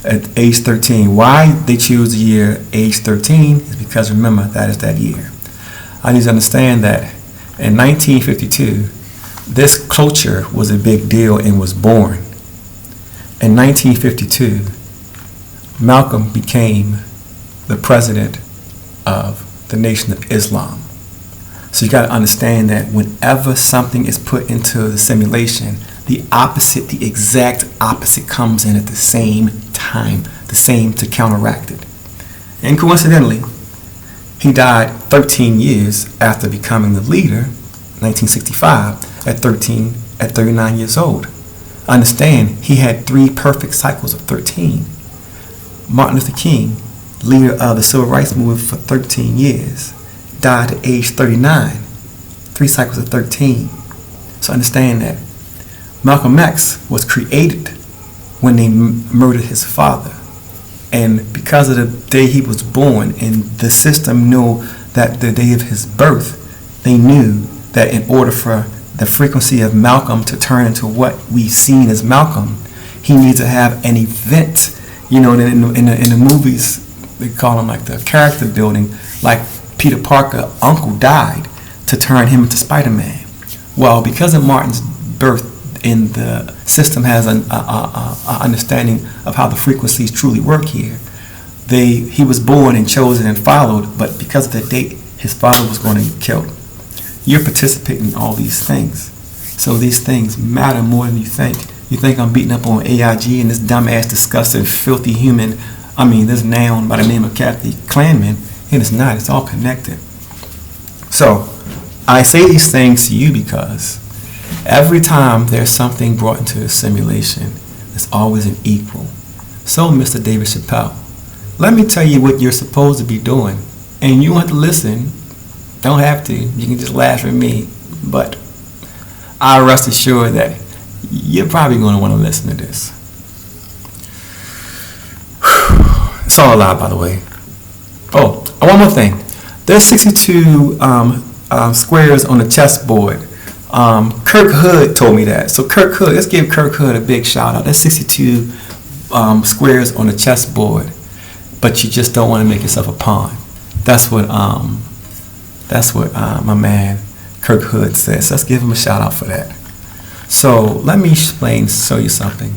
at age 13, why they choose the year age 13 is because, remember, that is that year. I need to understand that in 1952, this culture was a big deal and was born. In 1952, Malcolm became the president of the Nation of Islam. So you got to understand that whenever something is put into the simulation, the opposite, the exact opposite comes in at the same time, the same to counteract it. And coincidentally, he died 13 years after becoming the leader, 1965, at 39 years old. Understand, he had 3 perfect cycles of 13. Martin Luther King, leader of the Civil Rights Movement for 13 years, died at age 39, 3 cycles of 13. So understand that Malcolm X was created when they murdered his father. And because of the day he was born, and the system knew that the day of his birth, they knew that in order for the frequency of Malcolm to turn into what we've seen as Malcolm, he needs to have an event. You know, in the movies, they call them like the character building, like Peter Parker, uncle died to turn him into Spider-Man. Well, because of Martin's birth, in the system has an understanding of how the frequencies truly work here. He was born and chosen and followed, but because of the date, his father was going to get killed. You're participating in all these things. So these things matter more than you think. You think I'm beating up on AIG and this dumbass, disgusting, filthy human, this noun by the name of Kathy Klanman, and it's not. It's all connected. So I say these things to you because every time there's something brought into the simulation, there's always an equal. So, Mr. David Chappelle, let me tell you what you're supposed to be doing. And you want to listen. Don't have to. You can just laugh at me. But I rest assured that you're probably going to want to listen to this. It's all a lie, by the way. Oh, one more thing. There's 62 squares on the chessboard. Kirk Hood told me that. So Kirk Hood, let's give Kirk Hood a big shout out. There's 62 squares on the chessboard, but you just don't want to make yourself a pawn. That's what my man Kirk Hood says. So let's give him a shout out for that. So let me show you something.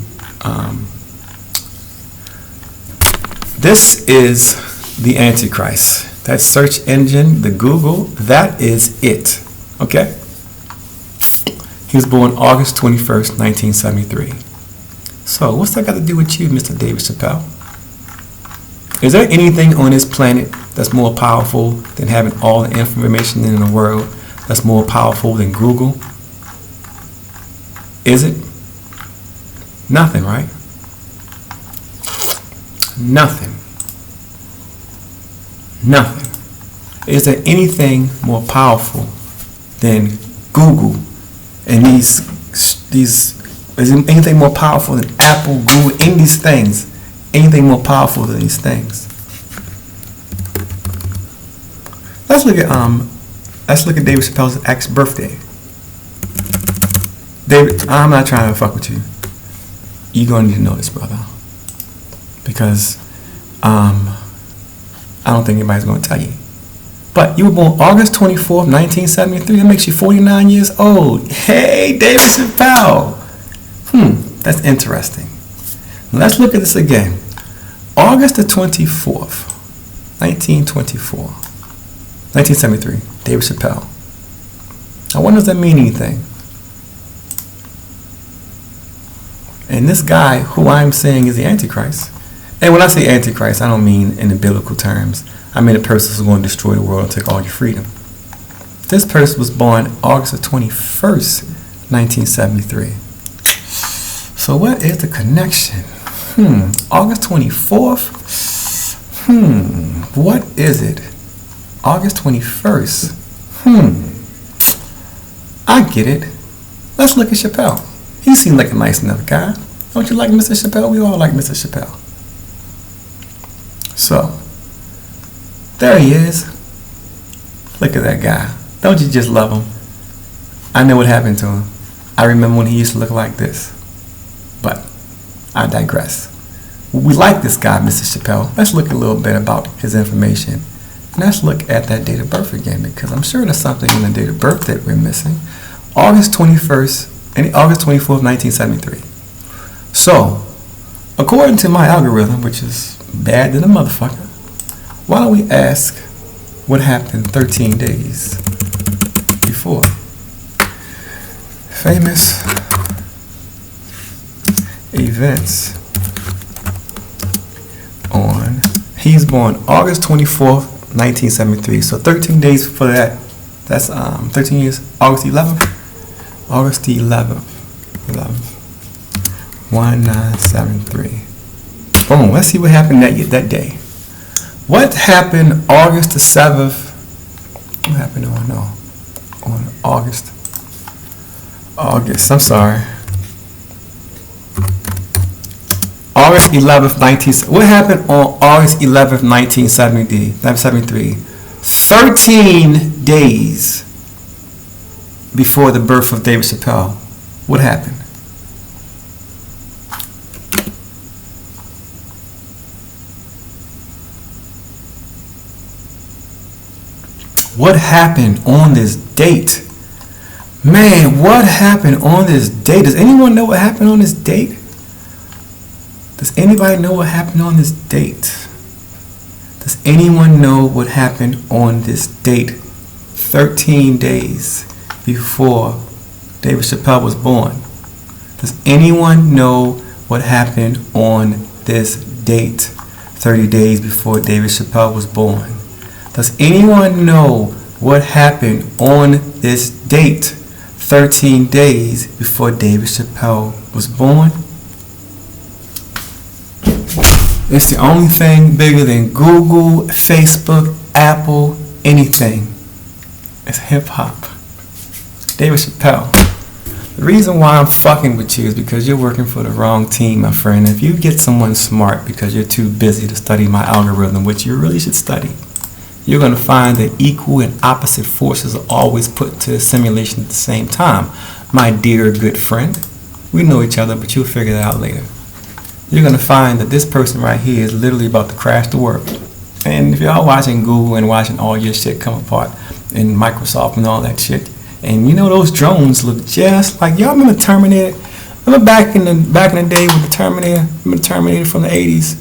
This is the Antichrist. That search engine, the Google, that is it. Okay? He was born August 21st, 1973. So what's that got to do with you, Mr. David Chappelle? Is there anything on this planet that's more powerful than having all the information in the world, that's more powerful than Google? Is it? Nothing, right? Nothing. Nothing. Is there anything more powerful than Google? And these is anything more powerful than Apple, Google, any of these things? Anything more powerful than these things? Let's look at David Chappelle's actual birthday. David, I'm not trying to fuck with you. You're gonna need to know this, brother, because I don't think anybody's gonna tell you. But you were born August 24th, 1973. That makes you 49 years old. Hey, David Chappelle. That's interesting. Let's look at this again. August the 24th, 1973. David Chappelle. I wonder if that mean anything. And this guy, who I'm saying is the Antichrist. And when I say Antichrist, I don't mean in the biblical terms. I mean a person who's going to destroy the world and take all your freedom. This person was born August the 21st, 1973. So what is the connection? August 24th? What is it? August 21st? I get it. Let's look at Chappelle. He seemed like a nice enough guy. Don't you like Mr. Chappelle? We all like Mr. Chappelle. So, there he is. Look at that guy. Don't you just love him? I know what happened to him. I remember when he used to look like this. But I digress. We like this guy, Mr. Chappelle. Let's look a little bit about his information. And let's look at that date of birth again, because I'm sure there's something in the date of birth that we're missing. August 24th, 1973. So, according to my algorithm, which is bad than a motherfucker, why don't we ask what happened 13 days before? Famous events on, he's born August 24th, 1973. So 13 days before that, that's 13 years, August 11th. August 11th. 1973. Boom. Let's see what happened that day. What happened August the 7th? What happened on August? I'm sorry. August 11th, what happened on August 11th, 1973? 13 days before the birth of David Chappelle. What happened? What happened on this date? Man, what happened on this date? Does anyone know what happened on this date? Does anybody know what happened on this date? Does anyone know what happened on this date? 13 days before David Chappelle was born. Does anyone know what happened on this date? 30 days before David Chappelle was born. Does anyone know what happened on this date? 13 days before David Chappelle was born. It's the only thing bigger than Google, Facebook, Apple, anything. It's hip hop. David Chappelle. The reason why I'm fucking with you is because you're working for the wrong team, my friend. If you get someone smart because you're too busy to study my algorithm, which you really should study, you're going to find that equal and opposite forces are always put into a simulation at the same time. My dear good friend, we know each other, but you'll figure that out later. You're going to find that this person right here is literally about to crash the world. And if y'all watching Google and watching all your shit come apart in Microsoft and all that shit, and you know those drones look just like, y'all remember Terminator? Remember back in the day with the Terminator? Remember the Terminator from the 80s?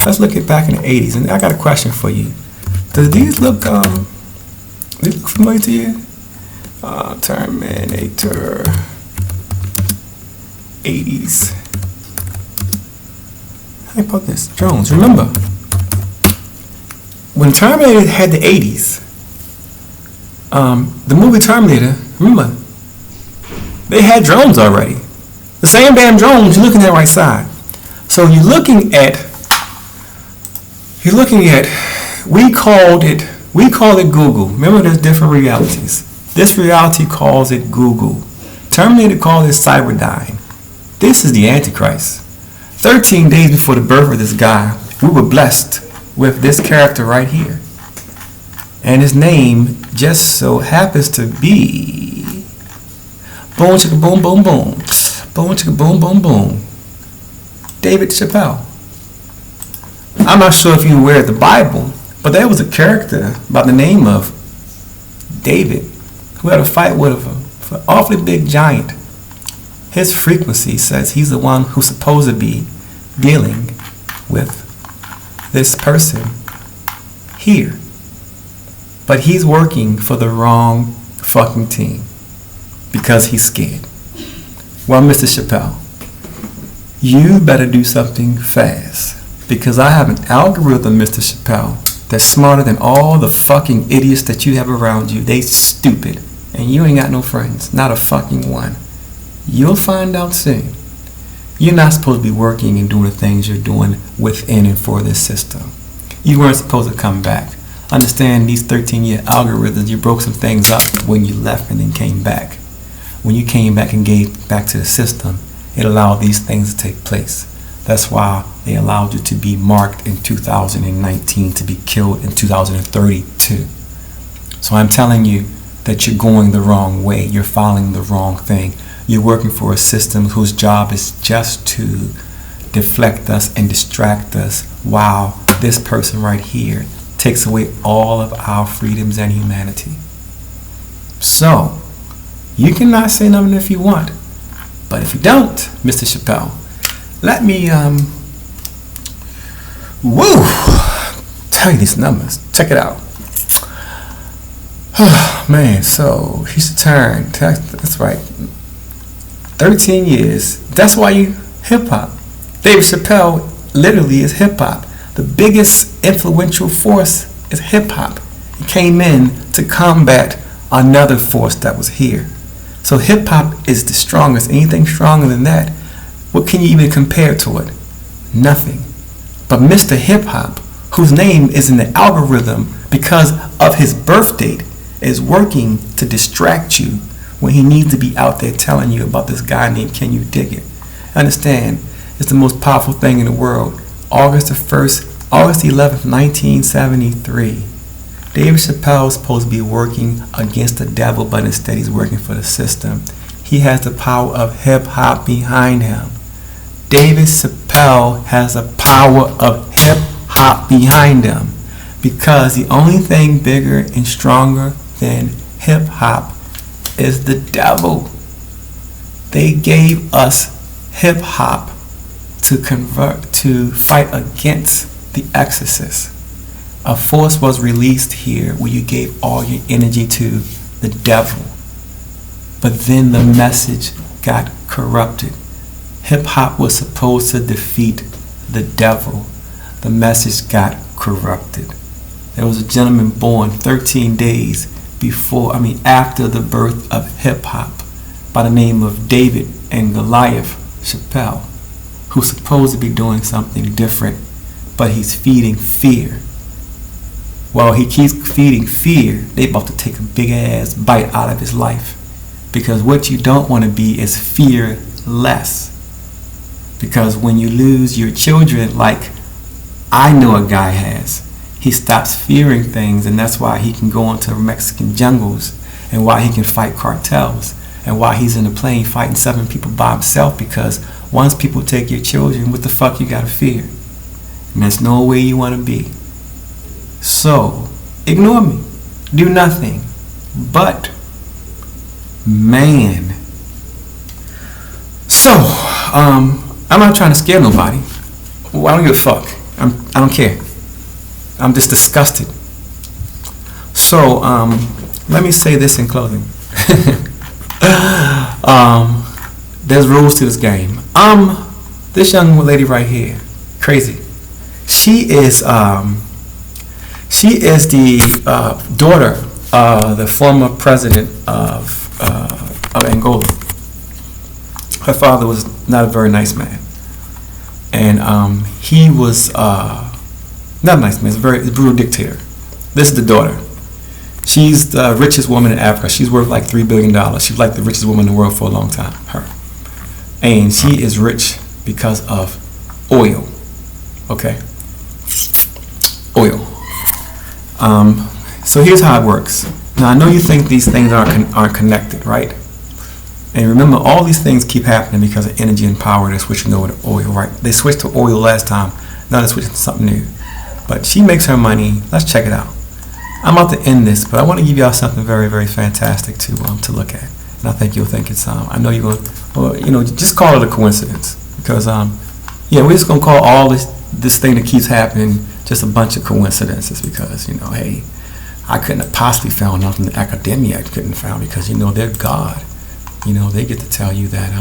Let's look at back in the 80s. And I got a question for you. Does these look familiar to you? Terminator 80s. How about this? Drones. Remember, when Terminator had the 80s, the movie Terminator, remember, they had drones already. The same damn drones you're looking at right side. So you're looking at, we call it Google. Remember, there's different realities. This reality calls it Google. Terminator calls it Cyberdyne. This is the Antichrist. 13 days before the birth of this guy, we were blessed with this character right here. And his name just so happens to be boom chicka boom boom boom. Boom chicka boom boom boom. David Chappelle. I'm not sure if you're aware of the Bible, But there was a character by the name of David who had a fight with an awfully big giant. His frequency says he's the one who's supposed to be dealing with this person here. But he's working for the wrong fucking team because he's scared. Well, Mr. Chappelle, you better do something fast because I have an algorithm, Mr. Chappelle, that's smarter than all the fucking idiots that you have around you. They stupid. And you ain't got no friends. Not a fucking one. You'll find out soon. You're not supposed to be working and doing the things you're doing within and for this system. You weren't supposed to come back. Understand these 13-year algorithms, you broke some things up when you left and then came back. When you came back and gave back to the system, it allowed these things to take place. That's why they allowed you to be marked in 2019 to be killed in 2032. So I'm telling you that you're going the wrong way. You're following the wrong thing. You're working for a system whose job is just to deflect us and distract us while this person right here takes away all of our freedoms and humanity. So, you cannot say nothing if you want. But if you don't, Mr. Chappelle, let me, tell you these numbers. Check it out. Man, so he's turned. That's right. 13 years. That's why you hip-hop. David Chappelle literally is hip-hop. The biggest influential force is hip-hop. He came in to combat another force that was here. So hip-hop is the strongest. Anything stronger than that, what can you even compare to it? Nothing. But Mr. Hip-Hop, whose name is in the algorithm because of his birth date, is working to distract you when he needs to be out there telling you about this guy named Can You Dig It? Understand, it's the most powerful thing in the world. August 11th, 1973. David Chappelle is supposed to be working against the devil, but instead he's working for the system. He has the power of hip-hop behind him. David Chappelle has the power of hip-hop behind him because the only thing bigger and stronger than hip-hop is the devil. They gave us hip-hop to fight against the exorcist. A force was released here where you gave all your energy to the devil. But then the message got corrupted. Hip-hop was supposed to defeat the devil. The message got corrupted. There was a gentleman born 13 days after the birth of hip-hop by the name of David and Goliath Chappelle, who's supposed to be doing something different, but he's feeding fear. While he keeps feeding fear, they about to take a big ass bite out of his life. Because what you don't want to be is fearless. Because when you lose your children, like I know a guy has, he stops fearing things, and that's why he can go into Mexican jungles, and why he can fight cartels, and why he's in a plane fighting 7 people by himself. Because once people take your children, what the fuck you gotta fear? And there's no way you want to be. So, ignore me. Do nothing. But, man. So, I'm not trying to scare nobody. Well, I don't give a fuck. I don't care. I'm just disgusted. So, let me say this in closing. There's rules to this game. This young lady right here, crazy. She is the daughter of the former president of Angola. Her father was not a very nice man, and he was not a nice man. He's a very brutal dictator. This is the daughter. She's the richest woman in Africa. She's worth like $3 billion. She's like the richest woman in the world for a long time. Her, and she is rich because of oil. Okay, oil. So here's how it works. Now I know you think these things aren't connected, right? And remember, all these things keep happening because of energy and power. They're switching over to oil, right? They switched to oil last time. Now they're switching to something new. But she makes her money. Let's check it out. I'm about to end this, but I want to give y'all something very, very fantastic to look at, and I think you'll think it's. I know you're going. Well, just call it a coincidence because we're just gonna call all this thing that keeps happening just a bunch of coincidences because hey, I couldn't have possibly found nothing in academia I couldn't found because they're God. They get to tell you that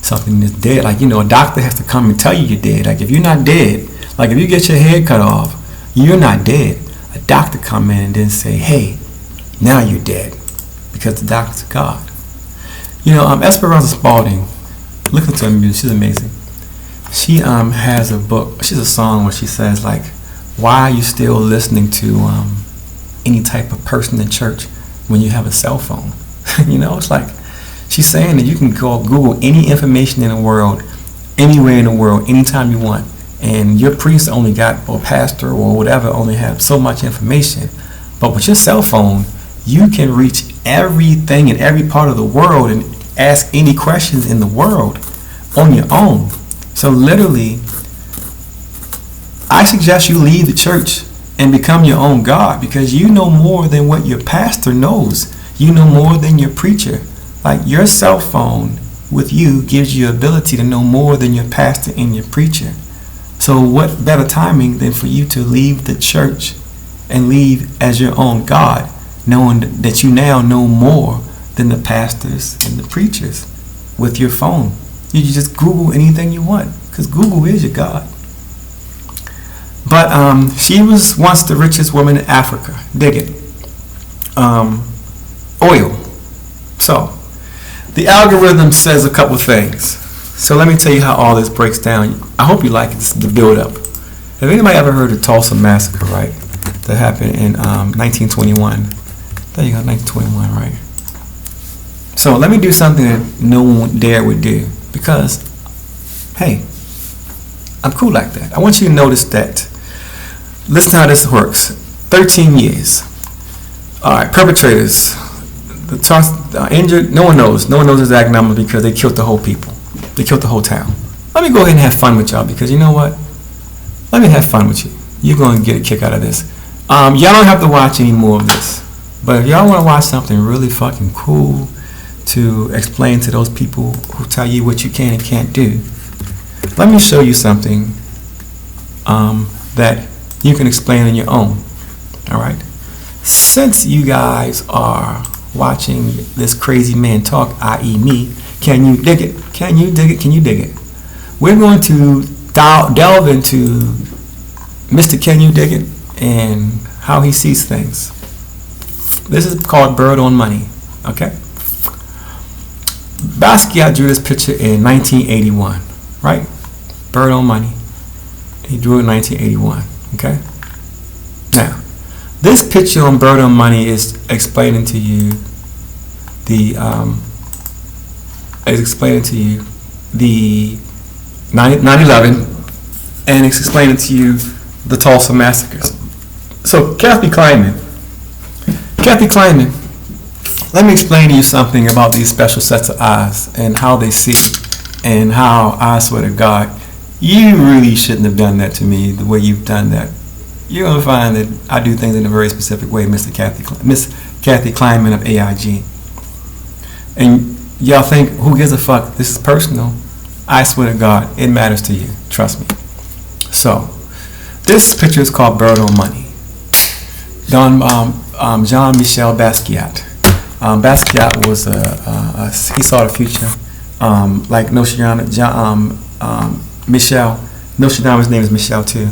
something is dead. Like a doctor has to come and tell you you're dead. Like if you're not dead, like if you get your head cut off, you're not dead. A doctor come in and then say, hey, now you're dead because the doctor's God. Esperanza Spalding, listen to her music, she's amazing. She has a book, she's a song where she says like, why are you still listening to any type of person in church when you have a cell phone? It's like she's saying that you can go Google any information in the world, anywhere in the world, anytime you want, and your priest only got, or pastor or whatever, only have so much information. But with your cell phone, you can reach everything in every part of the world and ask any questions in the world on your own. So literally, I suggest you leave the church and become your own God because you know more than what your pastor knows. You know more than your preacher. Like your cell phone with you gives you ability to know more than your pastor and your preacher. So what better timing than for you to leave the church and leave as your own God, knowing that you now know more than the pastors and the preachers with your phone. You just Google anything you want because Google is your God. But she was once the richest woman in Africa. Dig it. Oil. So the algorithm says a couple things. So let me tell you how all this breaks down. I hope you like it, the build up. Have anybody ever heard of the Tulsa Massacre, right? That happened in 1921. There you go, 1921, right? So let me do something that no one dare would do because, hey, I'm cool like that. I want you to notice that. Listen to how this works. 13 years. All right, perpetrators. The injured, no one knows. No one knows the exact number because they killed the whole people. They killed the whole town. Let me go ahead and have fun with y'all because you know what? Let me have fun with you. You're going to get a kick out of this. Y'all don't have to watch any more of this. But if y'all want to watch something really fucking cool to explain to those people who tell you what you can and can't do, let me show you something that you can explain on your own. All right? Since you guys are watching this crazy man talk, i.e. me, can you dig it? Can you dig it? Can you dig it? We're going to delve into Mr. Can You Dig It and how he sees things. This is called Bird on Money. Okay? Basquiat drew this picture in 1981. Right? Bird on Money. He drew it in 1981. Okay? Now, this picture on Bird on Money is explaining to you the 9/11, and it's explaining to you the Tulsa massacres. So Kathy Kleiman, let me explain to you something about these special sets of eyes and how they see, and how I swear to God, you really shouldn't have done that to me the way you've done that. You're gonna find that I do things in a very specific way, Miss Kathy Kleiman of AIG. And y'all think, who gives a fuck? This is personal. I swear to God, it matters to you. Trust me. So, this picture is called Bird on Money. Jean-Michel Basquiat. Basquiat was he saw the future. Like Nostradamus' name is Michel too.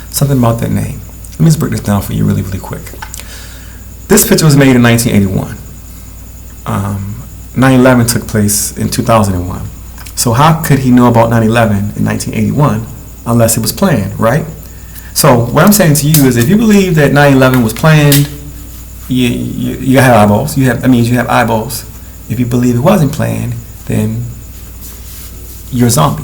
Something about that name. Let me just break this down for you really, really quick. This picture was made in 1981. 9/11 took place in 2001. So how could he know about 9/11 in 1981 unless it was planned, right? So what I'm saying to you is, if you believe that 9/11 was planned, you have eyeballs. That means you have eyeballs. If you believe it wasn't planned, then you're a zombie.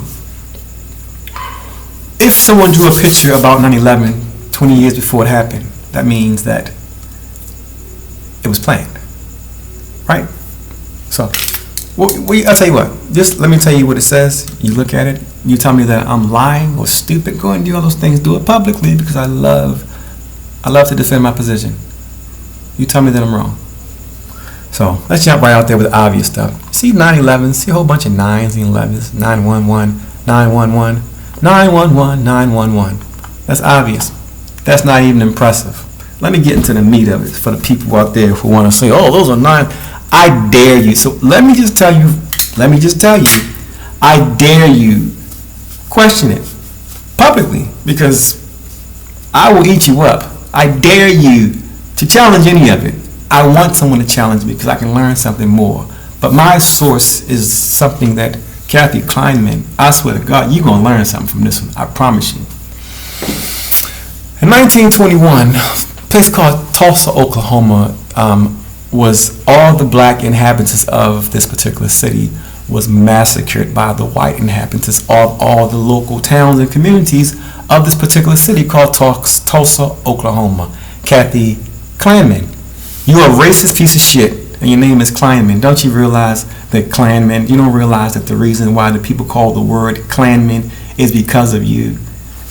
If someone drew a picture about 9/11 20 years before it happened, that means that it was planned, right? So, I'll tell you what. Just let me tell you what it says. You look at it. You tell me that I'm lying or stupid, go and do all those things. Do it publicly, because I love to defend my position. You tell me that I'm wrong. So let's jump right out there with the obvious stuff. See 9/11, see a whole bunch of 9s and 11s, 911, 911, 911, 911. That's obvious. That's not even impressive. Let me get into the meat of it for the people out there who want to say, oh, those are 9. I dare you. So let me just tell you, I dare you, question it publicly, because I will eat you up. I dare you to challenge any of it. I want someone to challenge me because I can learn something more. But my source is something that Kathy Kleinman, I swear to God, you're going to learn something from this one. I promise you. In 1921, a place called Tulsa, Oklahoma, was all the black inhabitants of this particular city was massacred by the white inhabitants of all the local towns and communities of this particular city called Tulsa, Oklahoma. Kathy Kleinman, you're a racist piece of shit, and your name is Kleinman. Don't you realize that Kleinman, you don't realize that the reason why the people call the word Kleinman is because of you?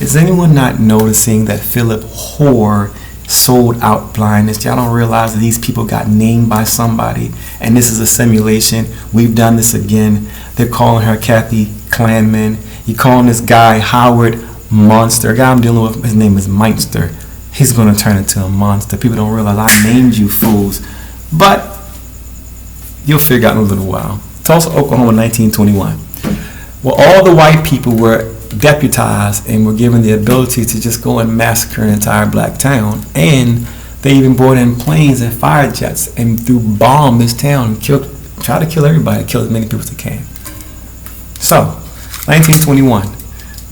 Is anyone not noticing that Philip Hoare sold out blindness? Y'all don't realize that these people got named by somebody, and this is a simulation. We've done this again. They're calling her Kathy Kleinman. You're calling this guy Howard Monster. The guy I'm dealing with, his name is Meinster. He's going to turn into a monster. People don't realize I named you fools. But you'll figure out in a little while. Tulsa, Oklahoma, 1921. Well, all the white people were deputized and were given the ability to just go and massacre an entire black town. And they even brought in planes and fire jets and threw bomb this town and tried to kill everybody, kill as many people as they can. So, 1921,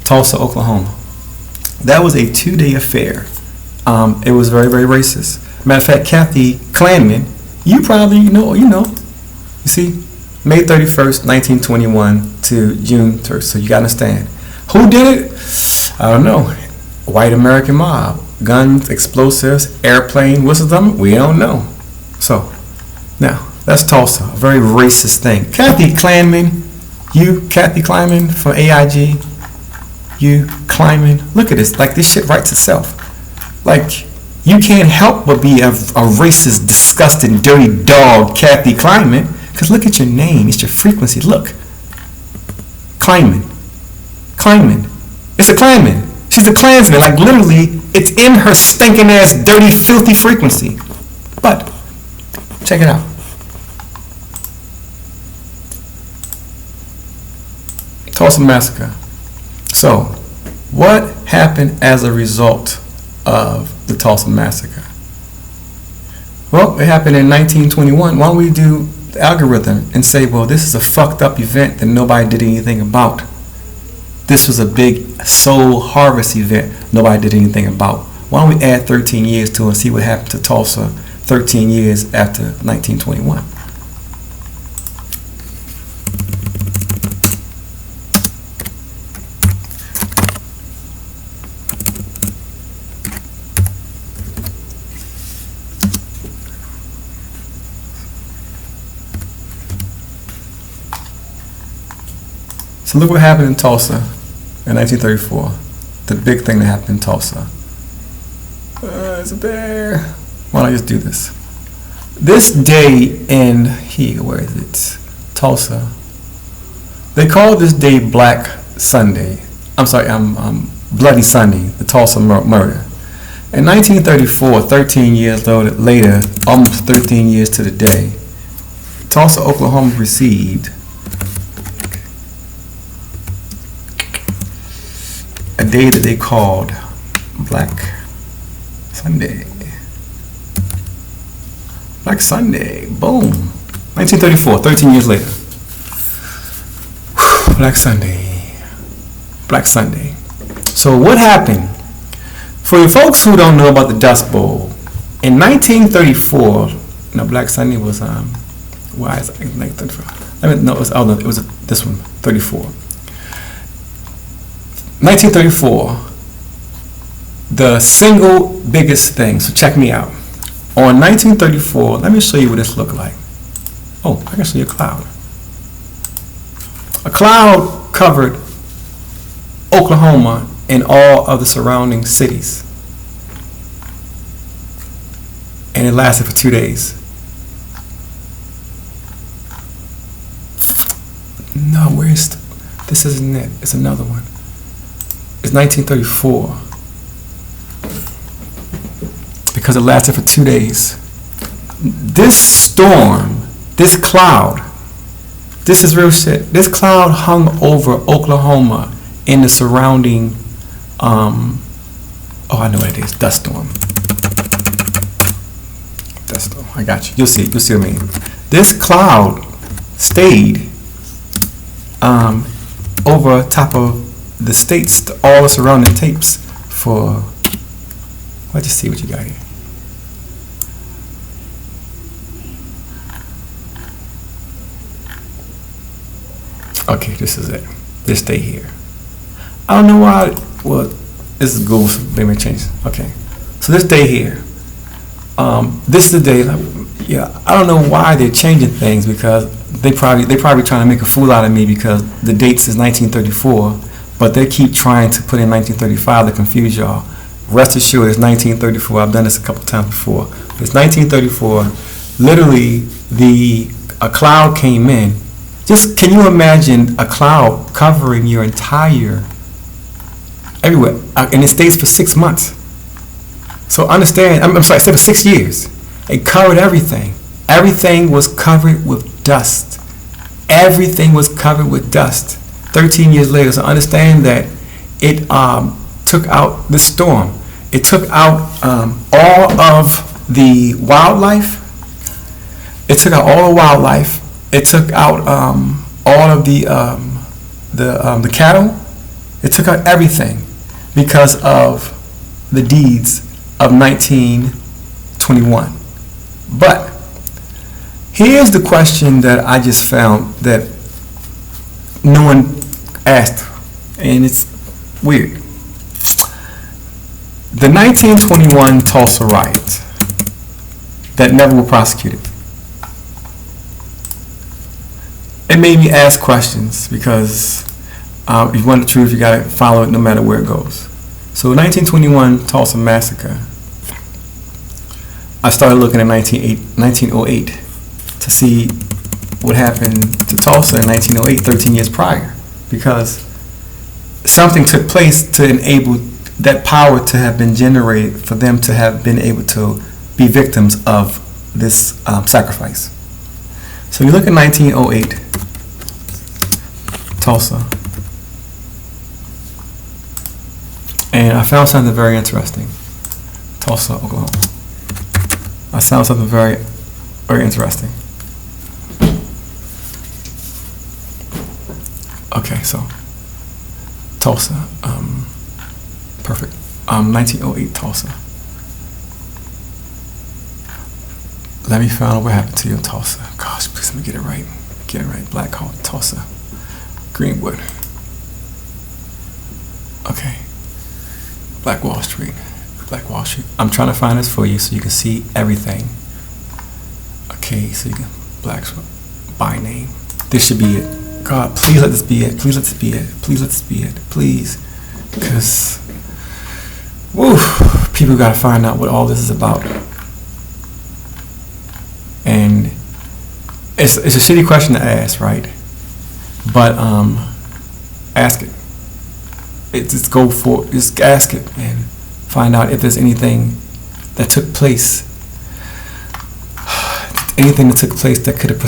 Tulsa, Oklahoma. That was a 2-day affair. It was very, very racist. Matter of fact, Kathy Kleinman, you probably know. You see, May 31st, 1921 to June 1st. So you got to understand. Who did it? I don't know. White American mob. Guns, explosives, airplane, whistle drum. We don't know. So, now, that's Tulsa. A very racist thing. Kathy Kleinman, you, Kathy Kleinman from AIG, you, Kleinman, look at this. Like, this shit writes itself. Like, you can't help but be a racist, disgusting, dirty dog, Kathy Kleinman, because look at your name. It's your frequency. Look. Kleinman. Kleinman. It's a Kleinman. She's a Klansman. Like, literally, it's in her stinking ass, dirty, filthy frequency. But, check it out. Tulsa Massacre. So, what happened as a result of the Tulsa Massacre? Well, it happened in 1921. Why don't we do the algorithm and say, well, this is a fucked up event that nobody did anything about. This was a big soul harvest event nobody did anything about. Why don't we add 13 years to it and see what happened to Tulsa 13 years after 1921? So look what happened in Tulsa in 1934. The big thing that happened in Tulsa. Is it there? Why don't I just do this? This day in here, where is it? Tulsa. They call this day Black Sunday. I'm sorry, Bloody Sunday, the Tulsa murder. In 1934, 13 years later, almost 13 years to the day, Tulsa, Oklahoma received a day that they called Black Sunday. Black Sunday. Boom. 1934, 13 years later. Black Sunday. Black Sunday. So what happened? For the folks who don't know about the Dust Bowl, in 1934, Black Sunday was why is it 1934? It was this one, 34. 1934, the single biggest thing, so check me out. On 1934, let me show you what this looked like. Oh, I can show you a cloud. A cloud covered Oklahoma, and all of the surrounding cities. And it lasted for 2 days. No, this isn't it. It's another one. It's 1934. Because it lasted for 2 days. This storm, this cloud, this is real shit. This cloud hung over Oklahoma and the surrounding, I know what it is, dust storm. Dust storm, I got you. You'll see what I mean. This cloud stayed over top of the states, all the surrounding tapes for, let's just see what you got here. Okay, this is it. This day here. I don't know why. Well, this is Google. They may change. Okay, so this day here. This is the day. Yeah, I don't know why they're changing things, because they probably trying to make a fool out of me, because the date says 1934, but they keep trying to put in 1935 to confuse y'all. Rest assured, it's 1934. I've done this a couple times before. It's 1934. Literally, a cloud came in. Just can you imagine a cloud covering your entire everywhere, and it stays for 6 months. So understand, I'm sorry, it stayed for 6 years. It covered everything. Everything was covered with dust. Everything was covered with dust. 13 years later, so understand that it took out the storm. It took out all of the wildlife. It took out all the wildlife. It took out all of the cattle. It took out everything because of the deeds of 1921. But here's the question that I just found that no one asked, and it's weird. The 1921 Tulsa riots that never were prosecuted. It made me ask questions, because if you want the truth, you got to follow it no matter where it goes. So 1921 Tulsa massacre, I started looking at 1908 to see what happened to Tulsa in 1908, 13 years prior, because something took place to enable that power to have been generated for them to have been able to be victims of this sacrifice. So you look at 1908 Tulsa, and I found something very interesting. Tulsa, Oklahoma. I found something very, very interesting. Okay, so Tulsa, perfect. 1908 Tulsa. Let me find out what happened to you in Tulsa. Gosh, please let me get it right. Get it right. Black Hawk, Tulsa, Greenwood. Okay. Black Wall Street. Black Wall Street. I'm trying to find this for you so you can see everything. Okay, so you can Black by name. This should be it. God, please let this be it. Please let this be it. Please let this be it. Please. Because, woo, people got to find out what all this is about. And it's a shitty question to ask, right? But ask it. Just go for it. Just ask it and find out if there's anything that took place. Anything that took place that could have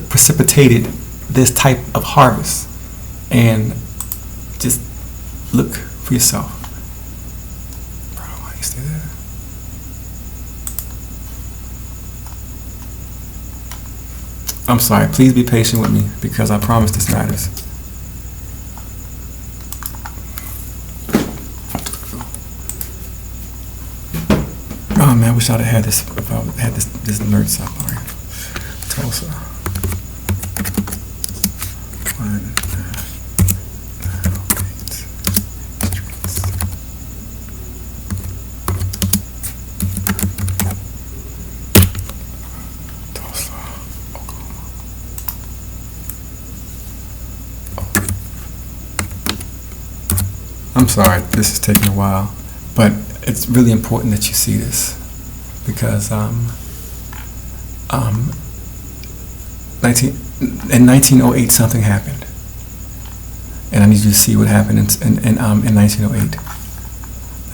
precipitated this type of harvest. And just look for yourself. Bro, why you stay there? I'm sorry, please be patient with me, because I promise this matters. Oh man, I wish I'd have had this, if I had this nerd stuff on. Tulsa. I'm sorry, this is taking a while, but it's really important that you see this because in 1908 something happened, and I need you to see what happened in 1908.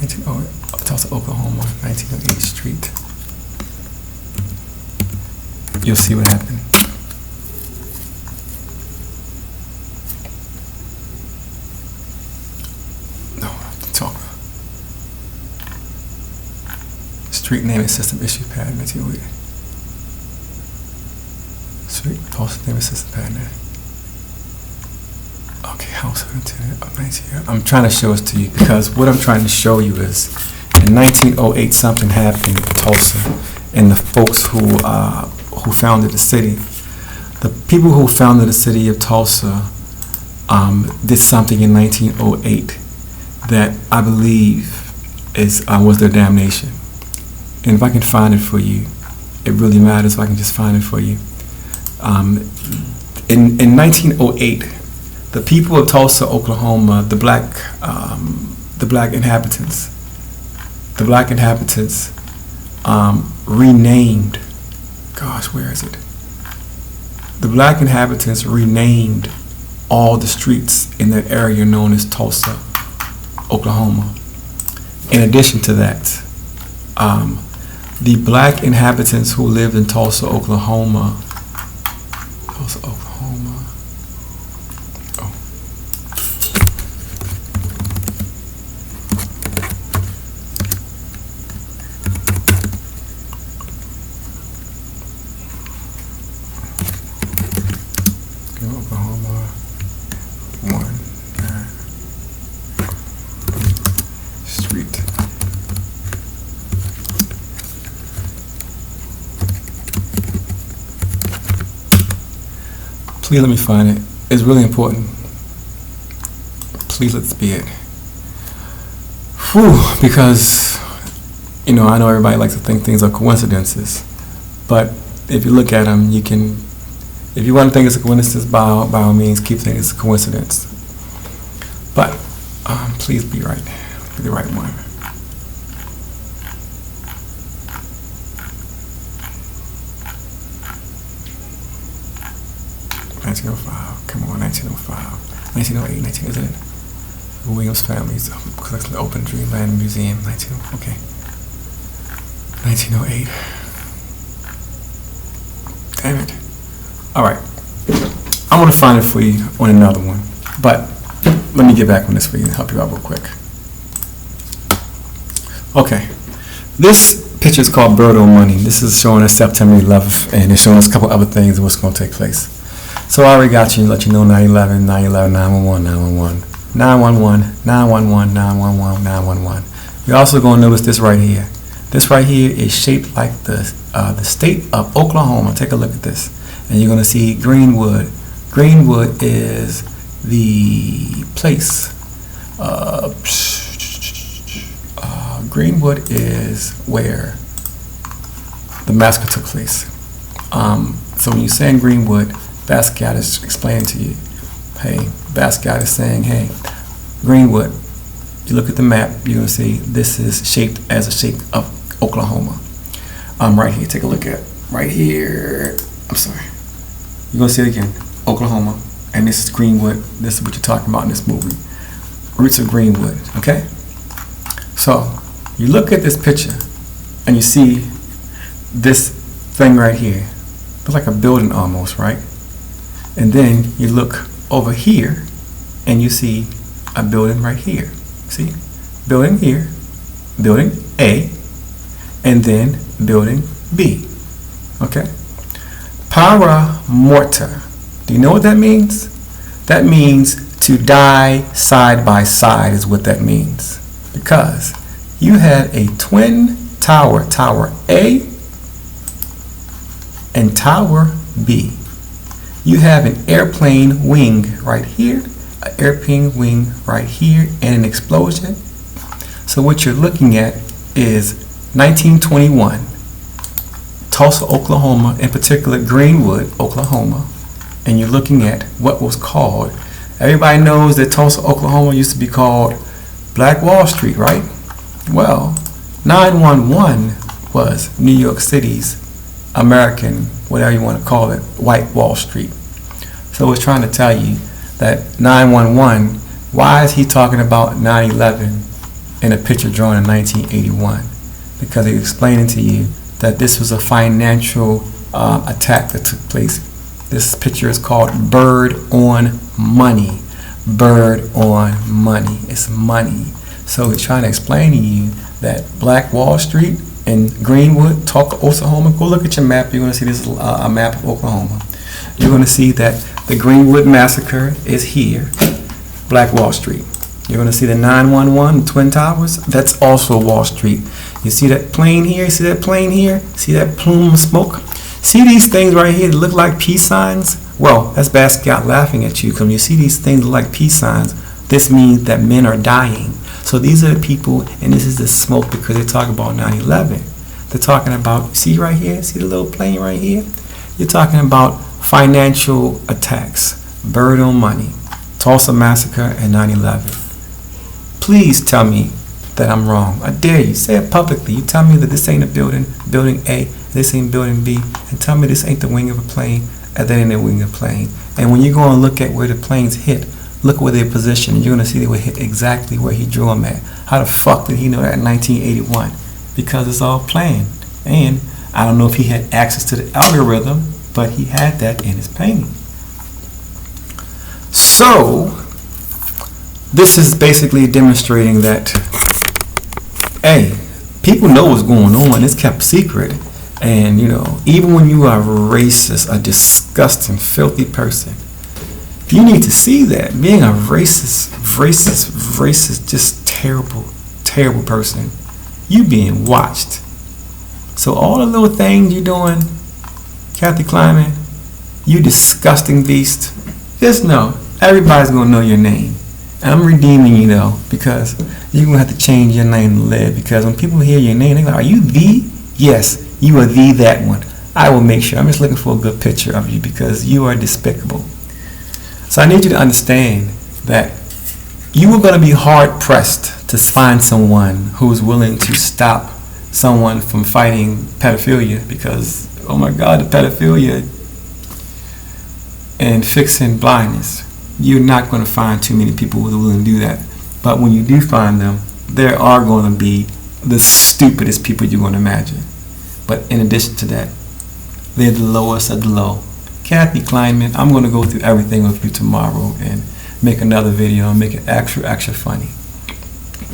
1908, Tulsa, Oklahoma, 1908 Street. You'll see what happened. Street naming system issue patent 1908. Street Tulsa naming system patent. Okay, household internet of 19. I'm trying to show this to you because what I'm trying to show you is in 1908 something happened in Tulsa, and the folks who founded the city, the people who founded the city of Tulsa, did something in 1908 that I believe was their damnation. And if I can find it for you, it really matters if I can just find it for you. In 1908, the people of Tulsa, Oklahoma, the black inhabitants renamed. Gosh, where is it? The black inhabitants renamed all the streets in that area known as Tulsa, Oklahoma. In addition to that, the black inhabitants who lived in Tulsa, Oklahoma. Oh. Oklahoma 1 Street. Please let me find it. It's really important. Please let's be it. Whew, because, I know everybody likes to think things are coincidences, but if you look at them, you can, if you want to think it's a coincidence, by all means, keep thinking it's a coincidence. But please be right. Be the right one. Come on, 1905, 1908, 19, isn't it? The Williams family's collection open Dreamland Museum, 1908. Damn it. All right, I'm gonna find it for you on another one, but let me get back on this for you and help you out real quick. Okay, this picture is called Bird on Money. This is showing us September 11th, and it's showing us a couple other things of what's going to take place. So I already got you, let you know 911, 911, 911, 911, 911, 911, 911, 911. You're also going to notice this right here. This right here is shaped like the state of Oklahoma. Take a look at this. And you're going to see Greenwood. Greenwood is the place. Greenwood is where the massacre took place. So when you're saying Greenwood, Basquiat is explaining to you, hey, Basquiat is saying, hey, Greenwood, you look at the map, you're going to see this is shaped as a shape of Oklahoma. Right here, take a look at, right here, I'm sorry, you're going to see it again, Oklahoma, and this is Greenwood, this is what you're talking about in this movie, roots of Greenwood, okay? So, you look at this picture, and you see this thing right here, it's like a building almost, right? And then you look over here and you see a building right here. See? Building here, building A, and then building B. Okay? Para morta. Do you know what that means? That means to die side by side is what that means. Because you had a twin tower, Tower A and Tower B. You have an airplane wing right here, an airplane wing right here, and an explosion. So what you're looking at is 1921, Tulsa, Oklahoma, in particular Greenwood, Oklahoma, and you're looking at what was called, everybody knows that Tulsa, Oklahoma used to be called Black Wall Street, right? Well, 911 was New York City's American, whatever you want to call it, white Wall Street. So it's trying to tell you that 911, why is he talking about 9/11 in a picture drawn in 1981? Because he's explaining to you that this was a financial attack that took place. This picture is called Bird on Money. Bird on Money. It's money. So he's trying to explain to you that Black Wall Street in Greenwood, Oklahoma. Go look at your map. You're going to see this a map of Oklahoma. You're going to see that the Greenwood Massacre is here. Black Wall Street. You're going to see the 911, Twin Towers. That's also Wall Street. You see that plane here? You see that plane here? See that plume of smoke? See these things right here that look like peace signs? Well, that's Basquiat laughing at you, because when you see these things look like peace signs, this means that men are dying. So these are the people, and this is the smoke because they're talking about 9/11. They're talking about, see right here? See the little plane right here? You're talking about financial attacks. Bird on Money, Tulsa Massacre, and 9/11. Please tell me that I'm wrong. I dare you. Say it publicly. You tell me that this ain't a building A, this ain't building B, and tell me this ain't the wing of a plane, and that ain't the wing of a plane. And when you go and look at where the planes hit, look where they're positioned, and you're going to see they would hit exactly where he drew them at. How the fuck did he know that in 1981? Because it's all planned. And I don't know if he had access to the algorithm, but he had that in his painting. So, this is basically demonstrating that, hey, people know what's going on. It's kept secret. And, you know, even when you are racist, a disgusting, filthy person, you need to see that. Being a racist, just terrible, terrible person, you being watched. So all the little things you're doing, Kathy Kleiman, you disgusting beast, just know, everybody's going to know your name. And I'm redeeming you, though, because you're going to have to change your name to live. Because when people hear your name, they're like, are you the? Yes, you are the that one. I will make sure. I'm just looking for a good picture of you because you are despicable. So I need you to understand that you are going to be hard-pressed to find someone who is willing to stop someone from fighting pedophilia because, oh my God, the pedophilia and fixing blindness. You're not going to find too many people who are willing to do that. But when you do find them, there are going to be the stupidest people you're going to imagine. But in addition to that, they're the lowest of the low. Kathy Kleiman, I'm going to go through everything with you tomorrow and make another video and make it extra funny.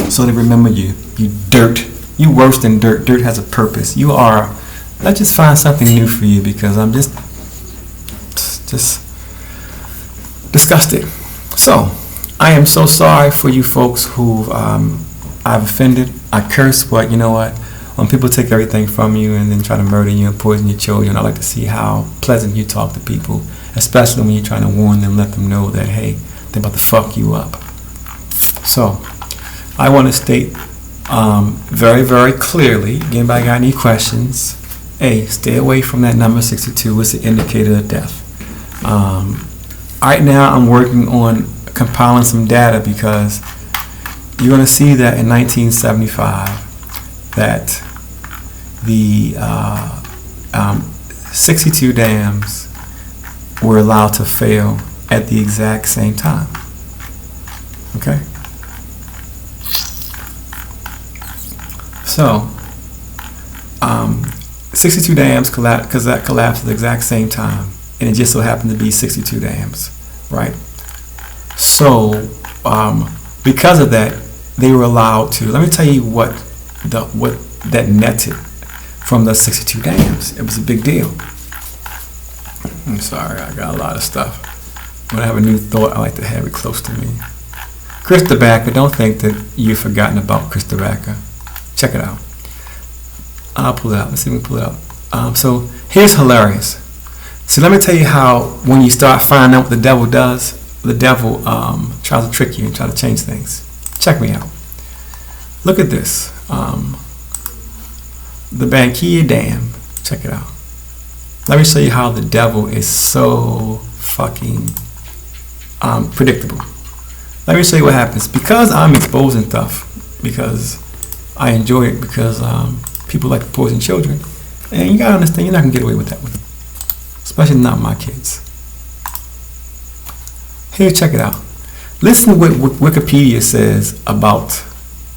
So they remember you. You dirt. You worse than dirt. Dirt has a purpose. You are, let's just find something new for you because I'm just disgusted. So, I am so sorry for you folks who I've offended. I curse, but you know what? When people take everything from you and then try to murder you and poison your children, I like to see how pleasant you talk to people, especially when you're trying to warn them, let them know that, hey, they're about to fuck you up. So, I want to state very, very clearly, if anybody got any questions, hey, stay away from that number 62. It's an indicator of death. Right now, I'm working on compiling some data because you're going to see that in 1975 that the 62 dams were allowed to fail at the exact same time. Okay? So, 62 dams collapsed at the exact same time, and it just so happened to be 62 dams, right? So, because of that, they were allowed to. Let me tell you what that netted from the 62 dams. It was a big deal. I'm sorry, I got a lot of stuff. When I have a new thought, I like to have it close to me. Chris DeBacker, don't think that you've forgotten about Chris DeBacker. Check it out. I'll pull it out. Let's see if we can pull it out. So here's hilarious. So let me tell you how when you start finding out what the devil does, the devil tries to trick you and try to change things. Check me out. Look at this. The Bankia Dam. Check it out. Let me show you how the devil is so fucking predictable. Let me show you what happens. Because I'm exposing stuff, because I enjoy it, because people like to poison children, and you gotta understand, you're not gonna get away with that with them. Especially not my kids. Here, check it out. Listen to what Wikipedia says about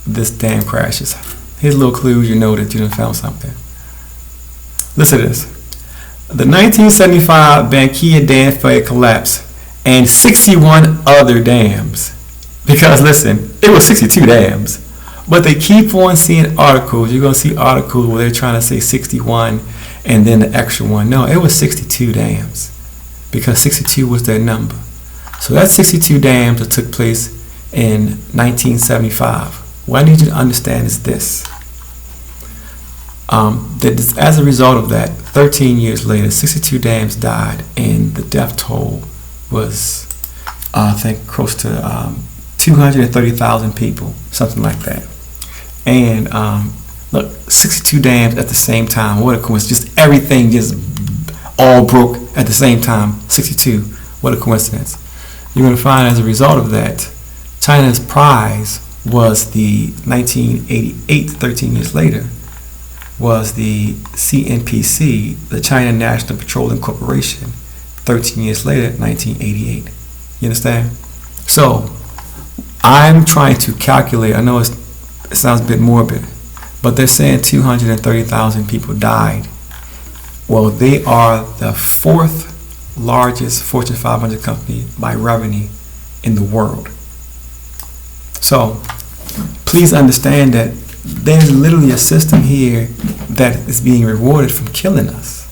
this damn crashes. Here's a little clues, you know that you done found something. Listen to this. The 1975 Bankia Dam failure collapsed, and 61 other dams. Because listen, it was 62 dams, but they keep on seeing articles. You're gonna see articles where they're trying to say 61 and then the extra one. No, it was 62 dams, because 62 was their number. So that's 62 dams that took place in 1975. What I need you to understand is this. That as a result of that, 13 years later, 62 dams died, and the death toll was, I think, close to 230,000 people, something like that. And look, 62 dams at the same time. What a coincidence! Just everything just all broke at the same time. 62. What a coincidence! You're going to find as a result of that, China's prize was the 1988, 13 years later, was the CNPC, the China National Petroleum Corporation, 13 years later, 1988. You understand? So, I'm trying to calculate, I know it sounds a bit morbid, but they're saying 230,000 people died. Well, they are the fourth largest Fortune 500 company by revenue in the world. So, please understand that there's literally a system here that is being rewarded from killing us.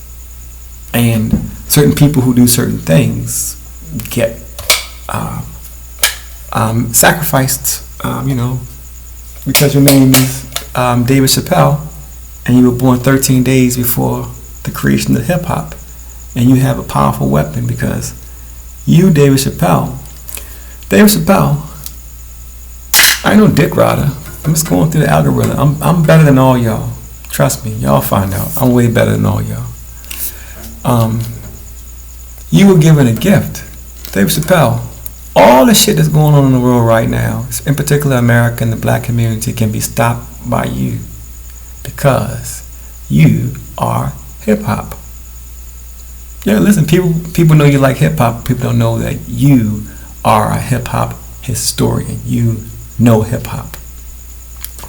And certain people who do certain things get sacrificed, because your name is David Chappelle, and you were born 13 days before the creation of hip hop, and you have a powerful weapon because you, David Chappelle, I ain't no dick rider. I'm just going through the algorithm. I'm better than all y'all. Trust me, y'all find out. I'm way better than all y'all. You were given a gift. David Chappelle, all the shit that's going on in the world right now, in particular America and the black community, can be stopped by you because you are hip hop. Yeah, listen, people know you like hip hop. People don't know that you are a hip hop historian. You know hip hop.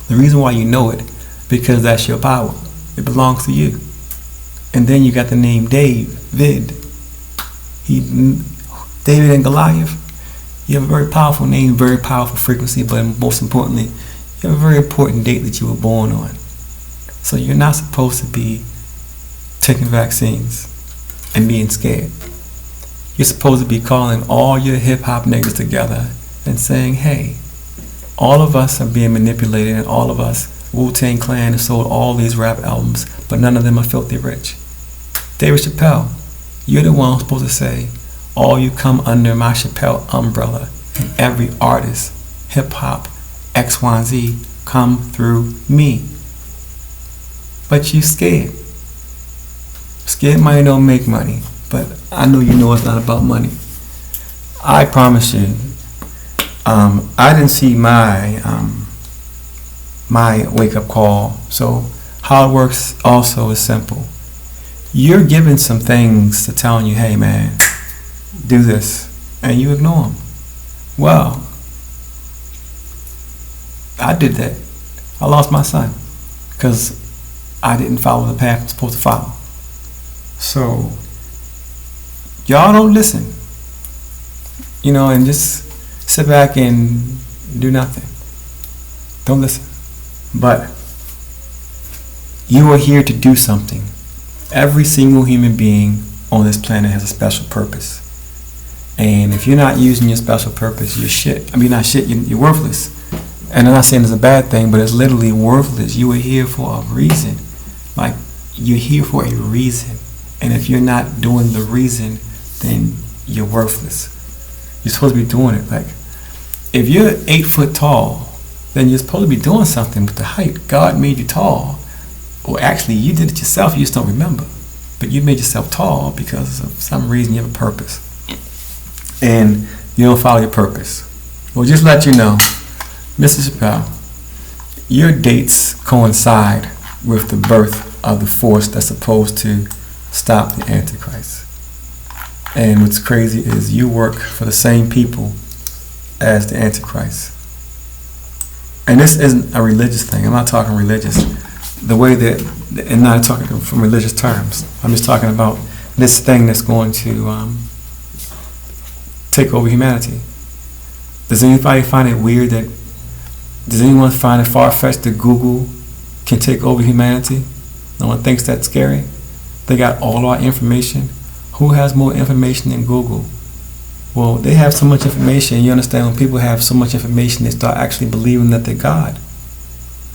The reason why you know it, because that's your power. It belongs to you. And then you got the name David. David and Goliath. You have a very powerful name, very powerful frequency, but most importantly, you have a very important date that you were born on. So you're not supposed to be taking vaccines and being scared. You're supposed to be calling all your hip hop niggas together and saying, hey, all of us are being manipulated, and all of us, Wu-Tang Clan, have sold all these rap albums, but none of them are filthy rich. David Chappelle, you're the one who's supposed to say, all you come under my Chappelle umbrella, and every artist, hip-hop, X, Y, and Z, come through me. But you scared. Scared money don't make money, but I know you know it's not about money. I promise you, I didn't see my wake-up call. So how it works also is simple. You're given some things to telling you, hey man, do this, and you ignore them. Well, I did that. I lost my son because I didn't follow the path I'm supposed to follow. So y'all don't listen, and just sit back and do nothing. Don't listen. But you are here to do something. Every single human being on this planet has a special purpose. And if you're not using your special purpose, you're shit. I mean, not shit, you're worthless. And I'm not saying it's a bad thing, but it's literally worthless. You are here for a reason. Like, you're here for a reason. And if you're not doing the reason, then you're worthless. You're supposed to be doing it. Like, if you're 8 foot tall, then you're supposed to be doing something with the height. God made you tall. Or actually, you did it yourself, you just don't remember. But you made yourself tall because of some reason you have a purpose. And you don't follow your purpose. Well, just let you know, Mr. Chappelle, your dates coincide with the birth of the force that's supposed to stop the Antichrist. And what's crazy is you work for the same people as the Antichrist. And this isn't a religious thing. I'm not talking religious. The way that, and not talking from religious terms. I'm just talking about this thing that's going to take over humanity. Does anybody find it weird that, does anyone find it far-fetched that Google can take over humanity? No one thinks that's scary? They got all our information. Who has more information than Google? Well, they have so much information. You understand, when people have so much information, they start actually believing that they're God.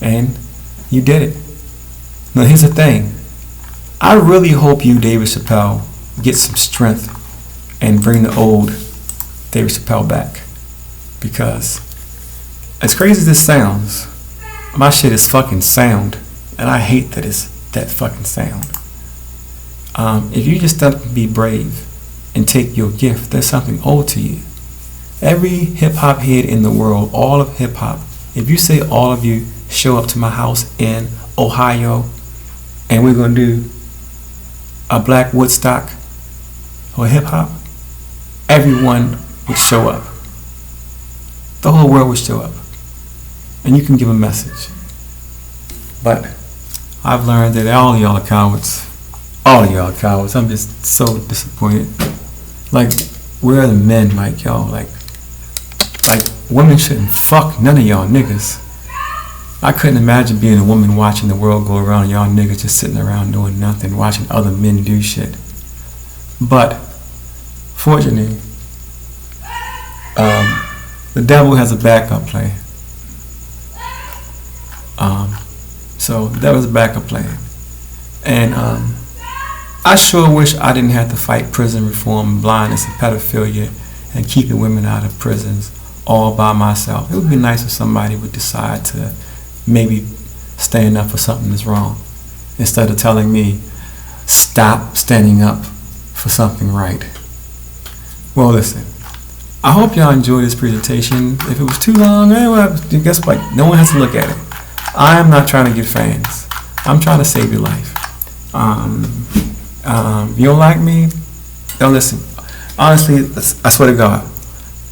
And you did it. Now, here's the thing. I really hope you, David Chappelle, get some strength and bring the old David Chappelle back. Because, as crazy as this sounds, my shit is fucking sound. And I hate that it's that fucking sound. If you just step and be brave and take your gift, there's something owed to you. Every hip-hop head in the world, all of hip-hop, if you say all of you show up to my house in Ohio and we're going to do a Black Woodstock or hip-hop, everyone would show up. The whole world would show up. And you can give a message. But I've learned that all of y'all are cowards. All of y'all are cowards. I'm just so disappointed. Like, where are the men, like y'all? Like women shouldn't fuck none of y'all niggas. I couldn't imagine being a woman watching the world go around and y'all niggas just sitting around doing nothing, watching other men do shit. But, fortunately, the devil has a backup plan. So, the devil has a backup plan. And, I sure wish I didn't have to fight prison reform, blindness, and pedophilia, and keeping women out of prisons all by myself. It would be nice if somebody would decide to maybe stand up for something that's wrong, instead of telling me, stop standing up for something right. Well, listen, I hope y'all enjoyed this presentation. If it was too long, well, guess what? No one has to look at it. I am not trying to get fans. I'm trying to save your life. You don't like me? Don't listen. Honestly, I swear to God,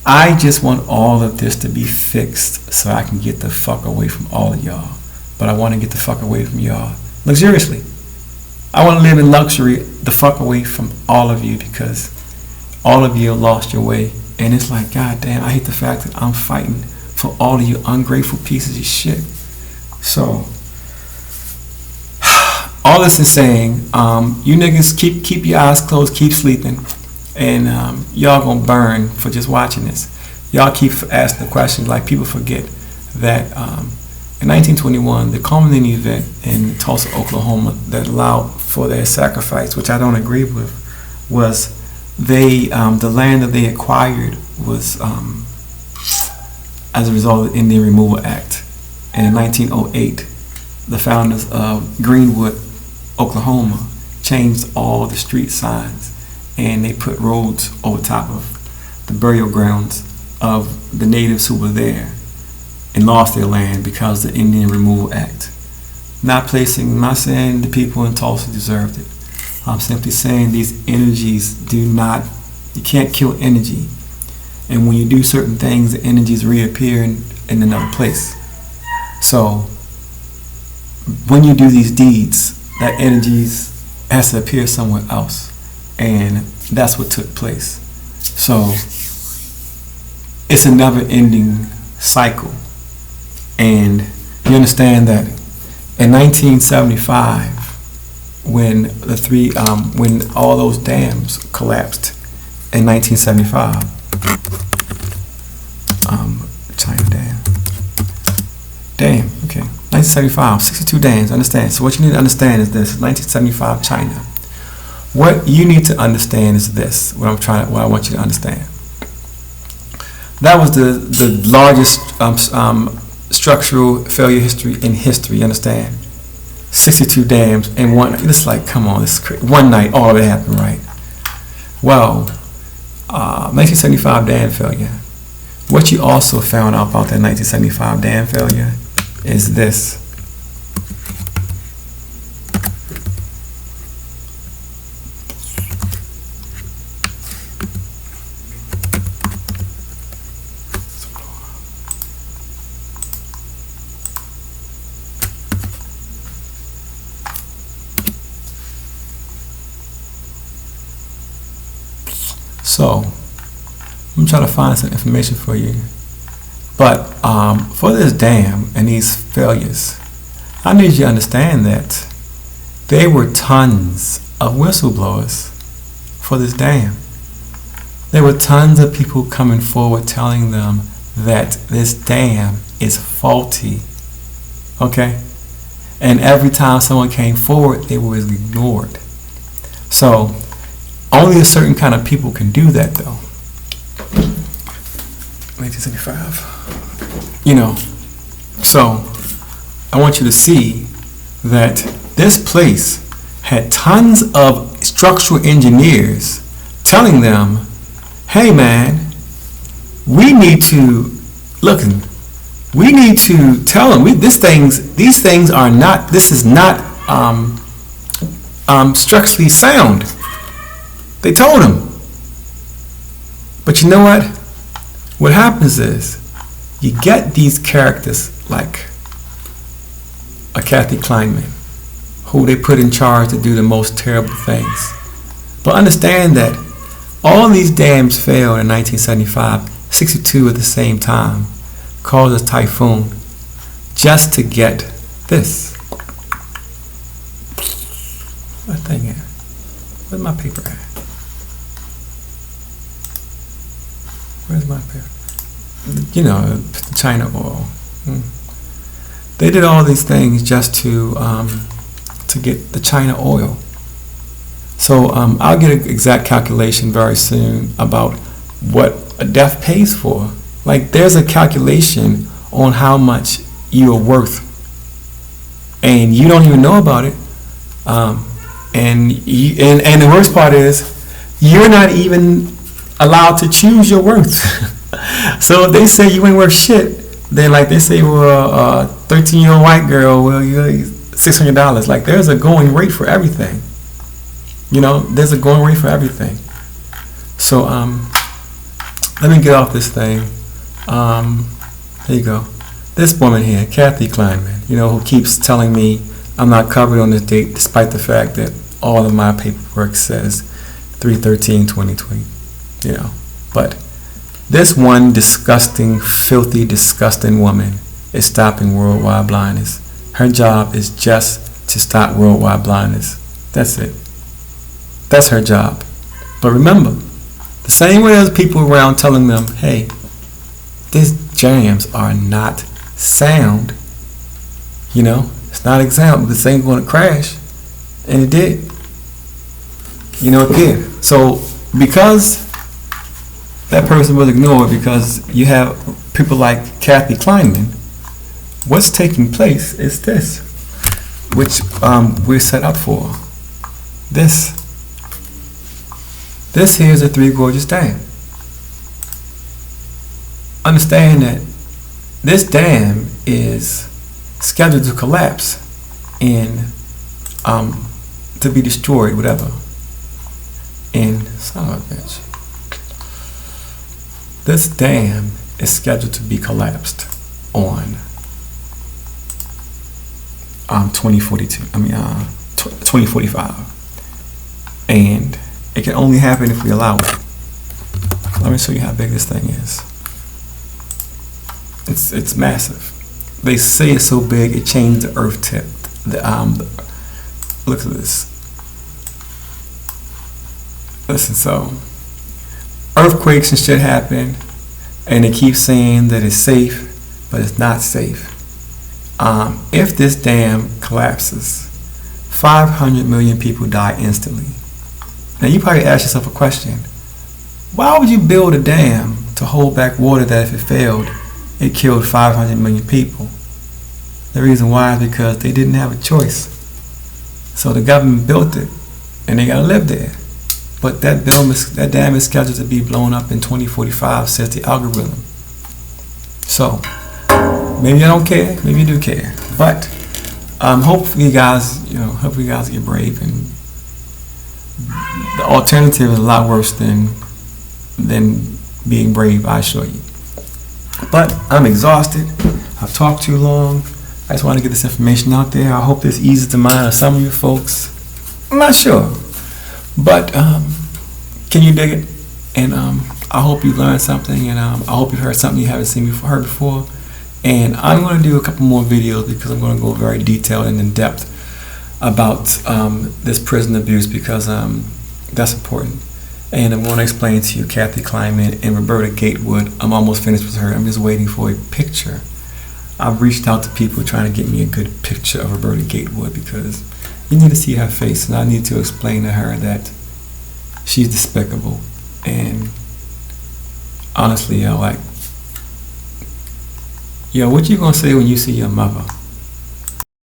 I just want all of this to be fixed so I can get the fuck away from all of y'all. But I want to get the fuck away from y'all luxuriously. I want to live in luxury the fuck away from all of you, because all of you lost your way. And it's like, God damn, I hate the fact that I'm fighting for all of you ungrateful pieces of shit. So, all this is saying, you niggas keep your eyes closed, keep sleeping, and y'all gonna burn for just watching this. Y'all keep asking the questions, like people forget that in 1921, the culminating event in Tulsa, Oklahoma, that allowed for their sacrifice, which I don't agree with, was the land that they acquired was as a result of the Indian Removal Act. And in 1908, the founders of Greenwood, Oklahoma, changed all the street signs, and they put roads over top of the burial grounds of the natives who were there and lost their land because of the Indian Removal Act. I'm not saying the people in Tulsa deserved it. I'm simply saying these energies you can't kill energy. And when you do certain things, the energies reappear in another place. So, when you do these deeds, that energy has to appear somewhere else. And that's what took place. So, it's a never-ending cycle. And you understand that in 1975, when when all those dams collapsed in 1975, China dam, okay, 1975, 62 dams, understand. So what you need to understand is this: 1975 China. What you need to understand is this. What I want you to understand. That was the largest structural failure history in history. You understand? 62 dams in one. It's like, come on, this is crazy. One night, all of it happened, right? Well, 1975 dam failure. What you also found out about that 1975 dam failure is this. So, I'm trying to find some information for you. But for this dam and these failures, I need you to understand that there were tons of whistleblowers for this dam. There were tons of people coming forward telling them that this dam is faulty. Okay? And every time someone came forward, they were ignored. So, only a certain kind of people can do that, though. 1975. You know, so I want you to see that this place had tons of structural engineers telling them, hey man, we need to tell them these things are not, this is not structurally sound. They told him. But you know what? What happens is you get these characters like a Kathy Kleinman, who they put in charge to do the most terrible things. But understand that all these dams failed in 1975, 62 at the same time, caused a typhoon, just to get this. What thing is? Where's my paper at? Where's my paper? You know, China oil. They did all these things just to get the China oil. So I'll get an exact calculation very soon about what a death pays for. Like there's a calculation on how much you are worth, and you don't even know about it. And the worst part is you're not even allowed to choose your worth. So if they say you ain't worth shit, then like they say, well, a 13-year-old white girl, well, you're $600. Like there's a going rate for everything. You know, there's a going rate for everything. So let me get off this thing. Here you go. This woman here, Kathy Kleinman, you know, who keeps telling me I'm not covered on this date, despite the fact that all of my paperwork says 3/13/2020. You know, but this one disgusting, filthy, disgusting woman is stopping worldwide blindness. Her job is just to stop worldwide blindness. That's it. That's her job. But remember, the same way as people around telling them, hey, these jams are not sound. You know, it's not example. This ain't going to crash. And it did. You know, it did. So, because that person was ignored, because you have people like Kathy Kleinman, what's taking place is this, which we're set up for. This here is a Three Gorges Dam. Understand that this dam is scheduled to collapse and to be destroyed, whatever. And son of a bitch. This dam is scheduled to be collapsed on 2045. And it can only happen if we allow it. Let me show you how big this thing is. It's massive. They say it's so big it changed the earth tip. Look at this. Listen, so earthquakes and shit happen, and they keep saying that it's safe, but it's not safe. If this dam collapses, 500 million people die instantly. Now you probably ask yourself a question. Why would you build a dam to hold back water that if it failed, it killed 500 million people? The reason why is because they didn't have a choice. So the government built it, and they gotta live there. But that dam is scheduled to be blown up in 2045, says the algorithm. So maybe I don't care, maybe you do care, but hopefully you guys get brave. And the alternative is a lot worse than being brave, I assure you. But I'm exhausted. I've talked too long. I just want to get this information out there. I hope this eases the mind of some of you folks. I'm not sure, but can you dig it? And I hope you learned something, and I hope you heard something you haven't heard before. And I'm going to do a couple more videos because I'm going to go very detailed and in depth about this prison abuse, because that's important. And I'm going to explain to you Kathy Kleiman and Roberta Gatewood. I'm almost finished with her. I'm just waiting for a picture. I've reached out to people trying to get me a good picture of Roberta Gatewood, because you need to see her face, and I need to explain to her that she's despicable. And honestly, what you gonna say when you see your mother?